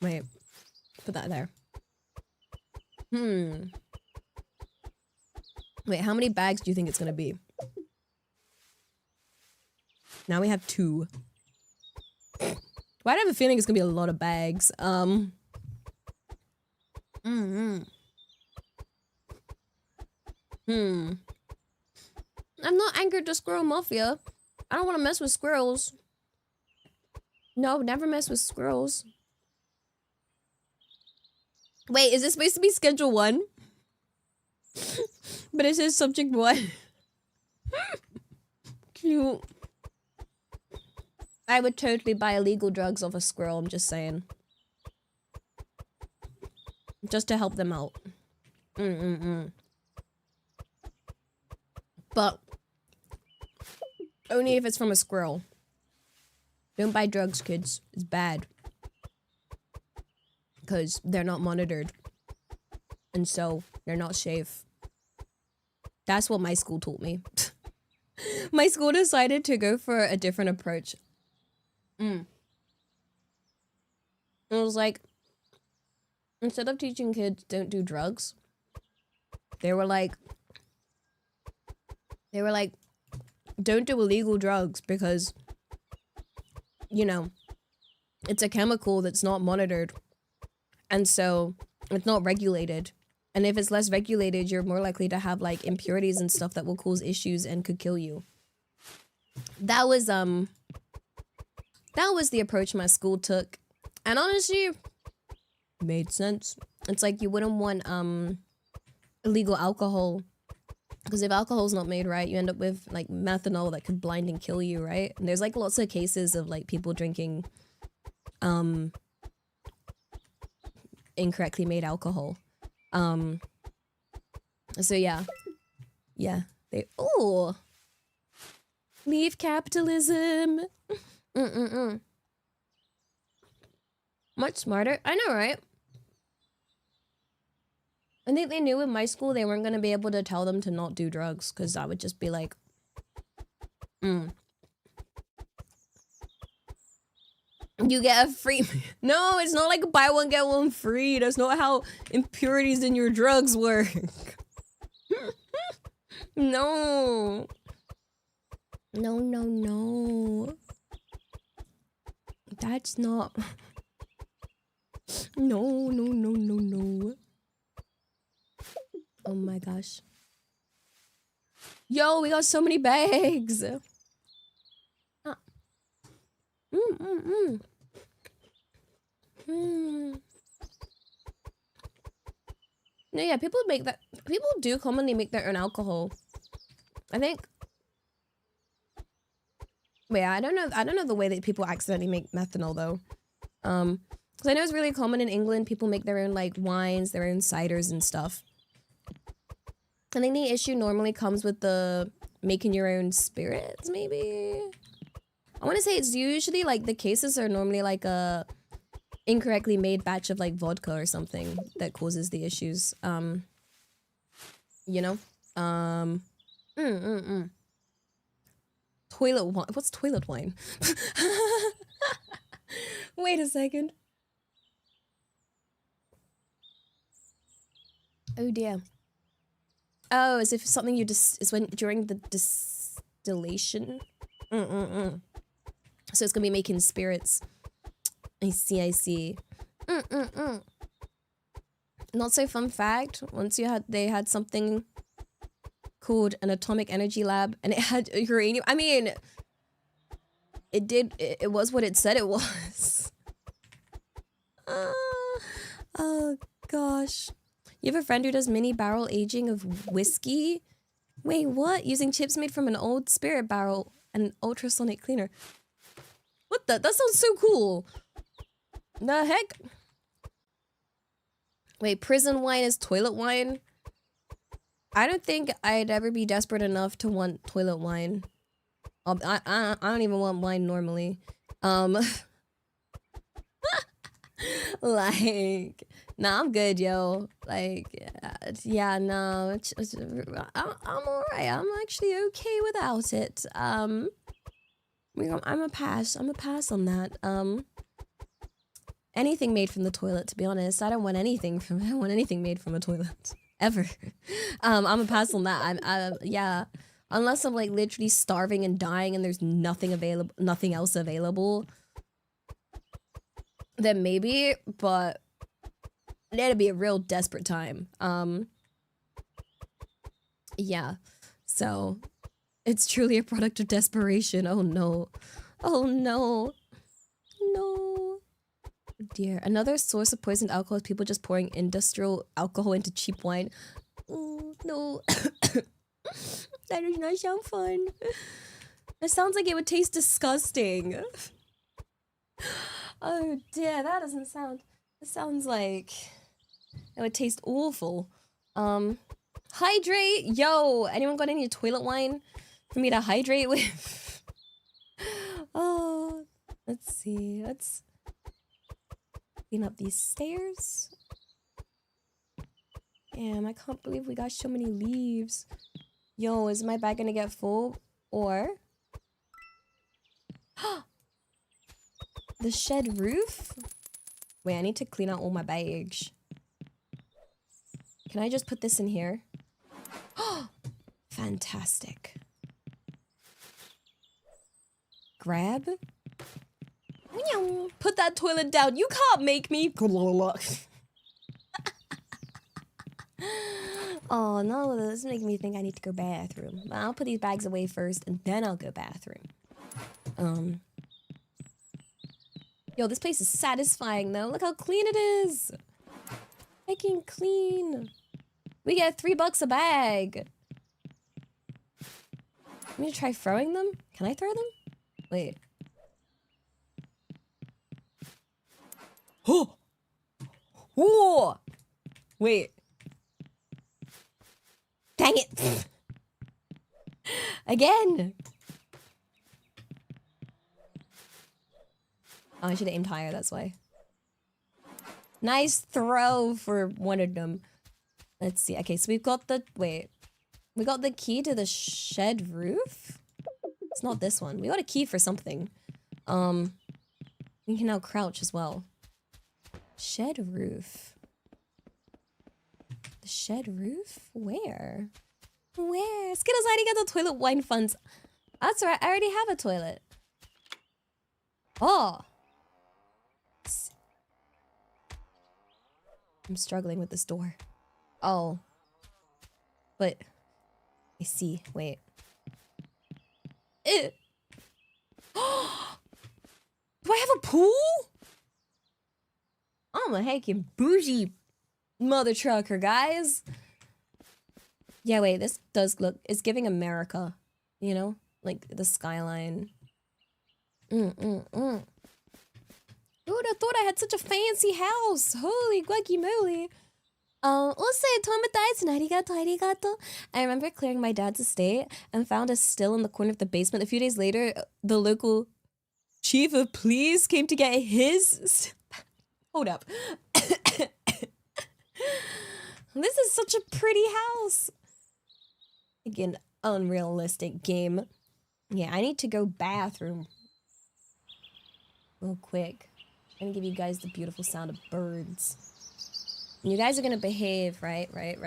Wait. Put that there. Wait, how many bags do you think it's gonna be? Now we have 2. Why do I have a feeling it's gonna be a lot of bags? I'm not angered to Squirrel Mafia. I don't want to mess with squirrels. No, never mess with squirrels. Wait, is this supposed to be schedule 1? But it says subject 1. Cute. I would totally buy illegal drugs off a squirrel, I'm just saying. Just to help them out. But only if it's from a squirrel. Don't buy drugs, kids. It's bad. Because they're not monitored. And so, they're not safe. That's what my school taught me. My school decided to go for a different approach. It was like, instead of teaching kids don't do drugs, they were like, don't do illegal drugs because, you know, it's a chemical that's not monitored. And so it's not regulated. And if it's less regulated, you're more likely to have like impurities and stuff that will cause issues and could kill you. That was the approach my school took. And honestly, made sense. It's like you wouldn't want illegal alcohol, because if alcohol's not made right, you end up with like methanol that could blind and kill you, right? And there's like lots of cases of like people drinking incorrectly made alcohol. So yeah, they leave capitalism. Much smarter. I know, right? I think they knew in my school they weren't gonna be able to tell them to not do drugs, because I would just be like, you get a free. No, it's not like buy one get one free. That's not how impurities in your drugs work. No. No. That's not. No. Oh my gosh. Yo, we got so many bags. No, yeah, people do commonly make their own alcohol. I think. Wait, I don't know the way that people accidentally make methanol though. Because I know it's really common in England. People make their own like wines, their own ciders and stuff. I think the issue normally comes with the making your own spirits, maybe. I want to say it's usually like the cases are normally like a incorrectly made batch of like vodka or something that causes the issues. You know? Toilet wine. What's toilet wine? Wait a second. Oh dear. Oh, as if something you is when during the distillation. So it's gonna be making spirits. I see. Not so fun fact. Once they had something called an atomic energy lab, and it had uranium. I mean, it was what it said it was. Oh gosh. You have a friend who does mini barrel aging of whiskey? Wait, what? Using chips made from an old spirit barrel and an ultrasonic cleaner. What the? That sounds so cool. The heck? Wait, prison wine is toilet wine? I don't think I'd ever be desperate enough to want toilet wine. I don't even want wine normally. Like, nah, I'm good, yo. Like, yeah, no, I'm alright. I'm actually okay without it. I'm a pass. I'm a pass on that. Anything made from the toilet, to be honest. I don't want anything made from a toilet. Ever. I'm a pass on that. Yeah. Unless I'm like literally starving and dying and there's nothing else available, then maybe, but that'd be a real desperate time. Yeah. So it's truly a product of desperation. Oh no. Oh no. No. Dear. Another source of poisoned alcohol is people just pouring industrial alcohol into cheap wine. Oh, no. That does not sound fun. It sounds like it would taste disgusting. Oh dear, that doesn't sound... It sounds like... it would taste awful. Hydrate! Yo! Anyone got any toilet wine for me to hydrate with? Oh... Let's see, let's... clean up these stairs. Damn, I can't believe we got so many leaves. Yo, is my bag gonna get full? Or the shed roof? Wait, I need to clean out all my baggage. Can I just put this in here? Fantastic. Grab. Put that toilet down. You can't make me. Oh no, this is making me think I need to go bathroom. I'll put these bags away first and then I'll go bathroom. Yo, this place is satisfying though. Look how clean it is. Making clean. We get $3 a bag. I'm gonna try throwing them. Can I throw them? Wait. Oh! Whoa! Wait. Dang it! Again! Oh, I should have aimed higher, that's why. Nice throw for one of them. Let's see. Okay, so we've got the... Wait. We got the key to the shed roof? It's not this one. We got a key for something. We can now crouch as well. Shed roof. The shed roof? Where? Where? Skittles, I got the toilet wine funds. That's right, I already have a toilet. Oh. I'm struggling with this door. Oh. But I see. Wait. Do I have a pool? I'm a heckin' bougie mother trucker, guys. Yeah, wait, this does look... It's giving America, you know? Like, the skyline. Who would have thought I had such a fancy house? Holy guacky moly. Also, arigato. I remember clearing my dad's estate and found a still in the corner of the basement. A few days later, the local chief of police came to get his... Hold up. This is such a pretty house. Again, unrealistic game. Yeah, I need to go bathroom. Real quick. I'm gonna give you guys the beautiful sound of birds. And you guys are gonna behave, right? Right.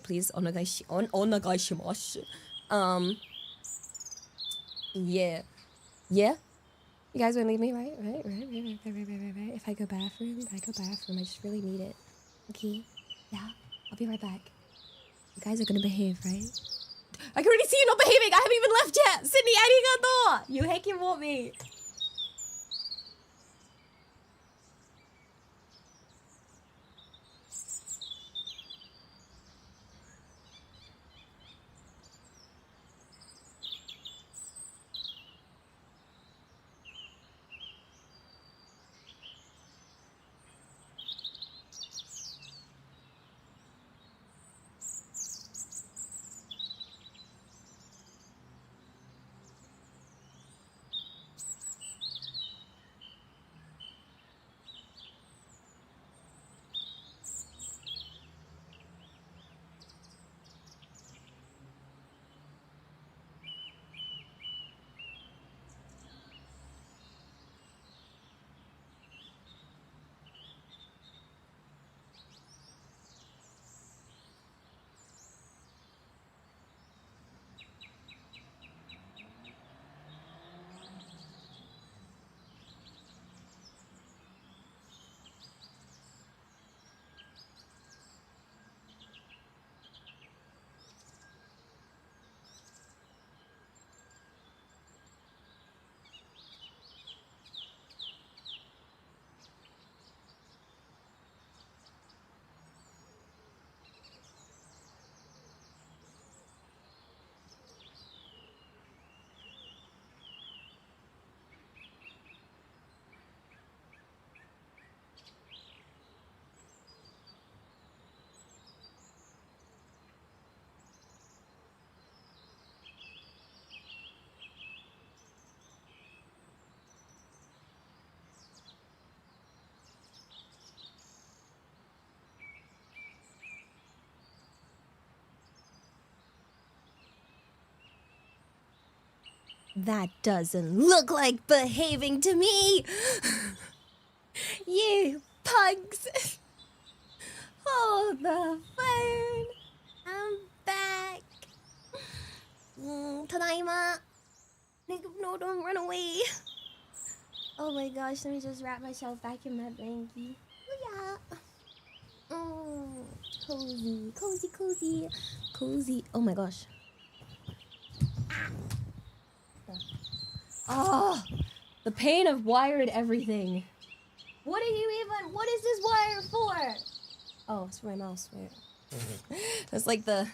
Please, onegaishimasu. Yeah. Yeah? You guys wanna leave me, right? Right. If I go bathroom, I just really need it. Okay? Yeah, I'll be right back. You guys are gonna behave, right? I can already see you not behaving! I haven't even left yet! Sydney, arigato! You heckin' want me! That doesn't look like behaving to me! You pugs! Hold the phone! I'm back! Tadaima! No, don't run away! Oh my gosh, let me just wrap myself back in my blankie. Oh yeah! Cozy, cozy, cozy, cozy. Oh my gosh. Oh, the pain of wired everything. What is this wire for? Oh, it's for my mouse. Wait. That's like the...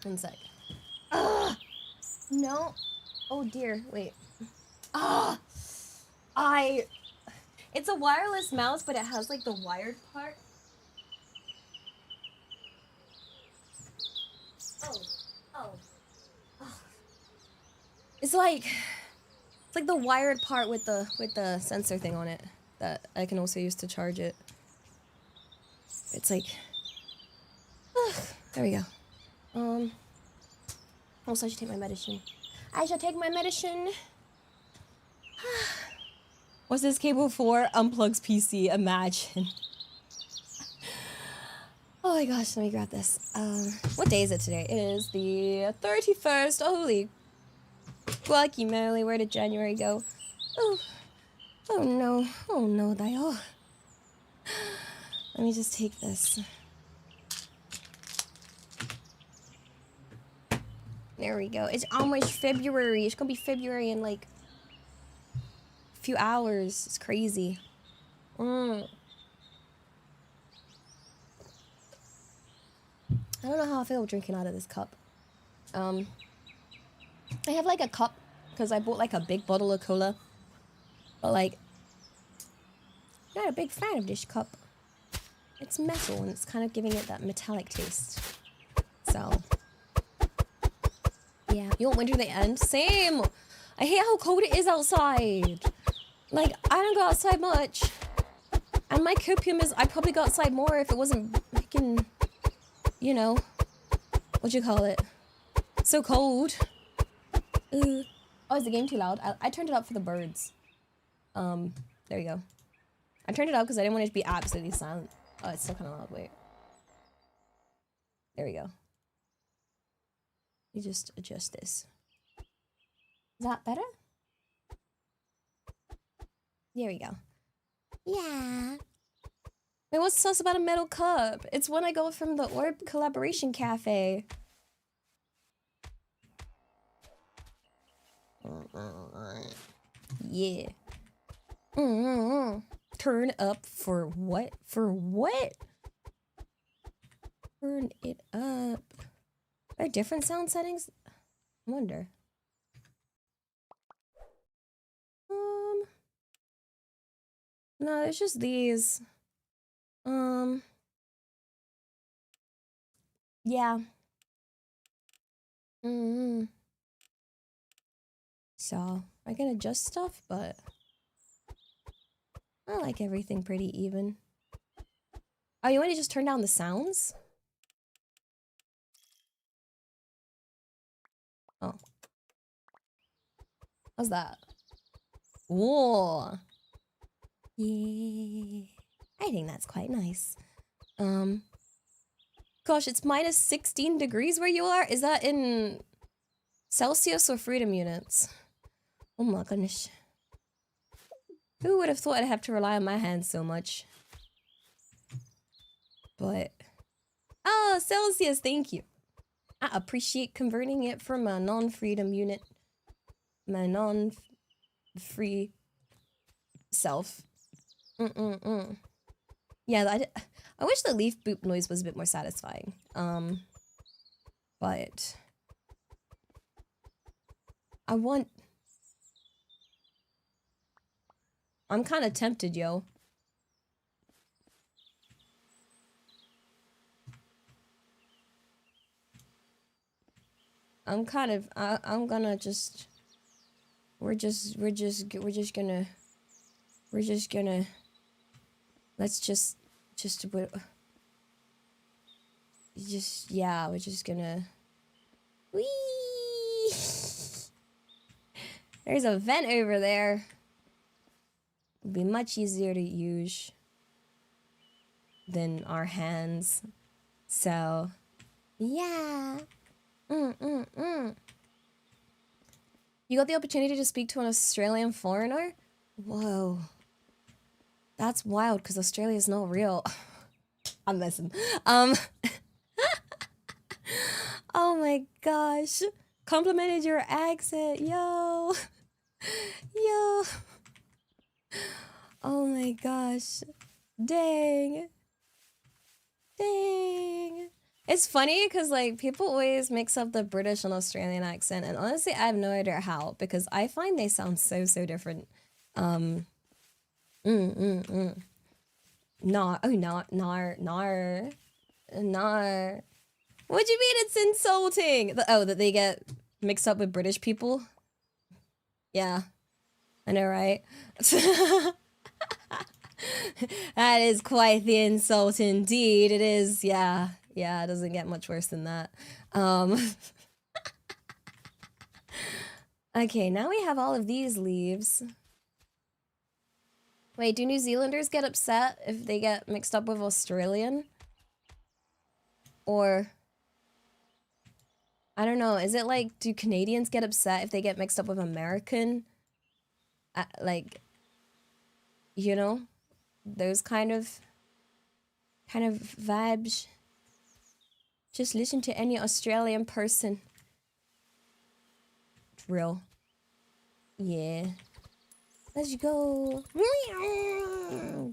One sec. No. Oh dear, wait. It's a wireless mouse, but it has like the wired part. Oh. It's like the wired part with the sensor thing on it that I can also use to charge it. It's like there we go. Also I should take my medicine. I shall take my medicine. What's this cable for? Unplugs PC, imagine. Oh my gosh, let me grab this. What day is it today? It is the 31st. Oh, holy guacamole, where did January go? Oh no, Dio. Let me just take this. There we go. It's almost February. It's gonna be February in like a few hours. It's crazy. I don't know how I feel drinking out of this cup. I have like a cup because I bought like a big bottle of cola. But like, not a big fan of this cup. It's metal and it's kind of giving it that metallic taste. So, yeah. You want winter to end? Same! I hate how cold it is outside. Like, I don't go outside much. And my copium is, I'd probably go outside more if it wasn't freaking, you know, what'd you call it? So cold. Oh, is the game too loud? I turned it up for the birds. There you go. I turned it up because I didn't want it to be absolutely silent. Oh, it's still kind of loud. Wait. There we go. Let me just adjust this. Is that better? There we go. Yeah. Wait, what's sus about a metal cup? It's when I go from the Orb Collaboration Cafe. Yeah. Turn up for what? For what? Turn it up. Are there different sound settings? I wonder. No, it's just these. Yeah. So, I can adjust stuff, but I like everything pretty even. Oh, you want to just turn down the sounds? Oh. How's that? Whoa. Yeah. I think that's quite nice. Gosh, it's minus 16 degrees where you are? Is that in Celsius or freedom units? Oh my goodness. Who would have thought I'd have to rely on my hands so much? But... Oh, Celsius, thank you. I appreciate converting it from a non-freedom unit. My non-free self. Yeah, I wish the leaf boop noise was a bit more satisfying. But... I'm kind of tempted, yo. I'm gonna just... We're just gonna... Let's just... Yeah, we're just gonna... Whee! There's a vent over there. It'd be much easier to use than our hands. So, yeah. You got the opportunity to speak to an Australian foreigner? Whoa. That's wild, because Australia's not real. I'm messing. Oh my gosh. Complimented your accent, yo. Yo. Oh my gosh. Dang. Dang. It's funny because, like, people always mix up the British and Australian accent, and honestly, I have no idea how, because I find they sound so different. Nar. Oh, nar. What do you mean it's insulting? That they get mixed up with British people? Yeah. I know, right? That is quite the insult indeed. It is, yeah. Yeah, it doesn't get much worse than that. Okay, now we have all of these leaves. Wait, do New Zealanders get upset if they get mixed up with Australian? Or... I don't know, is it like, do Canadians get upset if they get mixed up with American? Like, you know, those kind of vibes. Just listen to any Australian person. Drill. Yeah. Let's go.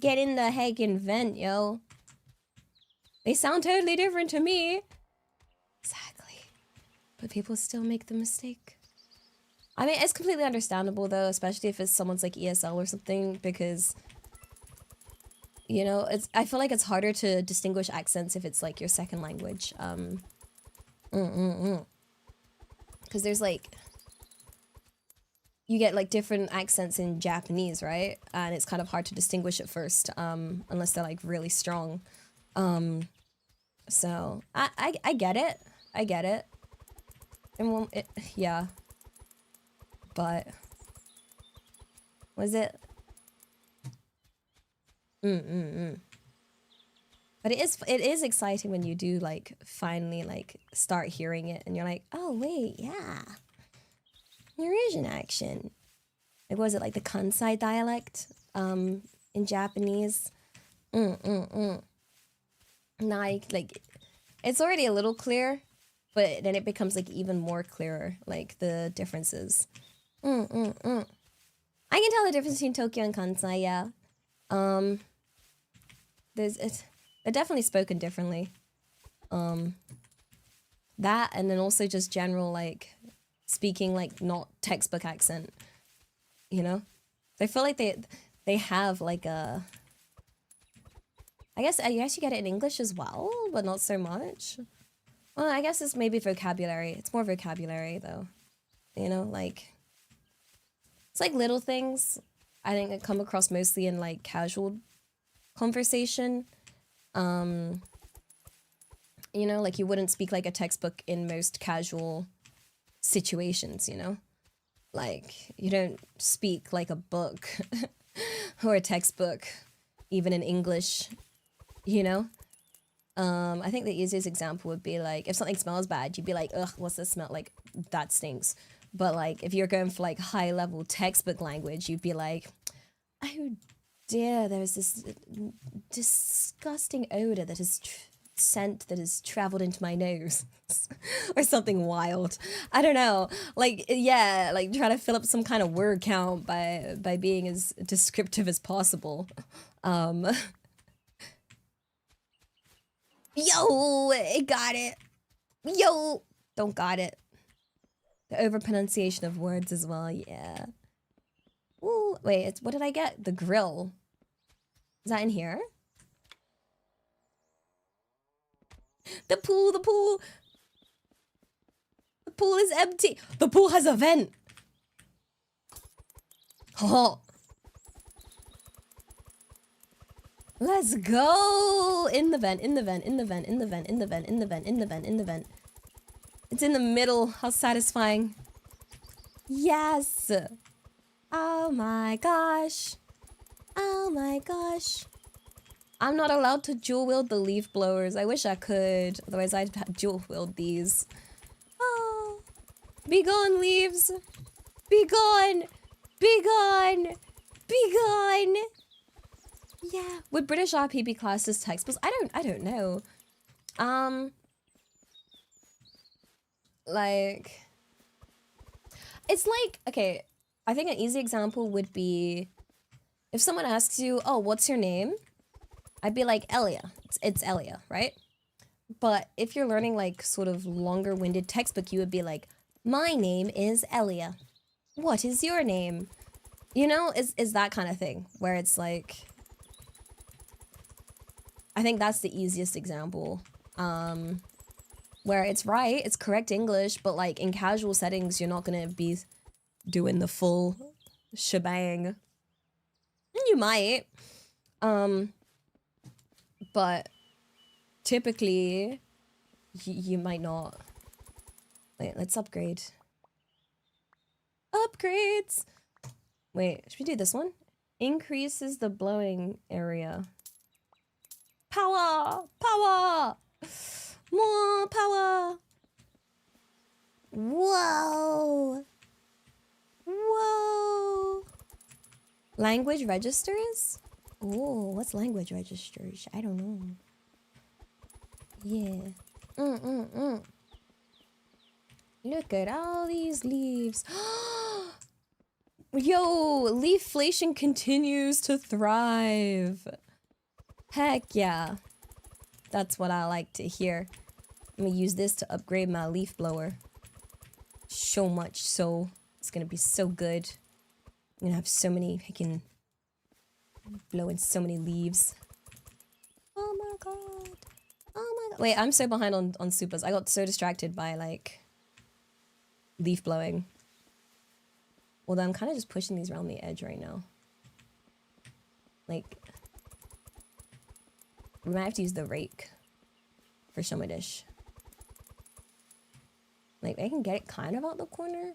Get in the heckin' vent, yo. They sound totally different to me. Exactly. But people still make the mistake. I mean, it's completely understandable, though, especially if it's someone's, like, ESL or something, because, you know, I feel like it's harder to distinguish accents if it's, like, your second language. Because there's, like, you get, like, different accents in Japanese, right? And it's kind of hard to distinguish at first, unless they're, like, really strong. So, I get it. I get it. And well, yeah. But was it? But it is exciting when you do, like, finally, like, start hearing it and you're like, oh wait, yeah, there is an accent. Like, was it like the Kansai dialect in Japanese? Now, like, it's already a little clear, but then it becomes, like, even more clearer, like, the differences. I can tell the difference between Tokyo and Kansai, yeah. They're definitely spoken differently. That, and then also just general, like, speaking, like, not textbook accent, you know? I feel like they have, like, a... I guess you get it in English as well, but not so much. Well, I guess it's maybe vocabulary. It's more vocabulary, though. You know, like... It's like little things, I think, that come across mostly in, like, casual conversation. You know, like, you wouldn't speak like a textbook in most casual situations, you know? Like, you don't speak like a book or a textbook, even in English, you know? I think the easiest example would be, like, if something smells bad, you'd be like, ugh, what's this smell? Like, that stinks. But, like, if you're going for, like, high-level textbook language, you'd be like, oh dear, there's this disgusting odor that is scent that has traveled into my nose. Or something wild. I don't know. Like, yeah, like, try to fill up some kind of word count by being as descriptive as possible. Yo, it got it. Yo, don't got it. The overpronunciation of words as well, yeah. Ooh, wait, what did I get? The grill. Is that in here? The pool, the pool. The pool is empty. The pool has a vent. Oh. Let's go. In the vent, in the vent, in the vent, in the vent, in the vent, in the vent, in the vent, in the vent. It's in the middle. How satisfying. Yes. Oh my gosh. Oh my gosh. I'm not allowed to dual wield the leaf blowers. I wish I could. Otherwise I'd dual wield these. Oh. Be gone, leaves. Be gone. Be gone. Be gone. Yeah. Would British RP be classed as textbooks? I don't know. Like, it's like, okay, I think an easy example would be if someone asks you, oh, what's your name? I'd be like, Elia. It's Elia, right? But if you're learning like sort of longer winded textbook, you would be like, my name is Elia. What is your name? You know, is that kind of thing where it's like, I think that's the easiest example. Where it's right, it's correct English, but like in casual settings, you're not gonna be doing the full shebang. And you might. But typically, you might not. Wait, let's upgrade. Upgrades! Wait, should we do this one? Increases the blowing area. Power! Power! More power! Whoa! Whoa! Language registers? Oh, what's language registers? I don't know. Yeah. Look at all these leaves. Yo, leaflation continues to thrive. Heck yeah. That's what I like to hear. I'm gonna use this to upgrade my leaf blower. So much so. It's gonna be so good. I'm gonna have so many, I can blow in so many leaves. Oh my god. Oh my god. Wait, I'm so behind on supers. I got so distracted by like leaf blowing. Although I'm kind of just pushing these around the edge right now. Like, we might have to use the rake for Shoma Dish. Like, I can get it kind of out the corner.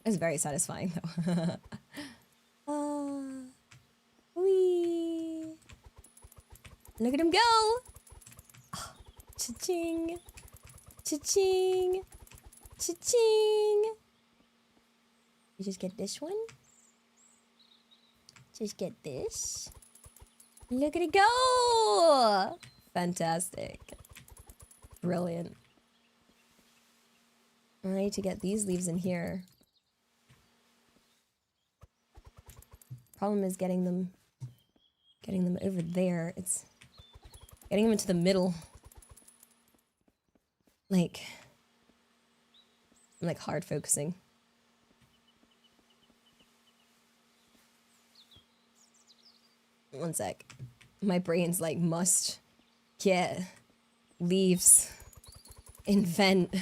It's very satisfying though. Wee. Look at him go! Oh, cha-ching! Cha-ching! Cha-ching! You just get this one. Just get this. Look at it go! Fantastic. Brilliant. I need to get these leaves in here. Problem is getting them over there. It's getting them into the middle. Like, I'm like hard focusing. One sec. My brain's like, must get leaves. Invent.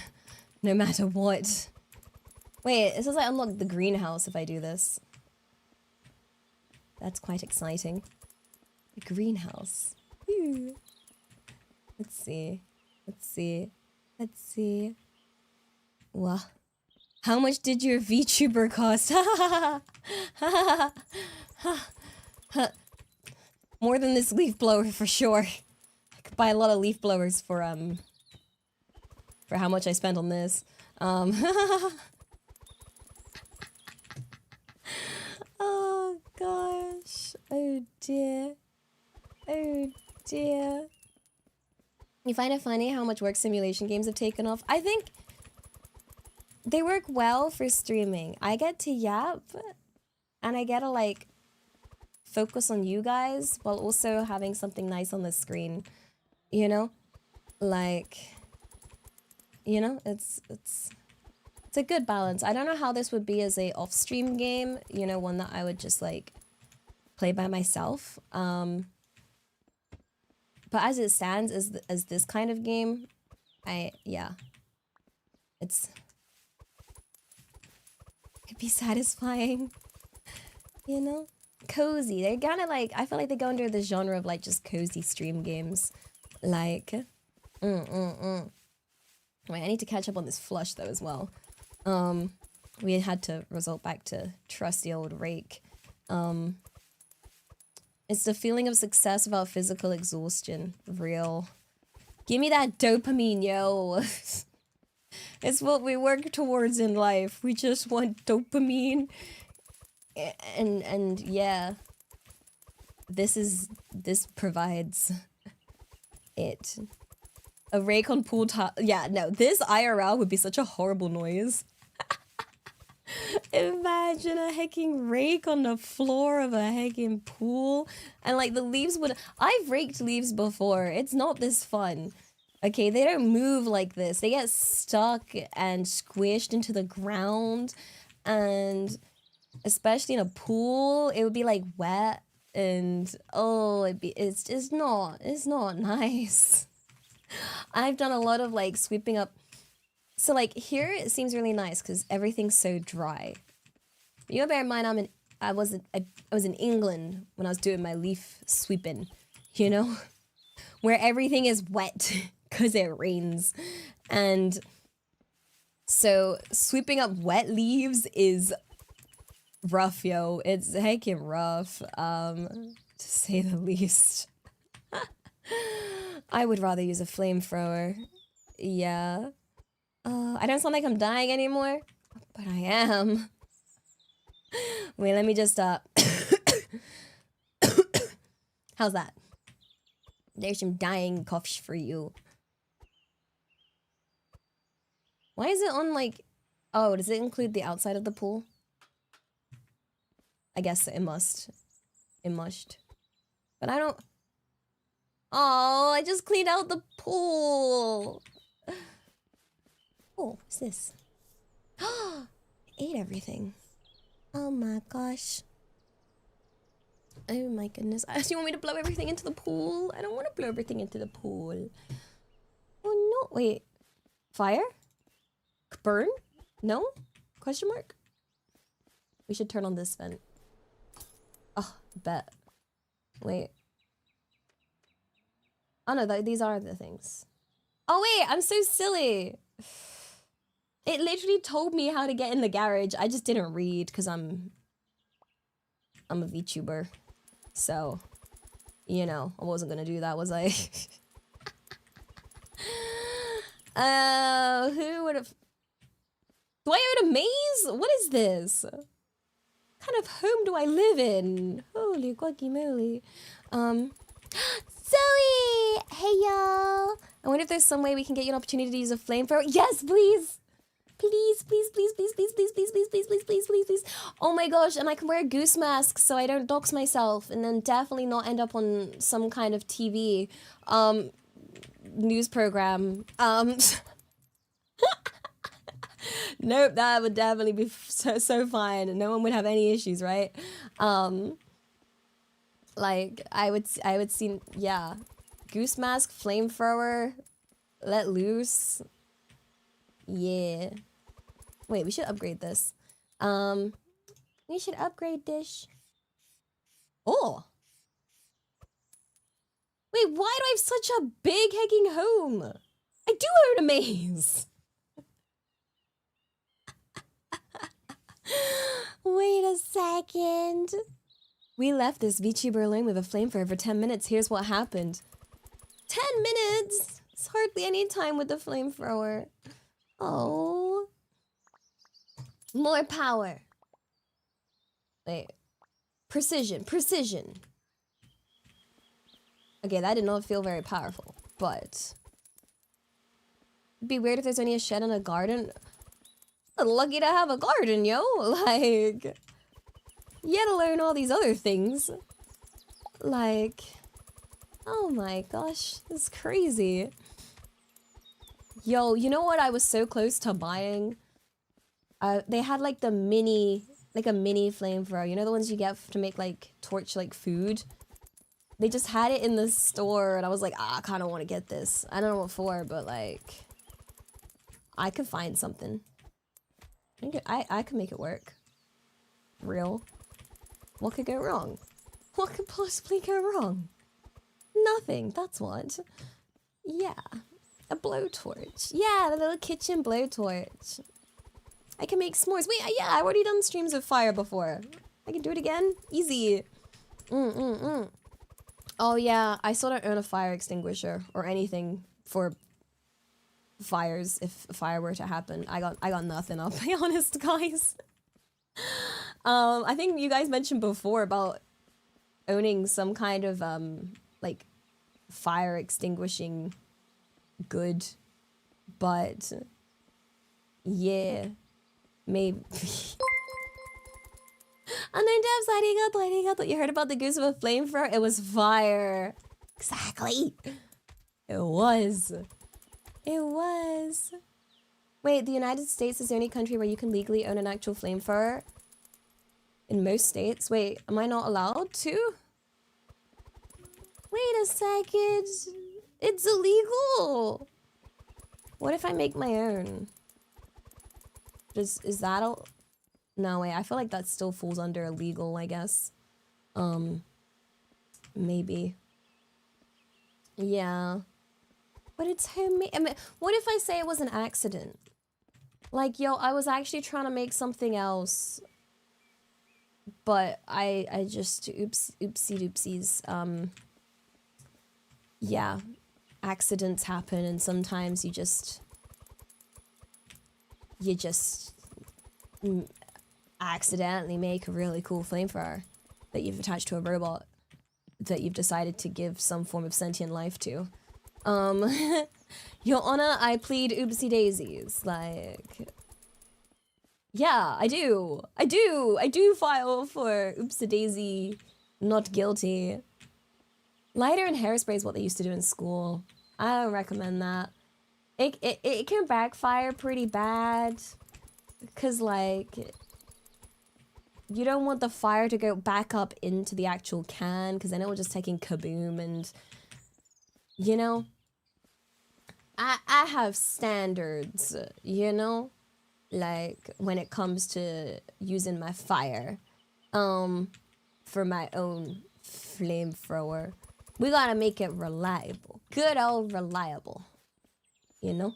No matter what. Wait, it says I unlock the greenhouse if I do this. That's quite exciting. The greenhouse. Ooh. Let's see. Let's see. Let's see. Wow. How much did your VTuber cost? More than this leaf blower for sure. I could buy a lot of leaf blowers for how much I spent on this. Oh gosh. Oh dear. Oh dear. You find it funny how much work simulation games have taken off? I think they work well for streaming. I get to yap and I get to like focus on you guys while also having something nice on the screen. You know? Like, you know, it's a good balance. I don't know how this would be as a off-stream game, you know, one that I would just like play by myself. But as it stands, as this kind of game, yeah, it'd be satisfying, you know? Cozy. They're kind of like, I feel like they go under the genre of like just cozy stream games. Like, Wait, I need to catch up on this flush though as well. We had to resort back to trusty old rake. It's the feeling of success without physical exhaustion. Real. Give me that dopamine, yo. It's what we work towards in life. We just want dopamine. And yeah. This provides it. A rake on pool top. Yeah, no, this IRL would be such a horrible noise. Imagine a hecking rake on the floor of a hecking pool. And like the leaves would... I've raked leaves before. It's not this fun. Okay, they don't move like this. They get stuck and squished into the ground. And especially in a pool, it would be like wet. And oh, it's not nice. I've done a lot of like sweeping up. So like here it seems really nice because everything's so dry. But you gotta bear in mind I was in England when I was doing my leaf sweeping, you know, where everything is wet because it rains, and so sweeping up wet leaves is rough, yo. It's heckin' rough, to say the least. I would rather use a flamethrower. Yeah. I don't sound like I'm dying anymore, but I am. Wait, let me just, how's that? There's some dying coughs for you. Why is it on, like... Oh, does it include the outside of the pool? I guess it must. It must. But I don't... Oh, I just cleaned out the pool! Oh, what's this? I ate everything. Oh my gosh. Oh my goodness. Do you want me to blow everything into the pool? I don't want to blow everything into the pool. Oh no. Wait. Fire? Burn? No? Question mark? We should turn on this vent. Oh, bet. Wait. Oh no, these are the things. Oh wait, I'm so silly. It literally told me how to get in the garage. I just didn't read because I'm a VTuber. So, you know, I wasn't gonna do that, was I? Who would have... Do I own a maze? What is this? What kind of home do I live in? Holy guacky moly. Zoe! Hey, y'all! I wonder if there's some way we can get you an opportunity to use a flamethrower. Yes, please! Please, please, please, please, please, please, please, please, please, please, please, please, please. Oh my gosh, and I can wear a goose mask so I don't dox myself and then definitely not end up on some kind of TV, news program. Nope, that would definitely be so fine and no one would have any issues, right? Like, I would see, yeah. Goose mask, flamethrower, let loose. Yeah. Wait, we should upgrade this. We should upgrade this. Oh! Wait, why do I have such a big hecking home? I do own a maze! Wait a second. We left this VTuber alone with a flamethrower for 10 minutes. Here's what happened. 10 minutes? It's hardly any time with the flamethrower. Oh. More power. Wait. Precision. Precision. Okay, that did not feel very powerful, but... It'd be weird if there's only a shed and a garden. Lucky to have a garden, yo. Like... You had to learn all these other things. Like... Oh my gosh. This is crazy. Yo, you know what I was so close to buying? They had like the mini... Like a mini flamethrower. You know the ones you get to make like torch like food? They just had it in the store and I was like, I kind of want to get this. I don't know what for, but like... I could find something. I could make it work. Real. What could go wrong? What could possibly go wrong? Nothing, that's what. Yeah. A blowtorch. Yeah, the little kitchen blowtorch. I can make s'mores. Wait, yeah, I've already done streams of fire before. I can do it again. Easy. Oh yeah, I still don't own a fire extinguisher or anything for fires if a fire were to happen. I got nothing, I'll be honest, guys. I think you guys mentioned before about owning some kind of like fire extinguishing good, but yeah, maybe. And then Devs, arigato. You heard about the goose with a flamethrower? It was fire. Exactly. It was. It was. Wait, the United States is the only country where you can legally own an actual flamethrower? In most states? Wait, am I not allowed to? Wait a second. It's illegal. What if I make my own? Is that a... No, wait, I feel like that still falls under illegal, I guess. Maybe. Yeah. But it's homemade. I mean, what if I say it was an accident? Like, yo, I was actually trying to make something else. But I just, oopsies. Yeah. Accidents happen and sometimes you just accidentally make a really cool flamethrower that you've attached to a robot that you've decided to give some form of sentient life to. Your Honor, I plead oopsie daisies. Like, yeah, I do file for oopsie daisy, not guilty. Lighter and hairspray is what they used to do in school. I don't recommend that. It can backfire pretty bad. Cause like, you don't want the fire to go back up into the actual can, because then it will just take in kaboom and, you know? I have standards, you know? Like, when it comes to using my fire, for my own flamethrower. We gotta make it reliable. Good old reliable. You know?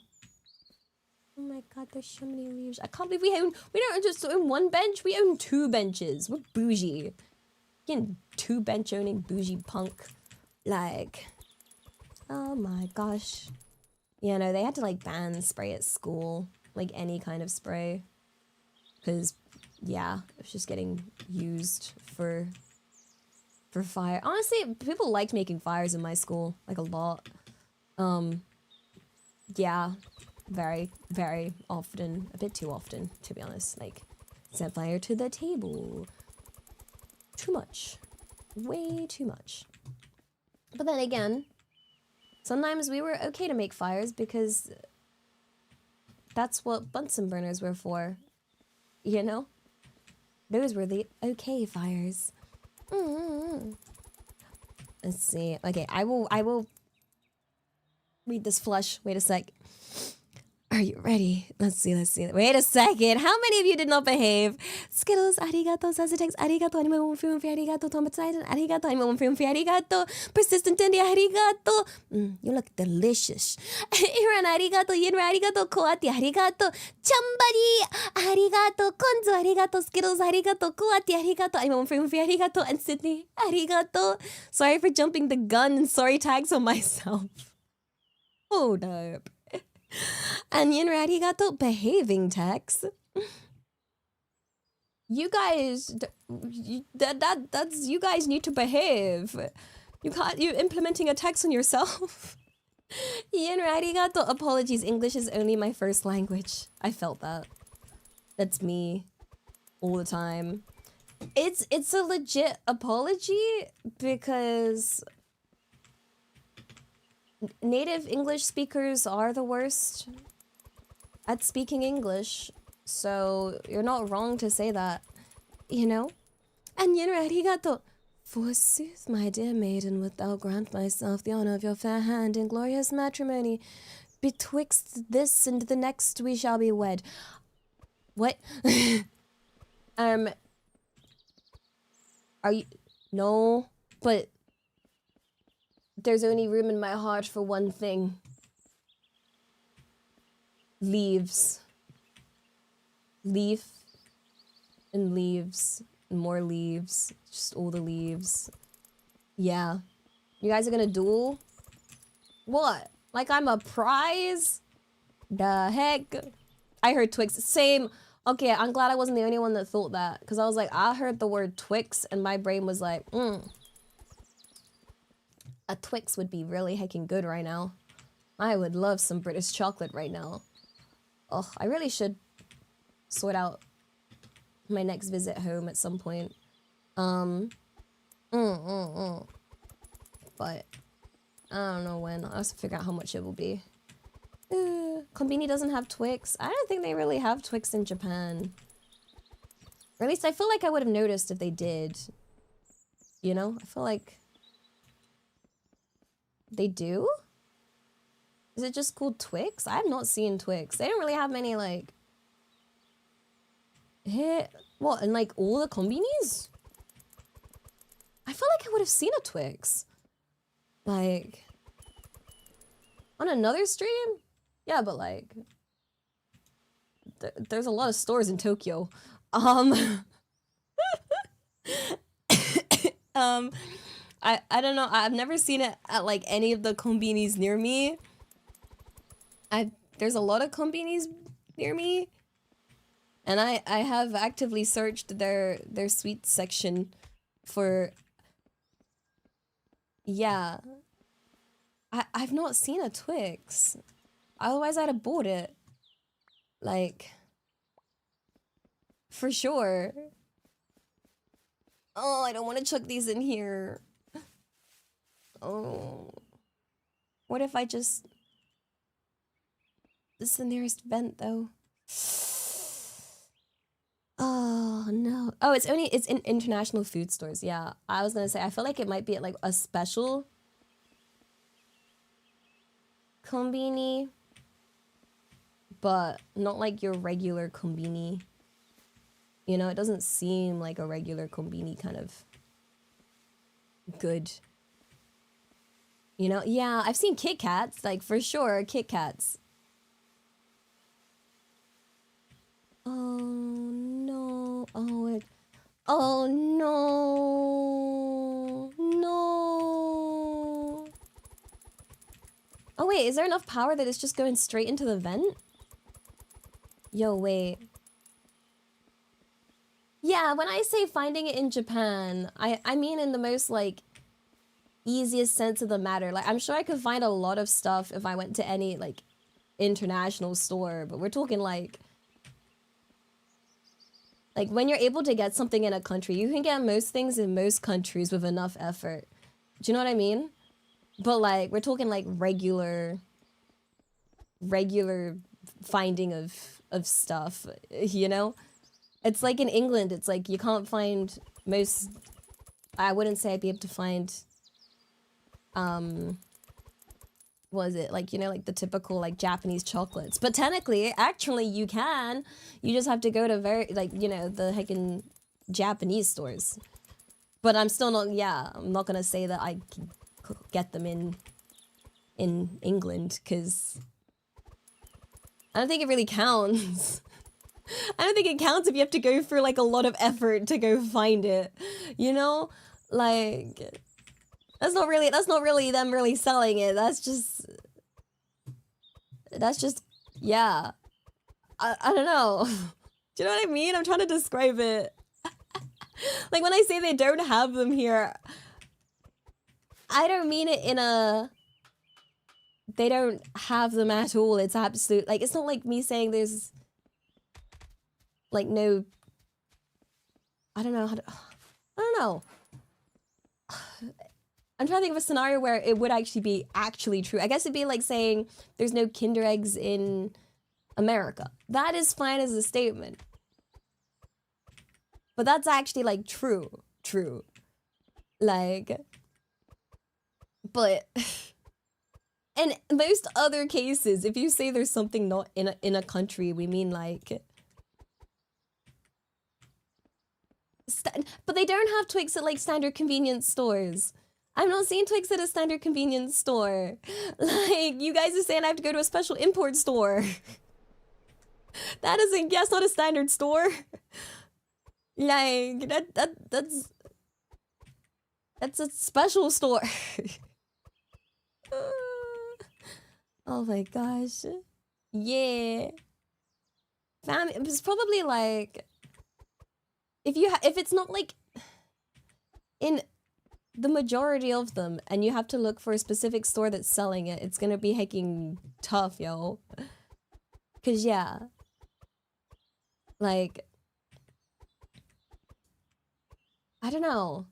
Oh my god, there's so many leaves. I can't believe we don't just own one bench, we own 2 benches. We're bougie. Fucking 2 bench owning bougie punk. Like, oh my gosh. Yeah, no, they had to like ban spray at school. Like any kind of spray. Cause yeah, it was just getting used for fire. Honestly, people liked making fires in my school. Like a lot. Yeah. Very, very often. A bit too often, to be honest. Like, set fire to the table. Too much. Way too much. But then again, sometimes we were okay to make fires because that's what Bunsen burners were for. You know? Those were the okay fires. Let's see. Okay, I will read this flush. Wait a sec. Are you ready? Let's see. Wait a second. How many of you did not behave? Skittles, arigato. Sasatex, arigato. Anime one film arigato. Tomatiden, arigato. Anime one film arigato. Persistent India, arigato. You look delicious. Iran, arigato. Yinra, arigato. Koati, arigato. Chambari, arigato. Konzo, arigato. Skittles, arigato. Koati, arigato. Anime one film arigato. And Sydney, arigato. Sorry for jumping the gun and sorry tags on myself. Hold up. And Yinra, arigato. Behaving tax. You guys, that's you guys need to behave. You're implementing a tax on yourself. Yinra, arigato. Apologies, English is only my first language. I felt that. That's me. All the time. It's a legit apology because native English speakers are the worst at speaking English. So you're not wrong to say that, you know? And Yinra, arigato. Forsooth, my dear maiden, wilt thou grant myself the honor of your fair hand in glorious matrimony? Betwixt this and the next we shall be wed. What? Are you... No, but there's only room in my heart for one thing. Leaves. Leaf and leaves and more leaves. Just all the leaves. Yeah. You guys are gonna duel? What? Like I'm a prize? The heck? I heard Twix. Same. Okay, I'm glad I wasn't the only one that thought that. Because I was like, I heard the word Twix and my brain was like, a Twix would be really heckin' good right now. I would love some British chocolate right now. Oh, I really should sort out my next visit home at some point. But I don't know when. I'll have to figure out how much it will be. Konbini doesn't have Twix. I don't think they really have Twix in Japan. Or at least I feel like I would have noticed if they did. You know? I feel like... They do? Is it just called Twix? I have not seen Twix. They don't really have many, like... What, in like all the Konbinis? I feel like I would have seen a Twix. Like... On another stream? Yeah, but like... There's a lot of stores in Tokyo. I don't know. I've never seen it at like any of the konbinis near me. There's a lot of konbinis near me, and I have actively searched their sweet section for. Yeah. I've not seen a Twix. Otherwise, I'd have bought it. Like, for sure. Oh, I don't want to chuck these in here. Oh. What if I just... This is the nearest vent, though. Oh, no. Oh, it's in international food stores. Yeah, I was gonna say, I feel like it might be at, like, a special... konbini. But not like your regular konbini. You know, it doesn't seem like a regular konbini kind of good. You know, yeah, I've seen Kit Kats, like for sure, Kit Kats. Oh no! Oh no! No! Oh wait, is there enough power that it's just going straight into the vent? Yo, wait. Yeah, when I say finding it in Japan, I mean in the most, like, easiest sense of the matter. Like, I'm sure I could find a lot of stuff if I went to any, like, international store, but we're talking, like, when you're able to get something in a country, you can get most things in most countries with enough effort. Do you know what I mean? But, like, we're talking, like, regular finding of stuff, you know? It's like in England, it's like you can't find most... I wouldn't say I'd be able to find... what is it? Like, you know, like the typical, like, Japanese chocolates. But technically, actually, you can. You just have to go to very, like, you know, the heckin' Japanese stores. But I'm still not, yeah, I'm not gonna say that I can get them in England, because... I don't think it really counts. I don't think it counts if you have to go through, like, a lot of effort to go find it. You know? Like... That's not really them really selling it. That's just, yeah. I don't know. Do you know what I mean? I'm trying to describe it. Like, when I say they don't have them here, I don't mean it in a... They don't have them at all. It's absolute... Like, it's not like me saying there's... Like, no... I don't know how to... I don't know. I'm trying to think of a scenario where it would actually be true. I guess it'd be like saying there's no Kinder Eggs in America. That is fine as a statement. But that's actually, like, true. Like... But... In most other cases, if you say there's something not in a country, we mean, like... But they don't have Twix at, like, standard convenience stores. I'm not seeing Twix at a standard convenience store. Like, you guys are saying I have to go to a special import store. That isn't, that's not a standard store. Like, that's a special store. Oh my gosh. Yeah. It's probably like, if it's not like in the majority of them and you have to look for a specific store that's selling it, it's gonna be hecking tough, yo. Cause yeah. Like, I don't know.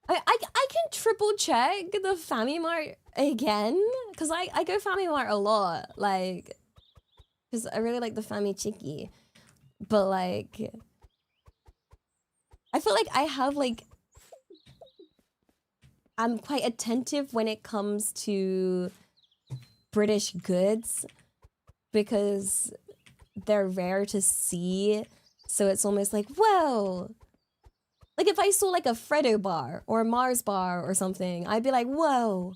I can triple check the Family Mart again, because I go Family Mart a lot, like, because I really like the Family Chicky. But like, I feel like I have like, I'm quite attentive when it comes to British goods because they're rare to see. So it's almost like, whoa. Like if I saw like a Freddo bar or a Mars bar or something, I'd be like, whoa.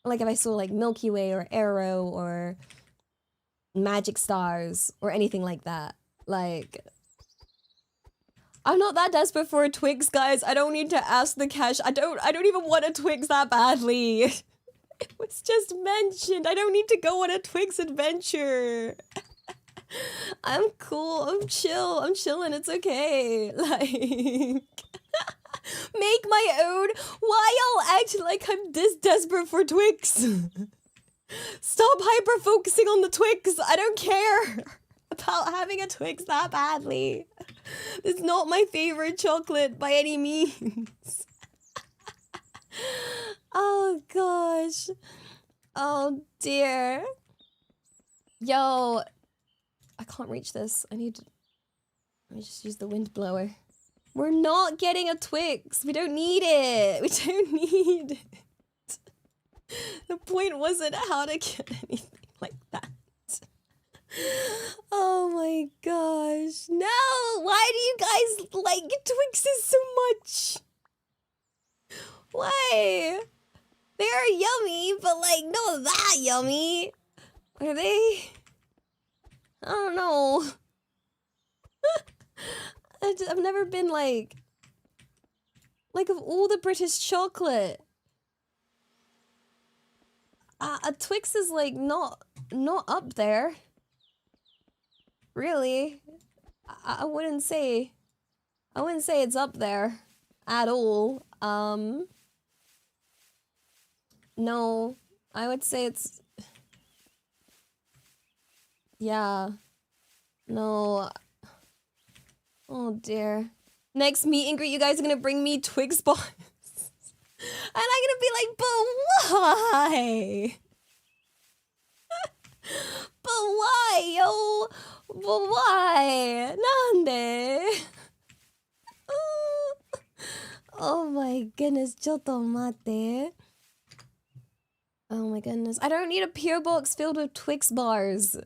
Like if I saw like Milky Way or Arrow or Magic Stars or anything like that. Like, I'm not that desperate for a Twix, guys. I don't need to ask the cash. I don't even want a Twix that badly. It was just mentioned. I don't need to go on a Twix adventure. I'm cool. I'm chill. I'm chilling. It's okay. Like, make my own. Why y'all act like I'm this desperate for Twix? Stop hyper focusing on the Twix. I don't care about having a Twix that badly. It's not my favorite chocolate by any means. Oh gosh. Oh dear. Yo, I can't reach this. Let me just use the wind blower. We're not getting a Twix. We don't need it. We don't need it. The point wasn't how to get anything like that. Oh my gosh. No! Why do you guys like Twixes so much? Why? They're yummy, but like not that yummy. Are they? I don't know. I've never been like of all the British chocolate, a Twix is like not up there. Really, I wouldn't say it's up there at all. No, I would say it's, yeah, no. Oh dear. Next meet and greet, you guys are gonna bring me Twix bars. And I'm gonna be like, but why? But why, yo? But why? Nande? Oh my goodness, ちょっと待って. Oh my goodness. I don't need a PO box filled with Twix bars.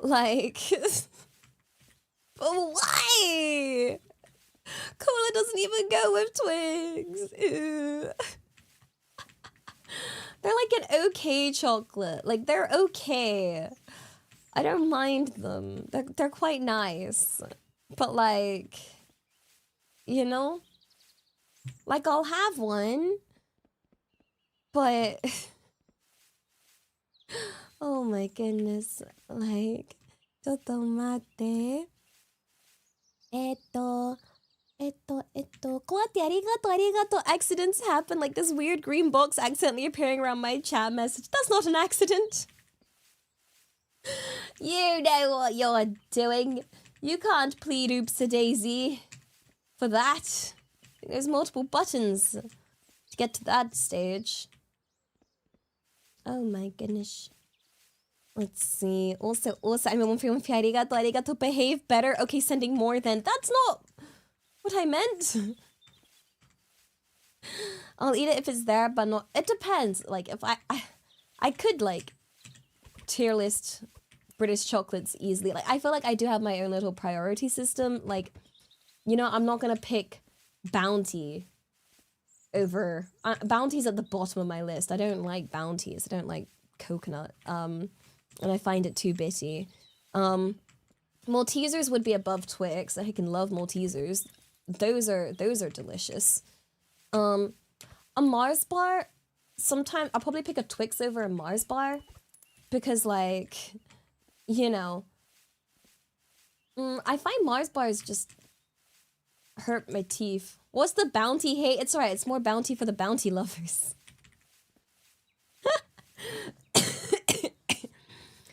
Like, but why? Cola doesn't even go with Twix. Ew. They're like an okay chocolate. Like, they're okay. I don't mind them. They're quite nice. But like, you know? Like, I'll have one. But oh my goodness. Like, ちょっと待って。こうやってありがとう、ありがとう. Accidents happen, like this weird green box accidentally appearing around my chat message. That's not an accident. You know what you're doing. You can't plead oops-a-daisy for that. There's multiple buttons to get to that stage. Oh my goodness. Let's see. Also, I'm a arigato, behave better. Okay, sending more then. That's not what I meant. I'll eat it if it's there, but not. It depends. Like, if I could, like, tier list British chocolates easily. Like, I feel like I do have my own little priority system. Like, you know, I'm not gonna pick Bounty over. Bounty's at the bottom of my list. I don't like Bounties. I don't like coconut. And I find it too bitty. Maltesers would be above Twix. I can love Maltesers. Those are delicious. A Mars bar. Sometimes I'll probably pick a Twix over a Mars bar because, like, you know, I find Mars bars just hurt my teeth. What's the bounty hate? It's alright. It's more bounty for the bounty lovers.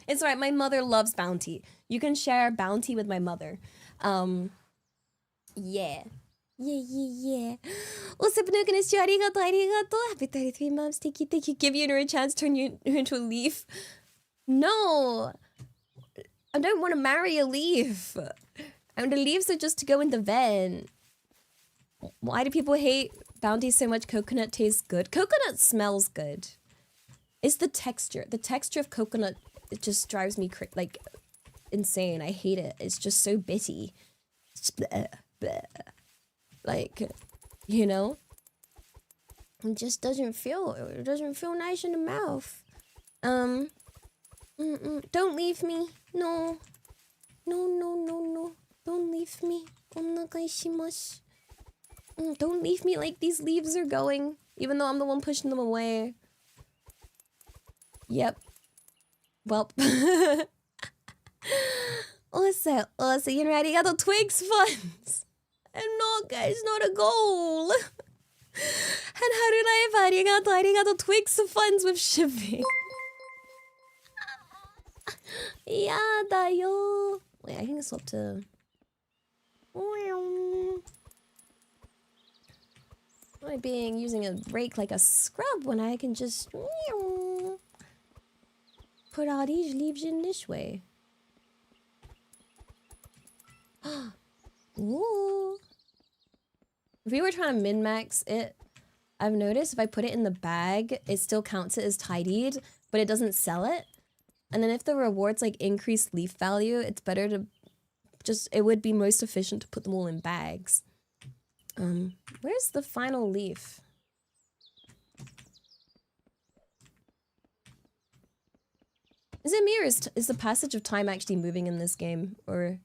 It's alright. My mother loves bounty. You can share bounty with my mother. Yeah. Yeah. Also, Panukanis, arigato, arigato. Happy 33 months. Thank you. Give you a chance to turn you into a leaf. No. I don't want to marry a leaf. And the leaves are just to go in the vent. Why do people hate bounty so much? Coconut tastes good. Coconut smells good. It's the texture. The texture of coconut, it just drives me like insane. I hate it. It's just so bitty. It's bleh, bleh. Like, you know? It just doesn't feel nice in the mouth. Don't leave me. No. No. Don't leave me. Onegaishimasu. Don't leave me like these leaves are going, even though I'm the one pushing them away. Yep. Well. Also, you know, arigato Twigs funds. And no, guys, not a goal. And how did I have arigato Twigs funds with shipping? Yada yo. Wait, I can swap to. Why being using a rake like a scrub when I can just put all these leaves in this way? Ooh. If we were trying to min-max it, I've noticed if I put it in the bag, it still counts it as tidied, but it doesn't sell it. And then if the rewards like increase leaf value, it's better to just, it would be most efficient to put them all in bags. Where's the final leaf? Is it me or is the passage of time actually moving in this game? Or...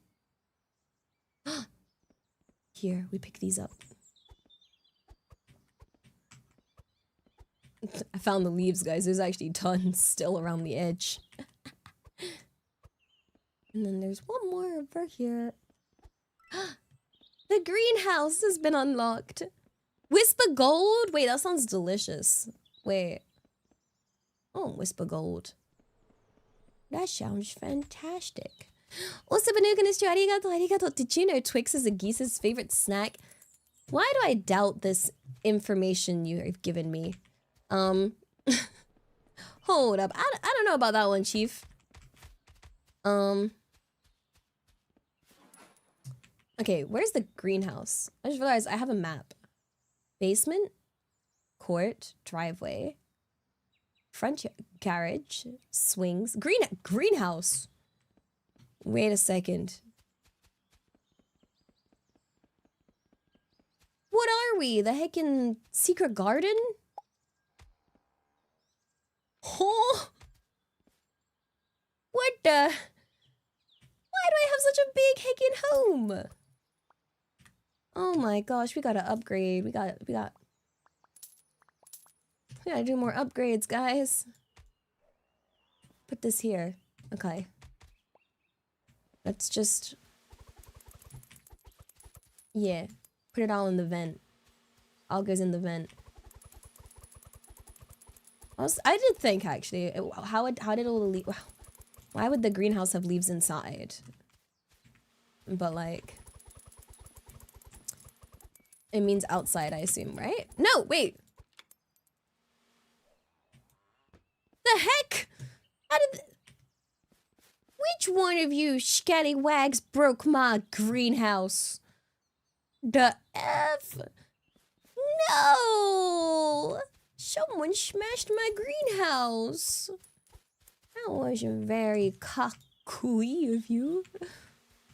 Here, we pick these up. I found the leaves, guys. There's actually tons still around the edge. And then there's one more over here. The greenhouse has been unlocked. Whisper gold? Wait, that sounds delicious. Wait. Oh, whisper gold. That sounds fantastic. Also, Banukanis, arigato. Did you know Twix is a geese's favorite snack? Why do I doubt this information you have given me? Hold up. I don't know about that one, Chief. Okay, where's the greenhouse? I just realized I have a map. Basement, court, driveway, front garage, swings, greenhouse. Wait a second. What are we? The heckin' secret garden? Oh! What the? Why do I have such a big heckin' home? Oh my gosh, we gotta upgrade. We gotta do more upgrades, guys. Put this here. Okay. Let's just... Yeah. Put it all in the vent. All goes in the vent. I did think, actually, how did all the leaves... Why would the greenhouse have leaves inside? But, like... It means outside, I assume, right? No, wait! The heck? How did... Which one of you scallywags broke my greenhouse? The F? No! Someone smashed my greenhouse. That wasn't very cocky of you.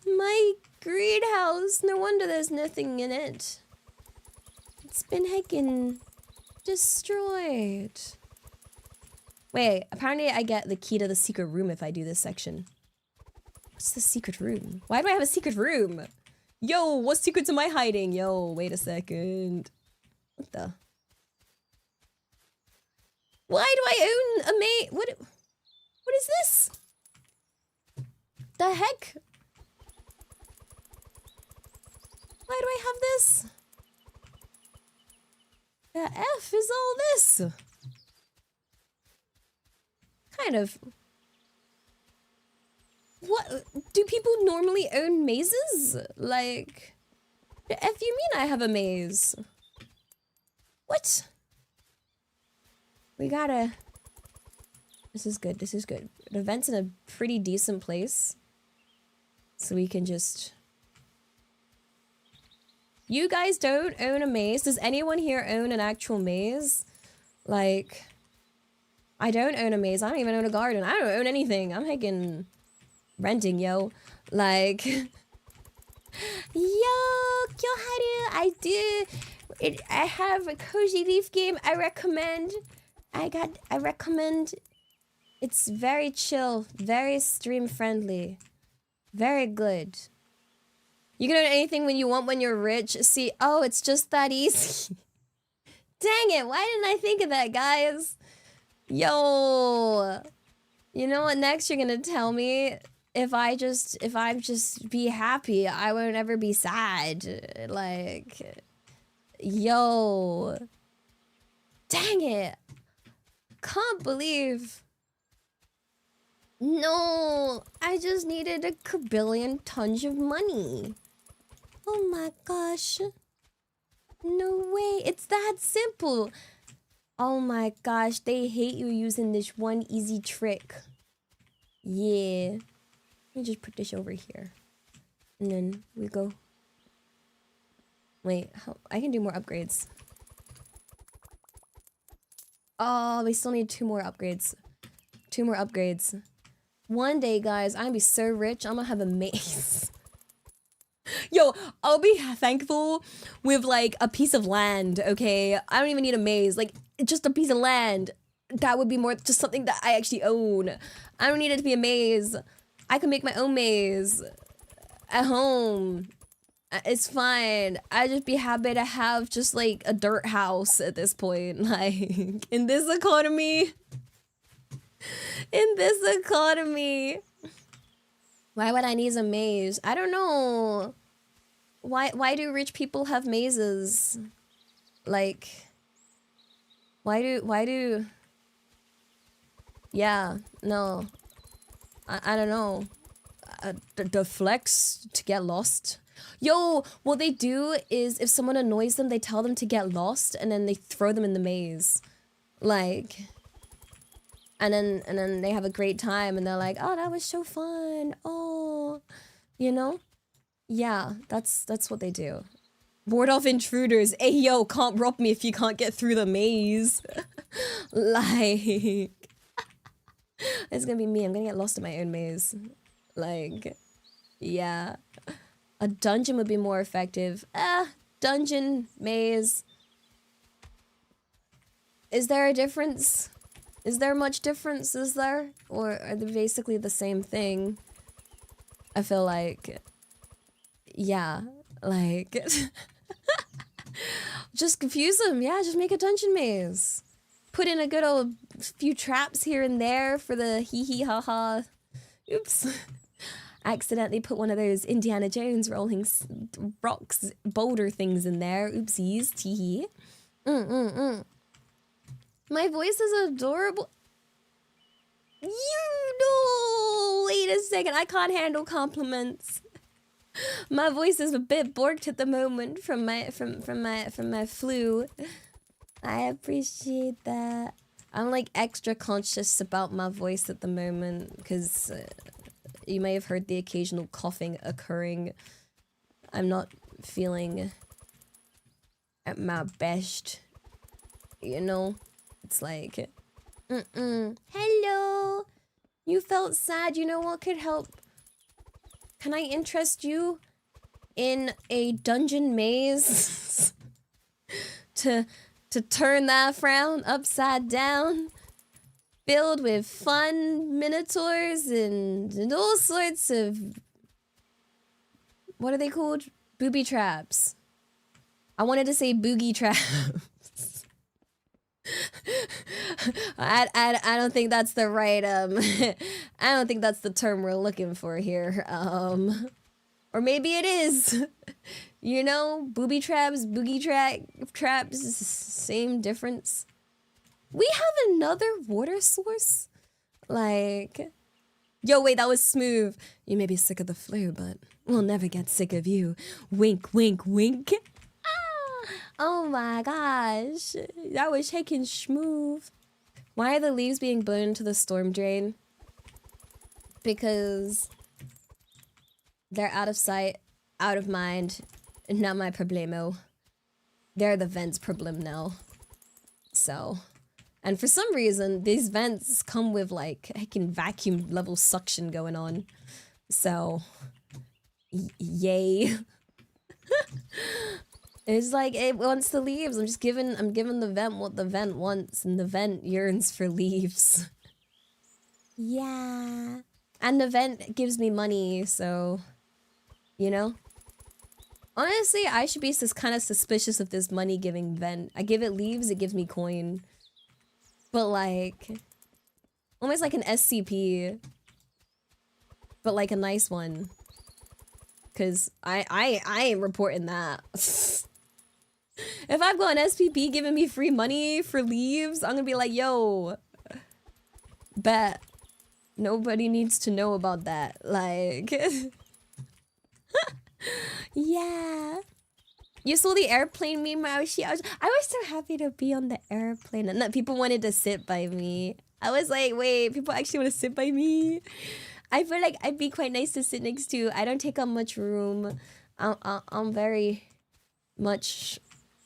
My greenhouse. No wonder there's nothing in it. It's been heckin' destroyed. Wait, apparently I get the key to the secret room if I do this section. What's the secret room? Why do I have a secret room? Yo, what secrets am I hiding? Yo, wait a second. What the? Why do I own a maze? What is this? The heck? Why do I have this? The F is all this? Kind of. What? Do people normally own mazes? Like, the F you mean I have a maze? What? We gotta... This is good, this is good. The vent's in a pretty decent place. So we can just... You guys don't own a maze? Does anyone here own an actual maze? Like... I don't own a maze, I don't even own a garden. I don't own anything. I'm heckin' renting, yo. Like... Yo, Kyoharu, I do... I have a Cozy Leaf game I recommend. I recommend. It's very chill, very stream friendly. Very good. You can own anything when you want when you're rich. See, oh, it's just that easy. Dang it, why didn't I think of that, guys? Yo. You know what next you're gonna tell me? If I just be happy, I won't ever be sad. Like, yo. Dang it. Can't believe. No, I just needed a kabillion tons of money. Oh my gosh. No way, it's that simple. Oh my gosh, they hate you using this one easy trick. Yeah. Let me just put this over here. And then we go. Wait, I can do more upgrades. Oh, we still need 2 more upgrades. 2 more upgrades. One day, guys, I'm gonna be so rich, I'm gonna have a maze. Yo, I'll be thankful with, like, a piece of land, okay? I don't even need a maze. Like, just a piece of land. That would be more just something that I actually own. I don't need it to be a maze. I can make my own maze. At home. It's fine. I'd just be happy to have just, like, a dirt house at this point. Like, in this economy. In this economy. Why would I need a maze? I don't know. Why do rich people have mazes? Like, why do... Yeah, no. I don't know. The flex to get lost. Yo, what they do is if someone annoys them, they tell them to get lost and then they throw them in the maze. Like, and then they have a great time and they're like, oh, that was so fun. Oh, you know? Yeah, that's what they do. Ward off intruders. Hey, yo, can't rob me if you can't get through the maze. Like, it's gonna be me. I'm gonna get lost in my own maze. Like, yeah. A dungeon would be more effective. Dungeon, maze. Is there a difference? Is there much difference, is there? Or are they basically the same thing? I feel like... Yeah, like... Just confuse them, yeah, just make a dungeon maze. Put in a good old few traps here and there for the hee-hee ha-ha. Oops. Accidentally put one of those Indiana Jones rolling rocks, boulder things in there. Oopsies, tee-hee. My voice is adorable. You know, wait a second, I can't handle compliments. My voice is a bit borked at the moment from my flu. I appreciate that. I'm like extra conscious about my voice at the moment because you may have heard the occasional coughing occurring. I'm not feeling at my best, you know? It's like, hello! You felt sad, you know what could help? Can I interest you in a dungeon maze to turn that frown upside down? filled with fun minotaurs and all sorts of, what are they called? Booby traps. I wanted to say boogie traps. I don't think that's the right I don't think that's the term we're looking for here. Or maybe it is. You know, booby traps, traps, same difference. We have another water source? Like, yo, wait, that was smooth. You may be sick of the flu, but we'll never get sick of you. Wink, wink, wink. Ah, oh my gosh. That was shaking smooth. Why are the leaves being blown into the storm drain? Because they're out of sight, out of mind, not my problemo. They're the vents problem now. So, and for some reason, these vents come with like heckin' vacuum level suction going on. So, yay. It's like it wants the leaves. I'm giving the vent what the vent wants, and the vent yearns for leaves. Yeah. And the vent gives me money, so, you know? Honestly, I should be kind of suspicious of this money-giving vent. I give it leaves, it gives me coin. But like, almost like an SCP. But like a nice one. Cause I ain't reporting that. If I've got an SPP giving me free money for leaves, I'm gonna be like, yo, bet. Nobody needs to know about that. Like, yeah. You saw the airplane meme, I was so happy to be on the airplane and that people wanted to sit by me. I was like, wait, people actually want to sit by me? I feel like I'd be quite nice to sit next to. I don't take up much room. I'm very much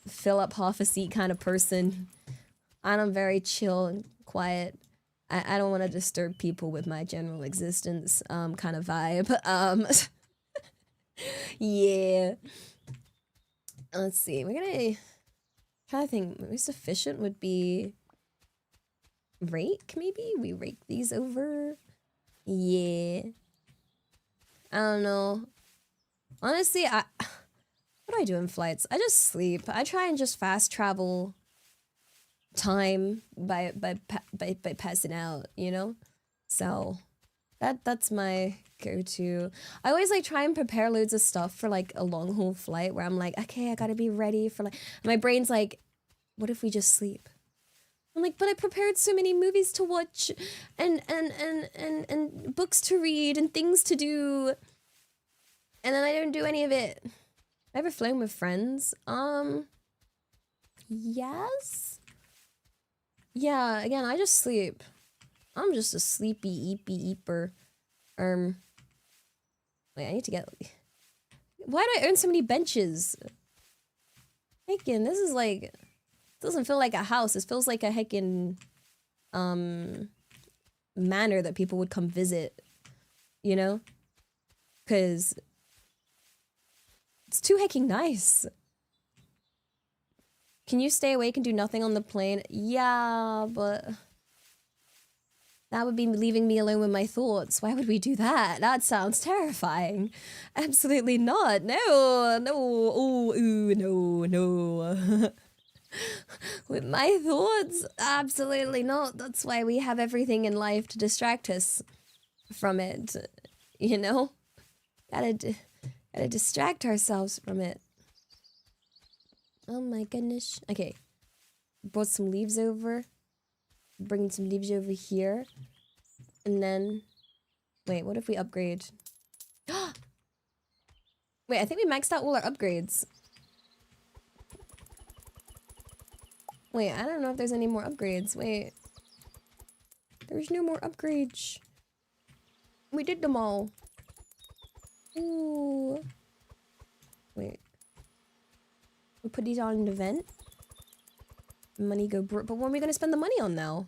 fill up half a seat kind of person. And I'm very chill and quiet. I don't want to disturb people with my general existence kind of vibe. Yeah. Let's see. We're gonna try to think. Maybe sufficient would be rake. Maybe we rake these over. Yeah. I don't know. Honestly, what do I do in flights? I just sleep. I try and just fast travel time by passing out, you know? So that's my go-to. I always like try and prepare loads of stuff for like a long haul flight where I'm like, okay, I gotta be ready for like, my brain's like, what if we just sleep? I'm like, but I prepared so many movies to watch and books to read and things to do. And then I don't do any of it. Ever flown with friends? Yes. Yeah, again, I just sleep. I'm just a sleepy eeper. Wait, I need to get... Why do I own so many benches? Heckin', this is like... It doesn't feel like a house. It feels like a heckin'... manor that people would come visit. You know? Because... It's too heckin' nice. Can you stay awake and do nothing on the plane? Yeah, but... That would be leaving me alone with my thoughts. Why would we do that? That sounds terrifying. Absolutely not. No, no, oh, ooh, no. With my thoughts? Absolutely not. That's why we have everything in life to distract us from it. You know? Gotta distract ourselves from it. Oh my goodness. Okay. Brought some leaves over. Bring some leaves over here. And then... Wait, what if we upgrade? Wait, I think we maxed out all our upgrades. Wait, I don't know if there's any more upgrades. Wait. There's no more upgrades. We did them all. Ooh. Wait. We put these on an event. Money go but what are we gonna spend the money on now?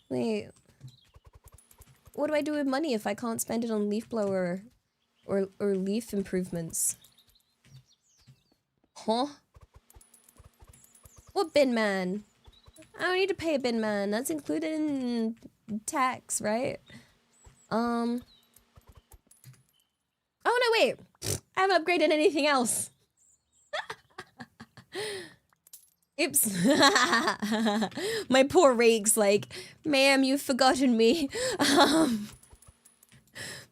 Wait. What do I do with money if I can't spend it on leaf blower or leaf improvements? Huh? What bin man? I don't need to pay a bin man. That's included in tax, right? Oh no, wait. I haven't upgraded anything else. Oops. My poor rake's like, ma'am, you've forgotten me.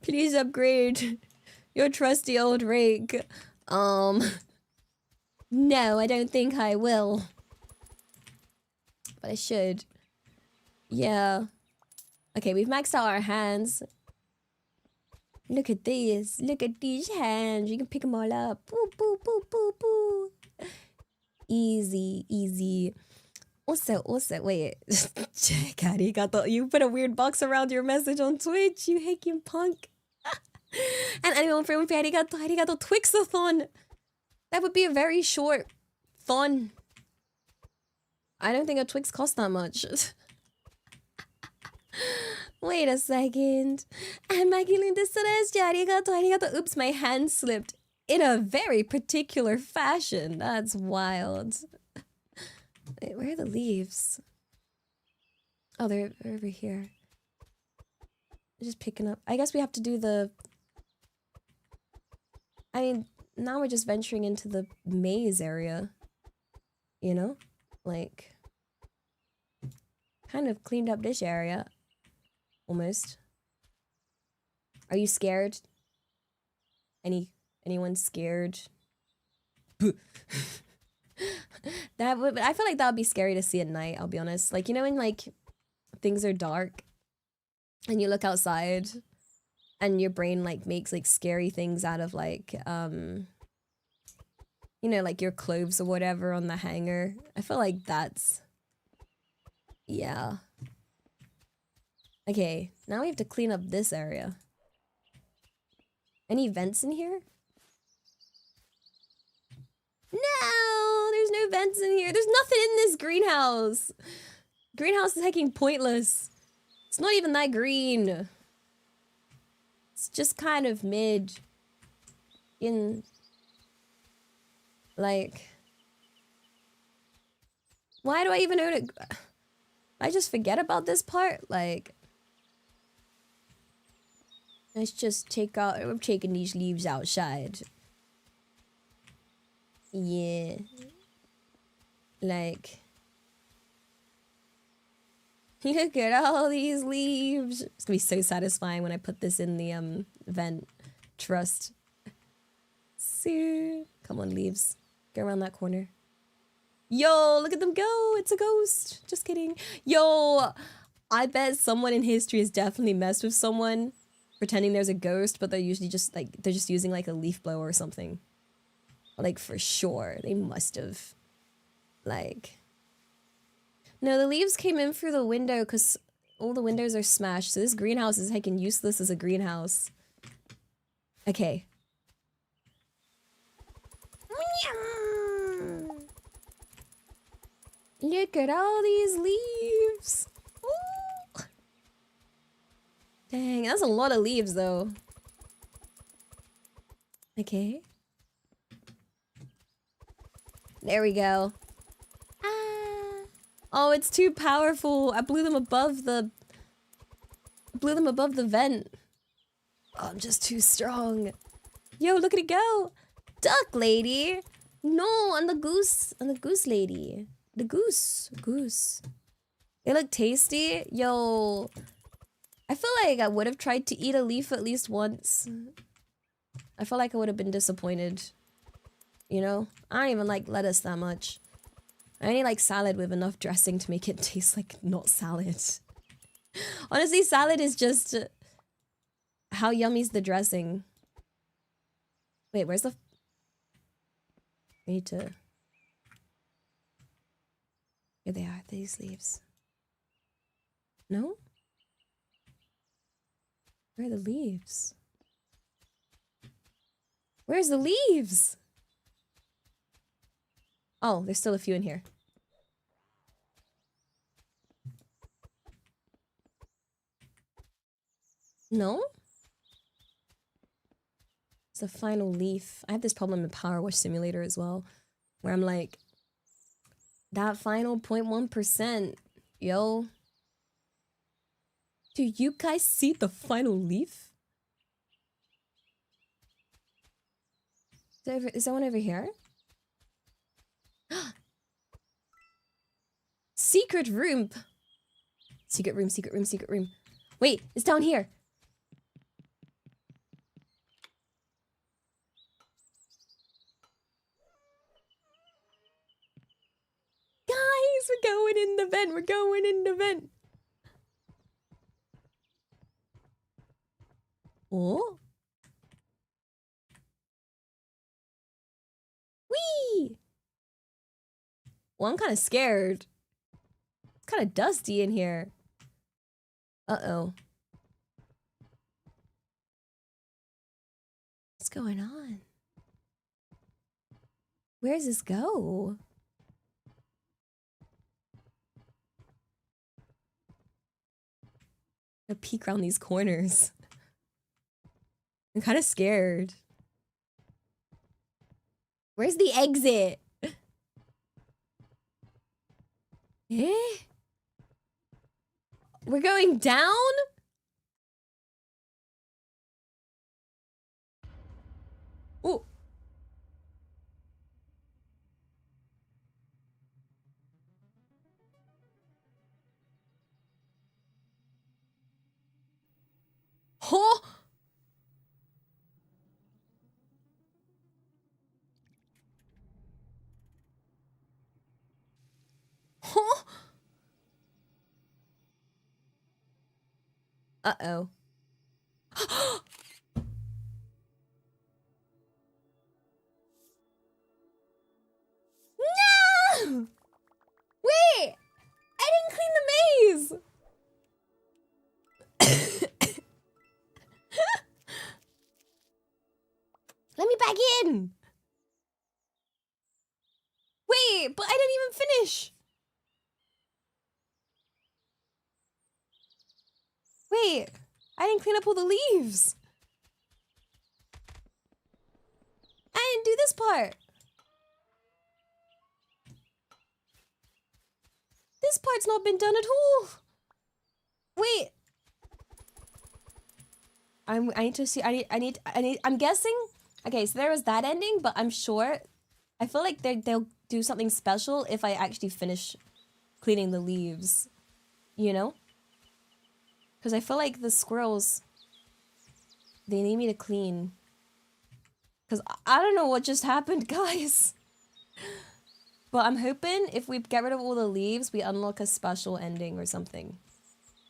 Please upgrade your trusty old rake. No, I don't think I will. But I should. Yeah. Okay, we've maxed out our hands. Look at these. Look at these hands. You can pick them all up. Boo, boo, boo, boo, boo. Easy, easy. Also, wait. Arigato. You put a weird box around your message on Twitch, you hacking punk. And anyone for arigato Twixathon. That would be a very short thon. I don't think a Twix costs that much. Wait a second. I'm making this arigato. Oops, my hand slipped in a very particular fashion. That's wild. Wait, where are the leaves? Oh, they're over here. Just picking up. I guess we have to do the... I mean, now we're just venturing into the maze area. You know? Like... kind of cleaned up this area. Almost. Are you scared? Anyone scared? That would... I feel like that would be scary to see at night, I'll be honest. Like, you know when, like, things are dark and you look outside and your brain, like, makes, like, scary things out of, like, you know, like your clothes or whatever on the hanger. I feel like that's... yeah. Okay, now we have to clean up this area. Any vents in here? No! There's no vents in here. There's nothing in this greenhouse. Greenhouse is hecking pointless. It's not even that green. It's just kind of mid. In... like... why do I even own it? I just forget about this part? Like... let's just take out... I'm taking these leaves outside. Yeah. Like... look at all these leaves. It's gonna be so satisfying when I put this in the vent. Trust. See? Come on, leaves. Go around that corner. Yo, look at them go. It's a ghost. Just kidding. Yo, I bet someone in history has definitely messed with someone pretending there's a ghost, but they're usually just like, they're just using like a leaf blower or something. Like for sure. They must have. Like... no, the leaves came in through the window because all the windows are smashed. So this greenhouse is heckin' useless as a greenhouse. Okay. Look at all these leaves. Ooh. Dang, that's a lot of leaves though. Okay. There we go. Oh, it's too powerful. I blew them above the... vent. Oh, I'm just too strong. Yo, look at it go. Duck lady. No, on the goose. On the goose lady. The goose. Goose. They look tasty. Yo. I feel like I would have tried to eat a leaf at least once. I feel like I would have been disappointed. You know? I don't even like lettuce that much. I only like salad with enough dressing to make it taste like not salad. Honestly, salad is just... how yummy's the dressing? Wait, where's the... I need to... here they are, these leaves. No? Where are the leaves? Where's the leaves? Oh, there's still a few in here. No? It's the final leaf. I have this problem in Power Wash Simulator as well, where I'm like, That final 0.1%. Yo. Do you guys see the final leaf? Is someone over here? Secret room. Secret room, secret room, secret room. Wait, it's down here. Guys, we're going in the vent. We're going in the vent. Oh. Whee! Well, I'm kind of scared. It's kind of dusty in here. Uh-oh. What's going on? Where does this go? I peek around these corners. I'm kind of scared. Where's the exit? Eh? We're going down? Oh. Huh? Huh? Uh-oh. No! Wait! I didn't clean the maze! Let me back in! Wait, but I didn't even finish! Wait, I didn't clean up all the leaves! I didn't do this part! This part's not been done at all! Wait! I need to see, I'm guessing... Okay, so there was that ending, but I'm sure... I feel like they'll do something special if I actually finish cleaning the leaves. You know? Because I feel like the squirrels... They need me to clean. Because I don't know what just happened, guys. But I'm hoping if we get rid of all the leaves, we unlock a special ending or something.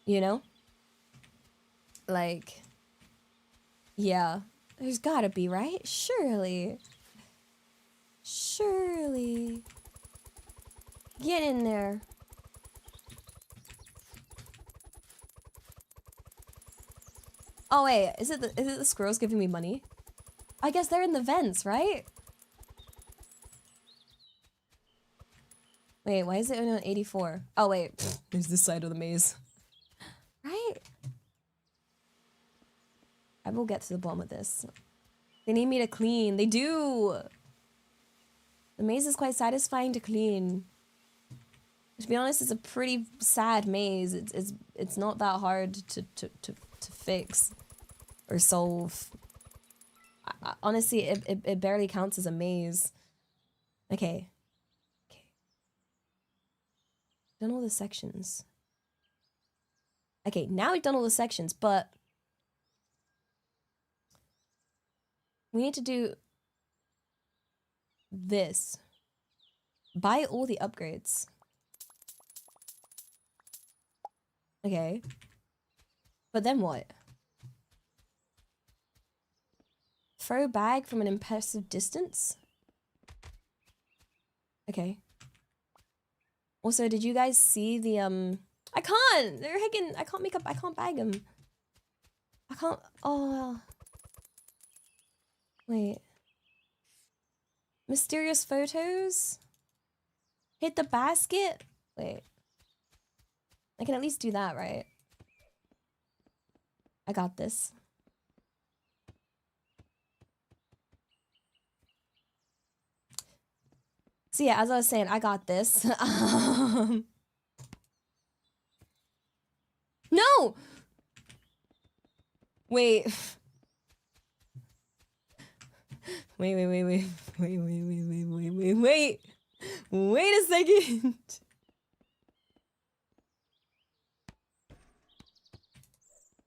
You know? Like... Yeah. There's gotta be, right? Surely. Surely. Get in there. Oh wait, is it the squirrels giving me money? I guess they're in the vents, right? Wait, why is it only on 84? Oh wait, there's this side of the maze. Right? I will get to the bottom of this. They need me to clean. They do! The maze is quite satisfying to clean. To be honest, it's a pretty sad maze. It's not that hard to fix or solve. Honestly, it barely counts as a maze. Okay. Okay. Done all the sections. Okay, now we've done all the sections, but we need to do this. Buy all the upgrades. Okay. But then what? Throw bag from an impressive distance? Okay. Also, did you guys see the, I can't! They're hanging, I can't bag them. I can't, oh. Wait. Mysterious photos? Hit the basket? Wait. I can at least do that, right? I got this. So yeah, as I was saying, I got this. No! Wait. Wait. Wait a second.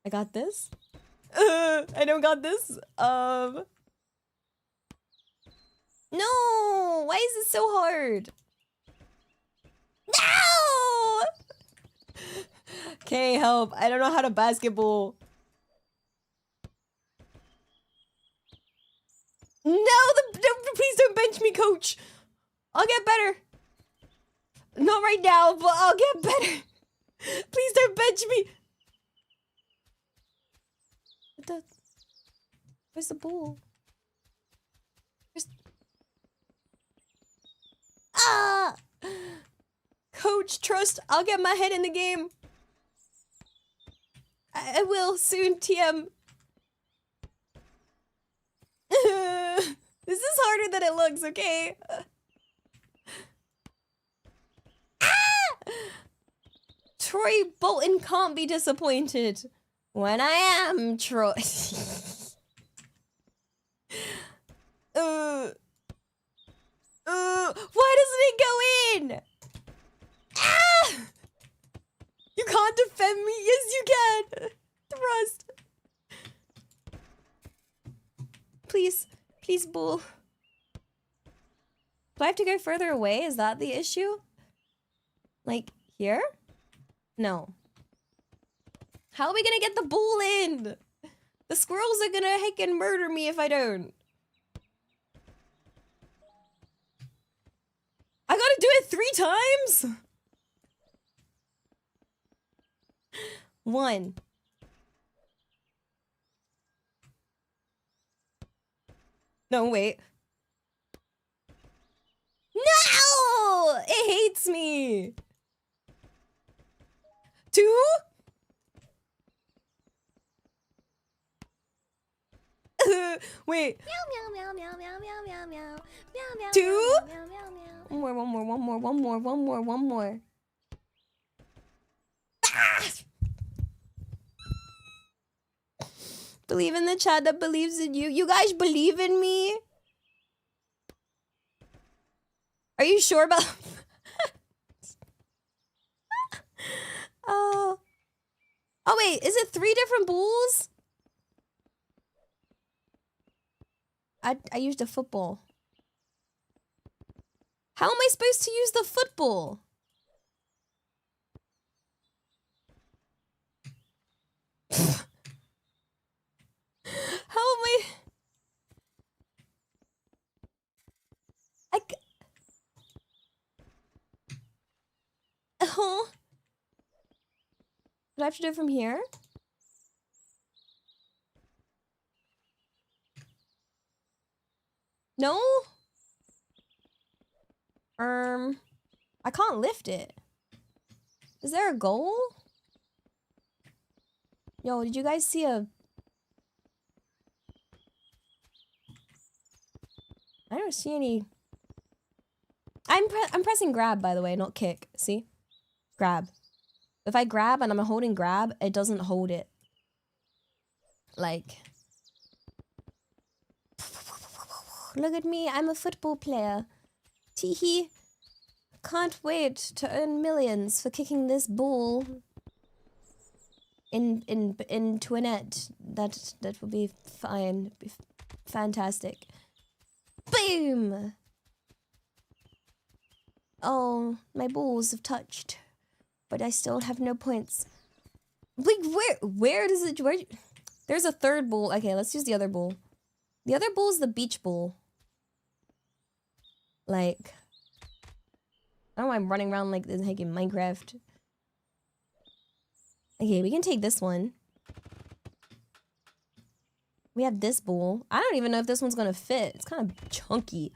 I got this. I don't got this. No! Why is it so hard? No! Okay, help. I don't know how to basketball. No, please don't bench me, coach. I'll get better. Not right now, but I'll get better. Please don't bench me. Where's the ball? Ah! Coach, trust. I'll get my head in the game. I will soon, TM. This is harder than it looks, okay? Ah! Troy Bolton can't be disappointed when I am Troy. Why doesn't it go in? Ah! You can't defend me. Yes, you can. Thrust. Please, please, bull. Do I have to go further away? Is that the issue? Like, here? No. How are we gonna get the bull in? The squirrels are gonna heckin' murder me if I don't. I gotta do it 3 times? 1. No, wait. No! It hates me. 2? Wait. Meow, meow, meow, meow, meow, meow, meow, meow, meow. 2? Meow, meow, meow. One more. Ah! Believe in the chat that believes in you. You guys believe in me? Are you sure about... Oh. Oh, wait. Is it 3 different bulls? I used a football. How am I supposed to use the football? How am I... Oh. Do I have to do it from here? No? I can't lift it. Is there a goal? Yo, did you guys see a... I don't see any... I'm pressing grab, by the way, not kick. See? Grab. If I grab and I'm holding grab, it doesn't hold it. Like... Look at me, I'm a football player. Teehee. Can't wait to earn millions for kicking this ball into a net. That will be fine. Be fantastic. Boom! Oh, my balls have touched, but I still have no points. Wait, where does it... There's a 3rd ball. Okay, let's use the other ball. The other ball is the beach ball. Like... I don't know why I'm running around like this like in Minecraft. Okay, we can take this one. We have this ball. I don't even know if this one's gonna fit. It's kind of chunky.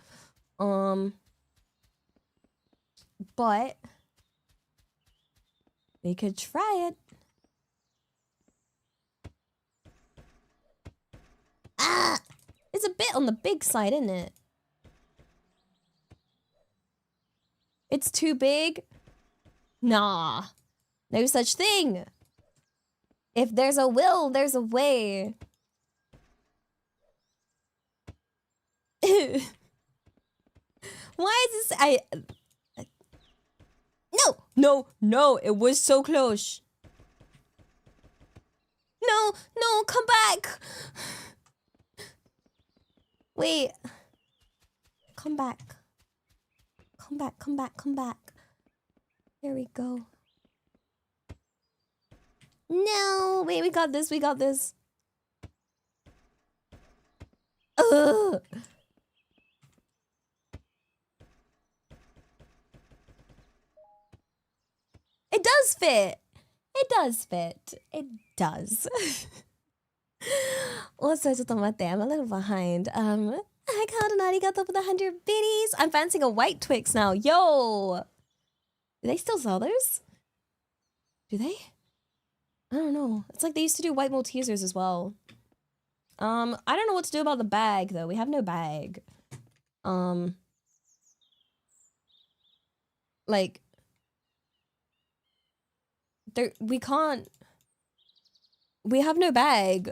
But we could try it. Ah! It's a bit on the big side, isn't it? It's too big? Nah. No such thing. If there's a will, there's a way. Why is this? No, it was so close. No, come back. Wait. Come back. Come back. Here we go. No, wait, we got this. Ugh. It does fit. It does. Also, ちょっと待って, I'm a little behind. I called an arigato for the 100 biddies. I'm fancying a white Twix now. Yo! Do they still sell those? Do they? I don't know. It's like they used to do white Maltesers as well. I don't know what to do about the bag, though. We have no bag. Like... we can't... We have no bag.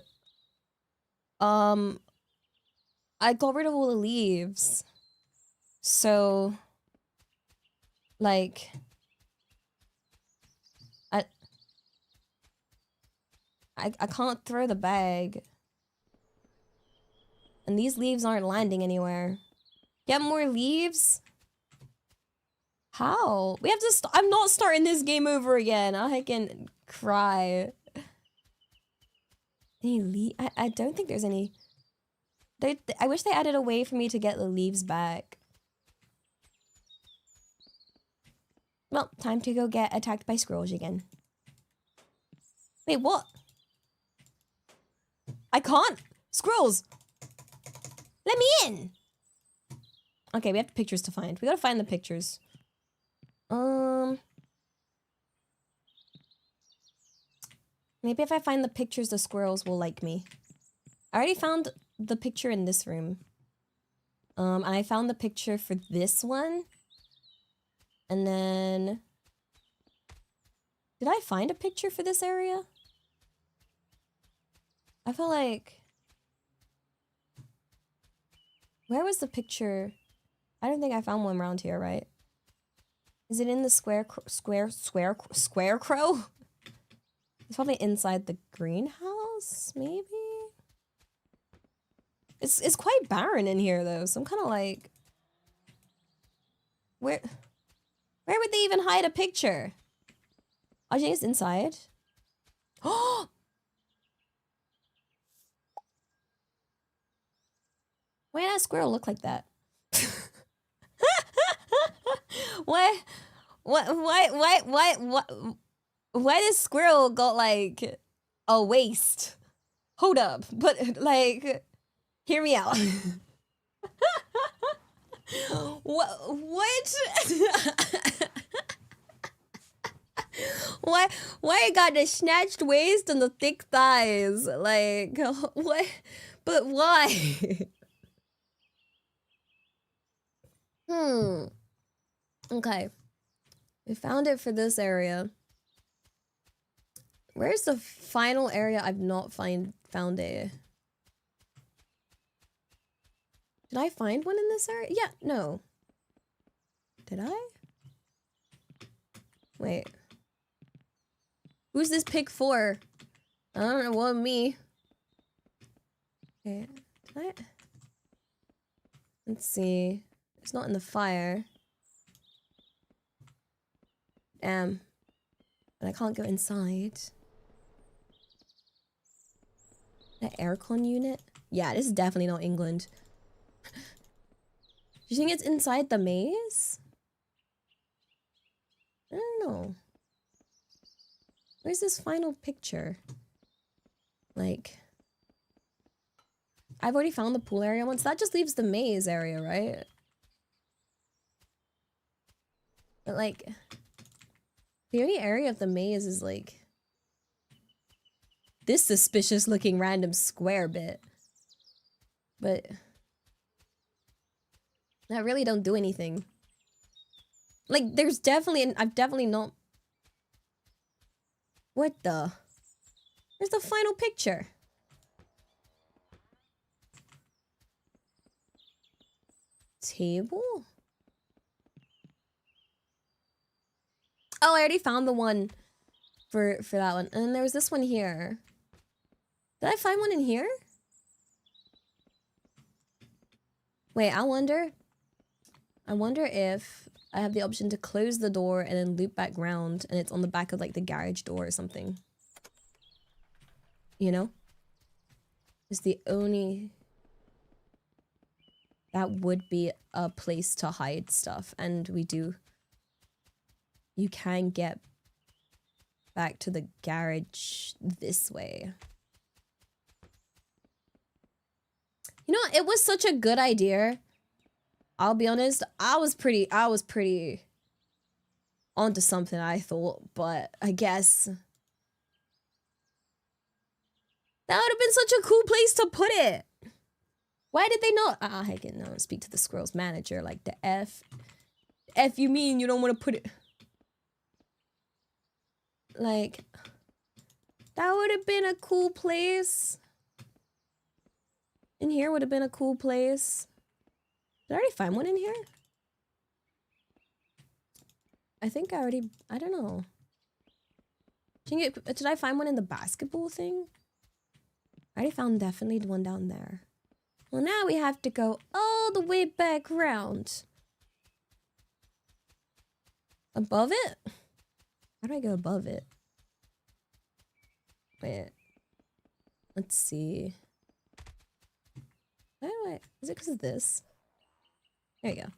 I got rid of all the leaves. So... Like... I can't throw the bag. And these leaves aren't landing anywhere. Get more leaves? How? We have to I'm not starting this game over again. I can cry. Any I don't think there's any. I wish they added a way for me to get the leaves back. Well, time to go get attacked by squirrels again. Wait, what? I can't! Squirrels! Let me in! Okay, we have pictures to find. We gotta find the pictures. Maybe if I find the pictures, the squirrels will like me. I already found the picture in this room. And I found the picture for this one. And then... Did I find a picture for this area? I feel like... Where was the picture? I don't think I found one around here, right? Is it in the square crow? It's probably inside the greenhouse, maybe? It's quite barren in here, though, so I'm kind of like... Where would they even hide a picture? Oh, do you think it's inside? Oh! Why did that squirrel look like that? Why this squirrel got like a waist? Hold up, but like, hear me out. What? Why it got the snatched waist and the thick thighs? Like, what? But why? Okay. We found it for this area. Where's the final area I've not found it? Did I find one in this area? Yeah, no. Did I? Wait. Who's this pic for? I don't know, well, me. Okay, did I? Let's see. It's not in the fire. But I can't go inside. That aircon unit? Yeah, this is definitely not England. Do you think it's inside the maze? I don't know. Where's this final picture? Like... I've already found the pool area once. That just leaves the maze area, right? But like... The only area of the maze is like... this suspicious looking random square bit. But... that really don't do anything. Like, there's definitely, I've definitely not... What the? Where's the final picture? Table? Oh, I already found the one for that one. And then there was this one here. Did I find one in here? Wait, I wonder if I have the option to close the door and then loop back round and it's on the back of like the garage door or something. You know? It's the only... That would be a place to hide stuff, and we do... You can get back to the garage this way. You know, it was such a good idea. I'll be honest, I was pretty onto something, I thought, but I guess that would have been such a cool place to put it. Why did they not? I can no speak to the squirrel's manager. Like the F you mean you don't want to put it? Like that would have been a cool place. In here would have been a cool place. Did I already find one in here? I think I don't know. Did I find one in the basketball thing? I already found definitely one down there. Well, now we have to go all the way back around. Above it? How do I go above it? Wait. Let's see. Is it because of this? There you go.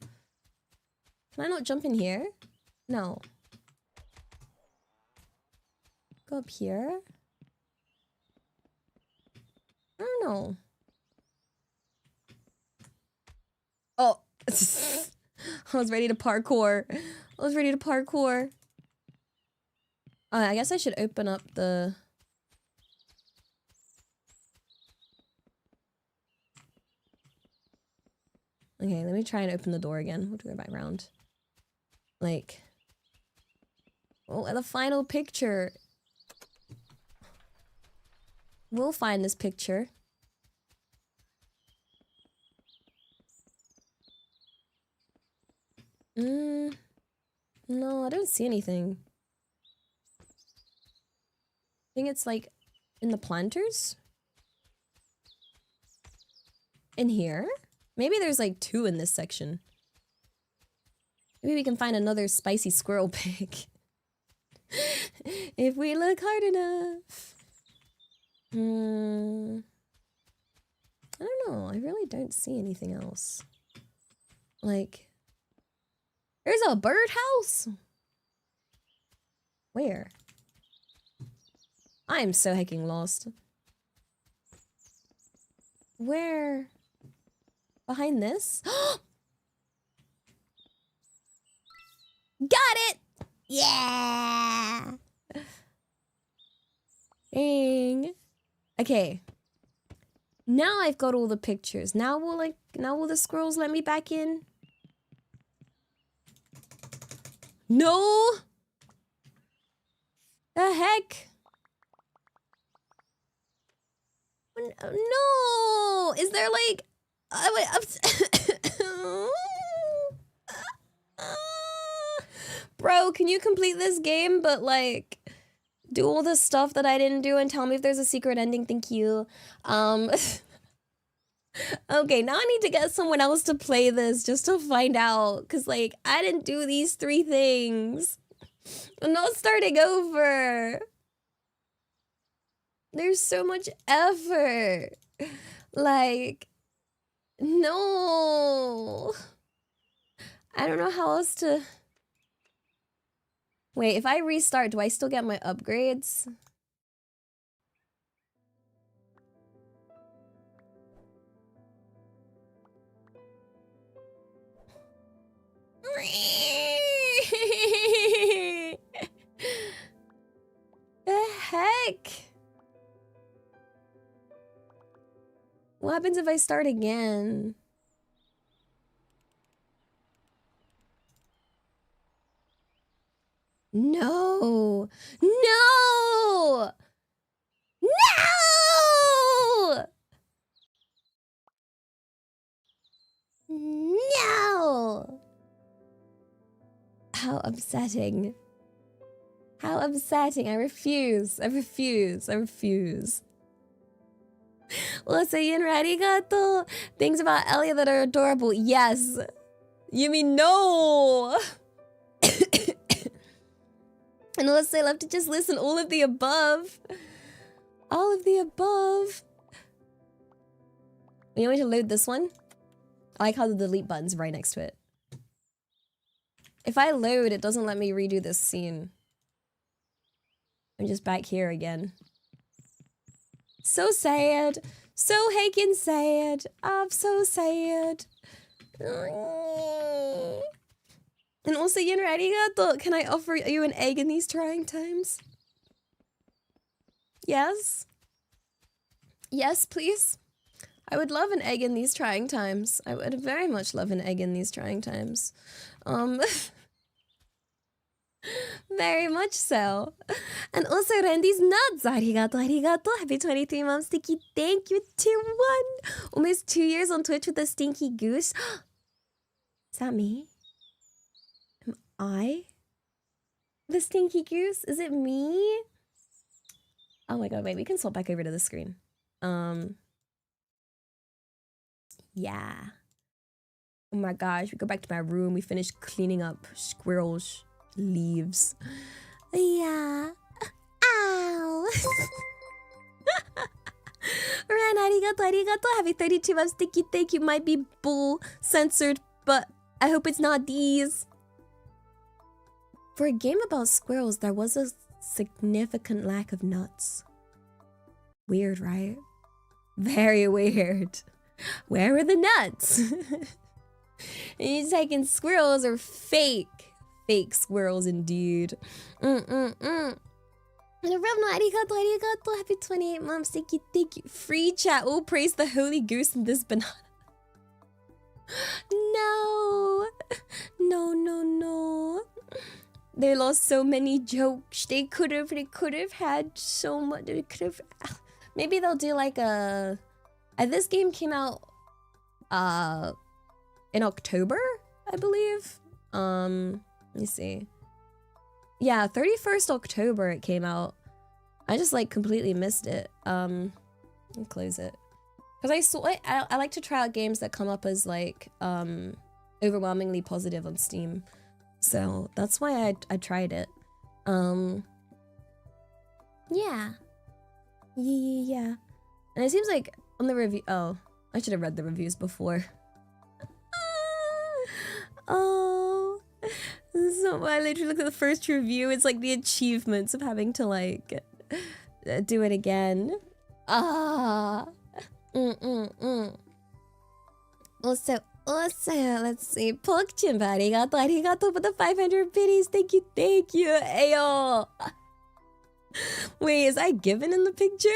Can I not jump in here? No. Go up here? I don't know. Oh. I was ready to parkour. I guess I should open up the... Okay, let me try and open the door again. We'll do it back around. Like... Oh, the final picture. We'll find this picture. No, I don't see anything. I think it's like in the planters? In here? Maybe there's like 2 in this section. Maybe we can find another spicy squirrel pig. If we look hard enough. I don't know. I really don't see anything else. Like, there's a birdhouse? Where? I'm so hecking lost. Where? Behind this? Got it! Yeah! Dang. Okay. Now I've got all the pictures. Now will the squirrels let me back in? No! The heck? No! Is there like... Bro, can you complete this game, but like... do all the stuff that I didn't do and tell me if there's a secret ending? Thank you. Okay, now I need to get someone else to play this just to find out. Because, like, I didn't do these 3 things. I'm not starting over. There's so much effort. Like, no. I don't know how else to... Wait, if I restart, do I still get my upgrades? The heck? What happens if I start again? No! No! No! No! How upsetting. How upsetting. I refuse. I refuse. I refuse. Let's say arigato. Things about Elia that are adorable. Yes. You mean no? And let's say love to just listen. All of the above. All of the above. You want me to load this one? I like how the delete button's right next to it. If I load, it doesn't let me redo this scene. I'm just back here again. So sad. So heckin' sad. I'm so sad. And also, arigato. Can I offer you an egg in these trying times? Yes? Yes, please? I would love an egg in these trying times. I would very much love an egg in these trying times. Very much so. And also, Randy's nuts. Arigato, arigato. Happy 23 months, Sticky. Thank you, tier 1. Almost 2 years on Twitch with a stinky goose. Is that me? Am I the stinky goose? Is it me? Oh my god, wait, we can swap back over to the screen. Yeah. Oh my gosh, we go back to my room. We finish cleaning up squirrels, leaves. Yeah. Ow. Ran, arigato, arigato. Happy 32 months, Sticky. Thank you. Might be bull censored, but I hope it's not these. For a game about squirrels, there was a significant lack of nuts. Weird, right? Very weird. Where were the nuts? And you're taking squirrels are fake. Fake squirrels indeed. Arigato, arigato. Happy 28 months. Thank you. Free chat. Oh, praise the holy goose and this banana. No. No, no, no. They lost so many jokes. They could have had so much. They could have. Maybe they'll do like a. This game came out in October, I believe. Let me see. Yeah, 31st October it came out. I just like completely missed it. Let me close it. Because I like to try out games that come up as like overwhelmingly positive on Steam. So that's why I tried it. Yeah. Yeah. And it seems like on the review, oh, I should have read the reviews before. Oh, so I literally looked at the first review. It's like the achievements of having to like do it again. Also, let's see. Pokchin, arigato for the 500 biddies. Thank you. Ayo. Wait, is I given in the picture?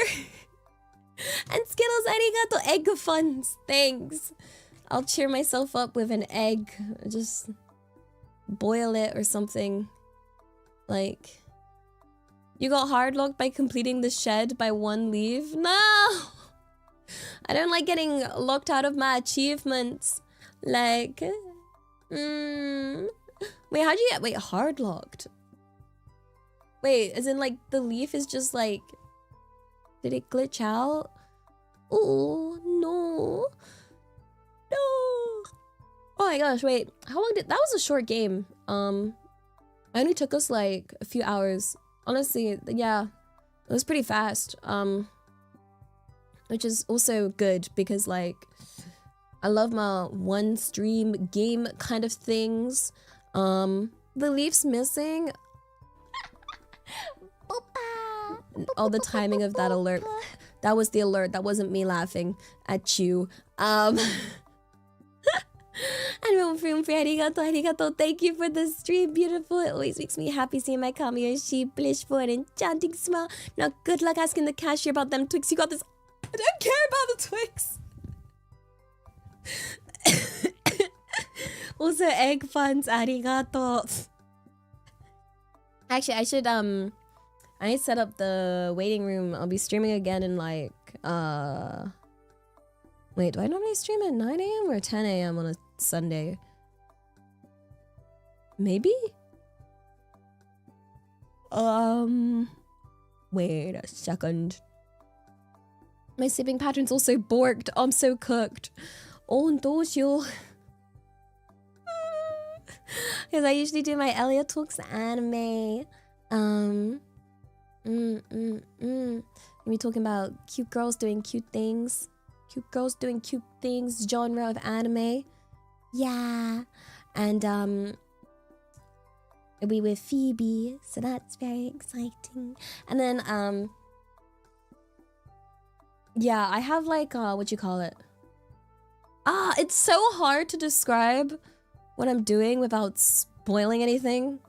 And Skittles, arigato. Egg funds. Thanks. I'll cheer myself up with an egg. Just boil it or something. Like, you got hard locked by completing the shed by 1 leave? No! I don't like getting locked out of my achievements. Like, wait, how'd you get, hard locked? Wait, as in like the leaf is just like, did it glitch out? Oh, no. No. Oh my gosh, wait, how long that was a short game. It only took us like a few hours. Honestly, yeah, it was pretty fast. Which is also good because like, I love my one stream game kind of things. The leaf's missing. All the timing of that alert. That was the alert. That wasn't me laughing at you. Arigato. Thank you for the stream. Beautiful. It always makes me happy seeing my cameo sheepish for an enchanting smile. Now, good luck asking the cashier about them Twix. You got this. I don't care about the Twix. Also, egg funds. Arigato. Actually, I need to set up the waiting room. I'll be streaming again in like, wait, do I normally stream at 9 a.m. or 10 a.m. on a Sunday? Maybe? Wait a second. My sleeping pattern's also borked. I'm so cooked. Oh, don't you? Because I usually do my Elliot Talks anime. We talking about cute girls doing cute things. Cute girls doing cute things, genre of anime. Yeah. And it'll be with Phoebe, so that's very exciting. And then yeah, I have like what you call it? It's so hard to describe what I'm doing without spoiling anything.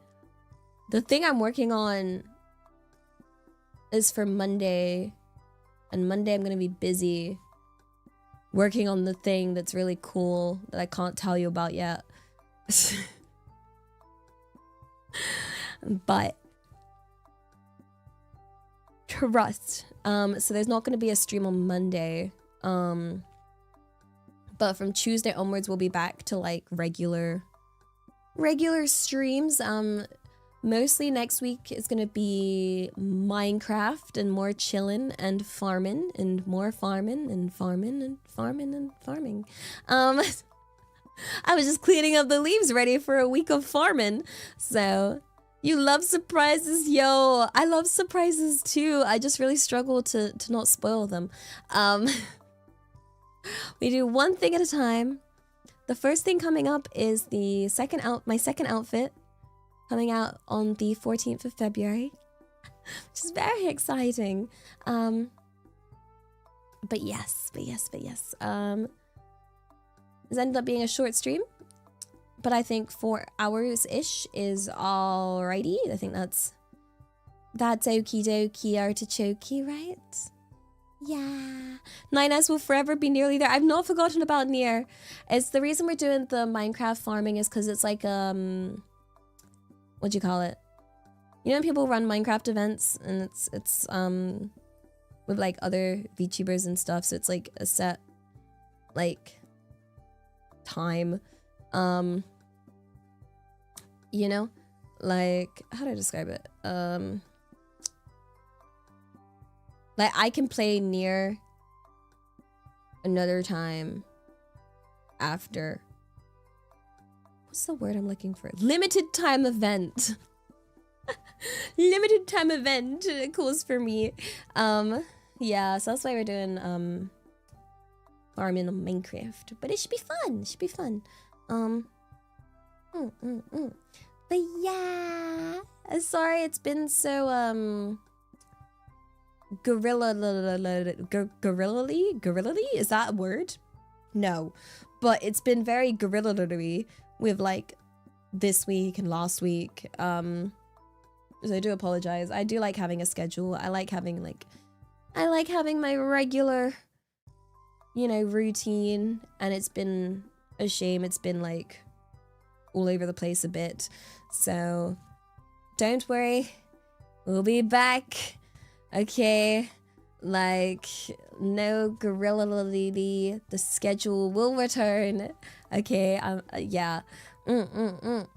The thing I'm working on is for Monday, and Monday I'm gonna be busy working on the thing that's really cool that I can't tell you about yet. But trust. So there's not gonna be a stream on Monday. But from Tuesday onwards we'll be back to like regular streams. Mostly next week is gonna be Minecraft and more chillin' and farming and more farming and farming and farming and farming. I was just cleaning up the leaves ready for a week of farming. So you love surprises, yo. I love surprises too. I just really struggle to not spoil them. We do one thing at a time. The first thing coming up is my second outfit. Coming out on the 14th of February, which is very exciting. But yes. This ended up being a short stream, but I think 4 hours-ish is alrighty. I think that's okie dokie artichoke, right? Yeah. 9S will forever be nearly there. I've not forgotten about Nier. It's the reason we're doing the Minecraft farming is because it's like what do you call it? You know when people run Minecraft events and it's with like other VTubers and stuff, so it's like a set like time. You know? Like, how do I describe it? Like I can play Nier another time after. What's the word I'm looking for? Limited time event. Limited time event calls for me. Yeah, so that's why we're doing farming on Minecraft. But it should be fun. It should be fun. But yeah. Sorry it's been so guerrilla-y? Is that a word? No. But it's been very guerrilla-y with like this week and last week. So I do apologize. I do like having a schedule. I like having my regular, you know, routine, and it's been a shame. It's been like all over the place a bit. So don't worry. We'll be back. Okay. Like, no guerrilla-y. The schedule will return. Okay, yeah. You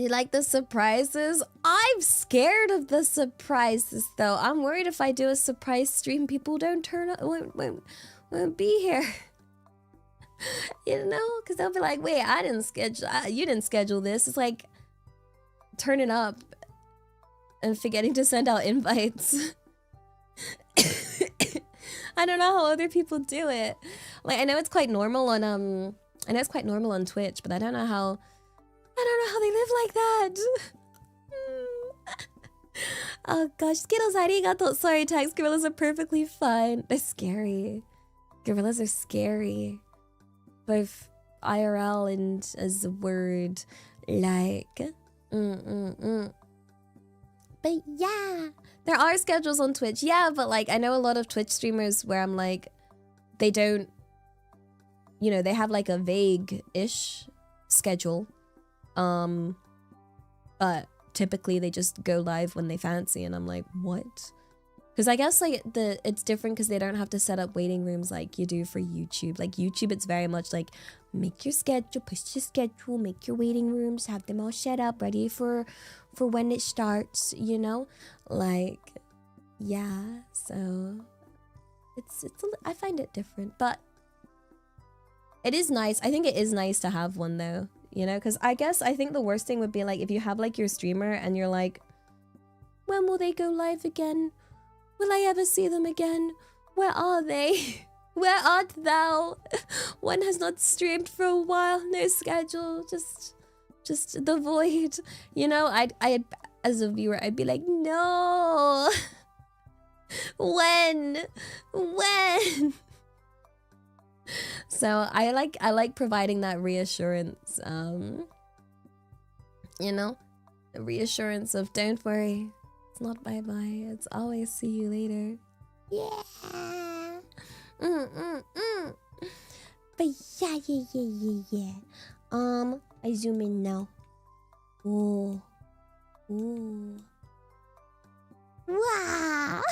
like the surprises? I'm scared of the surprises, though. I'm worried if I do a surprise stream, people don't turn up, won't be here. You know? Because they'll be like, wait, you didn't schedule this. It's like turning up and forgetting to send out invites. I don't know how other people do it. Like, I know it's quite normal on Twitch, but I don't know how they live like that. Oh gosh, Skittles arigato. Sorry, tax gorillas are perfectly fine. They're scary. Gorillas are scary. Both IRL and as a word, like. But yeah, there are schedules on Twitch. Yeah, but like I know a lot of Twitch streamers where I'm like, they don't, you know, they have like a vague-ish schedule. But typically they just go live when they fancy, and I'm like, what? Because I guess like it's different because they don't have to set up waiting rooms like you do for YouTube. Like YouTube, it's very much like make your schedule, push your schedule, make your waiting rooms, have them all set up, ready for when it starts. You know, like yeah. So I find it different, but it is nice. I think it is nice to have one though. You know, because I think the worst thing would be like if you have like your streamer and you're like, when will they go live again? Will I ever see them again? Where are they? Where art thou? One has not streamed for a while. No schedule. Just the void. You know, I as a viewer, I'd be like, no. When? So I like providing that reassurance. You know, the reassurance of don't worry. It's not bye-bye. It's always see you later. Yeah. But yeah. I zoom in now. Ooh. Wow.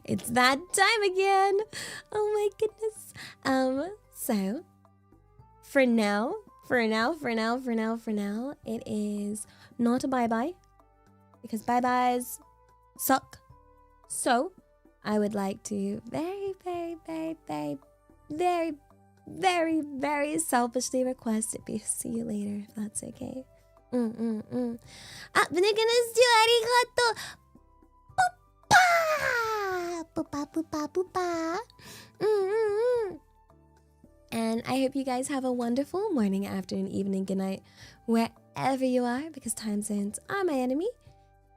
It's that time again. Oh my goodness. So for now, it is not a bye-bye. Because bye-byes suck. So, I would like to very selfishly request it be see you later, if that's okay. Ah, beneganas too, arigato! Poopa! And I hope you guys have a wonderful morning, afternoon, evening, good night, wherever you are, because time zones are my enemy.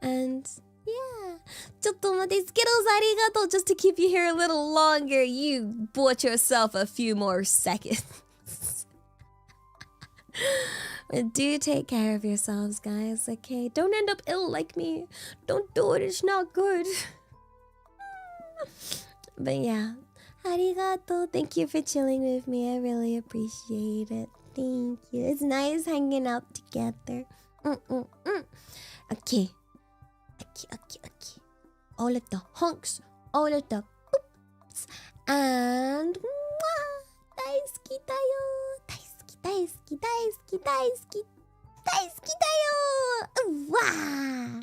And yeah, Skittles, arigato, just to keep you here a little longer. You bought yourself a few more seconds. But do take care of yourselves, guys, okay? Don't end up ill like me. Don't do it, it's not good. But yeah, arigato. Thank you for chilling with me. I really appreciate it. Thank you. It's nice hanging out together. Okay. All of the honks, all of the poops, and mwah, daisuki daisuki dayo. Wow.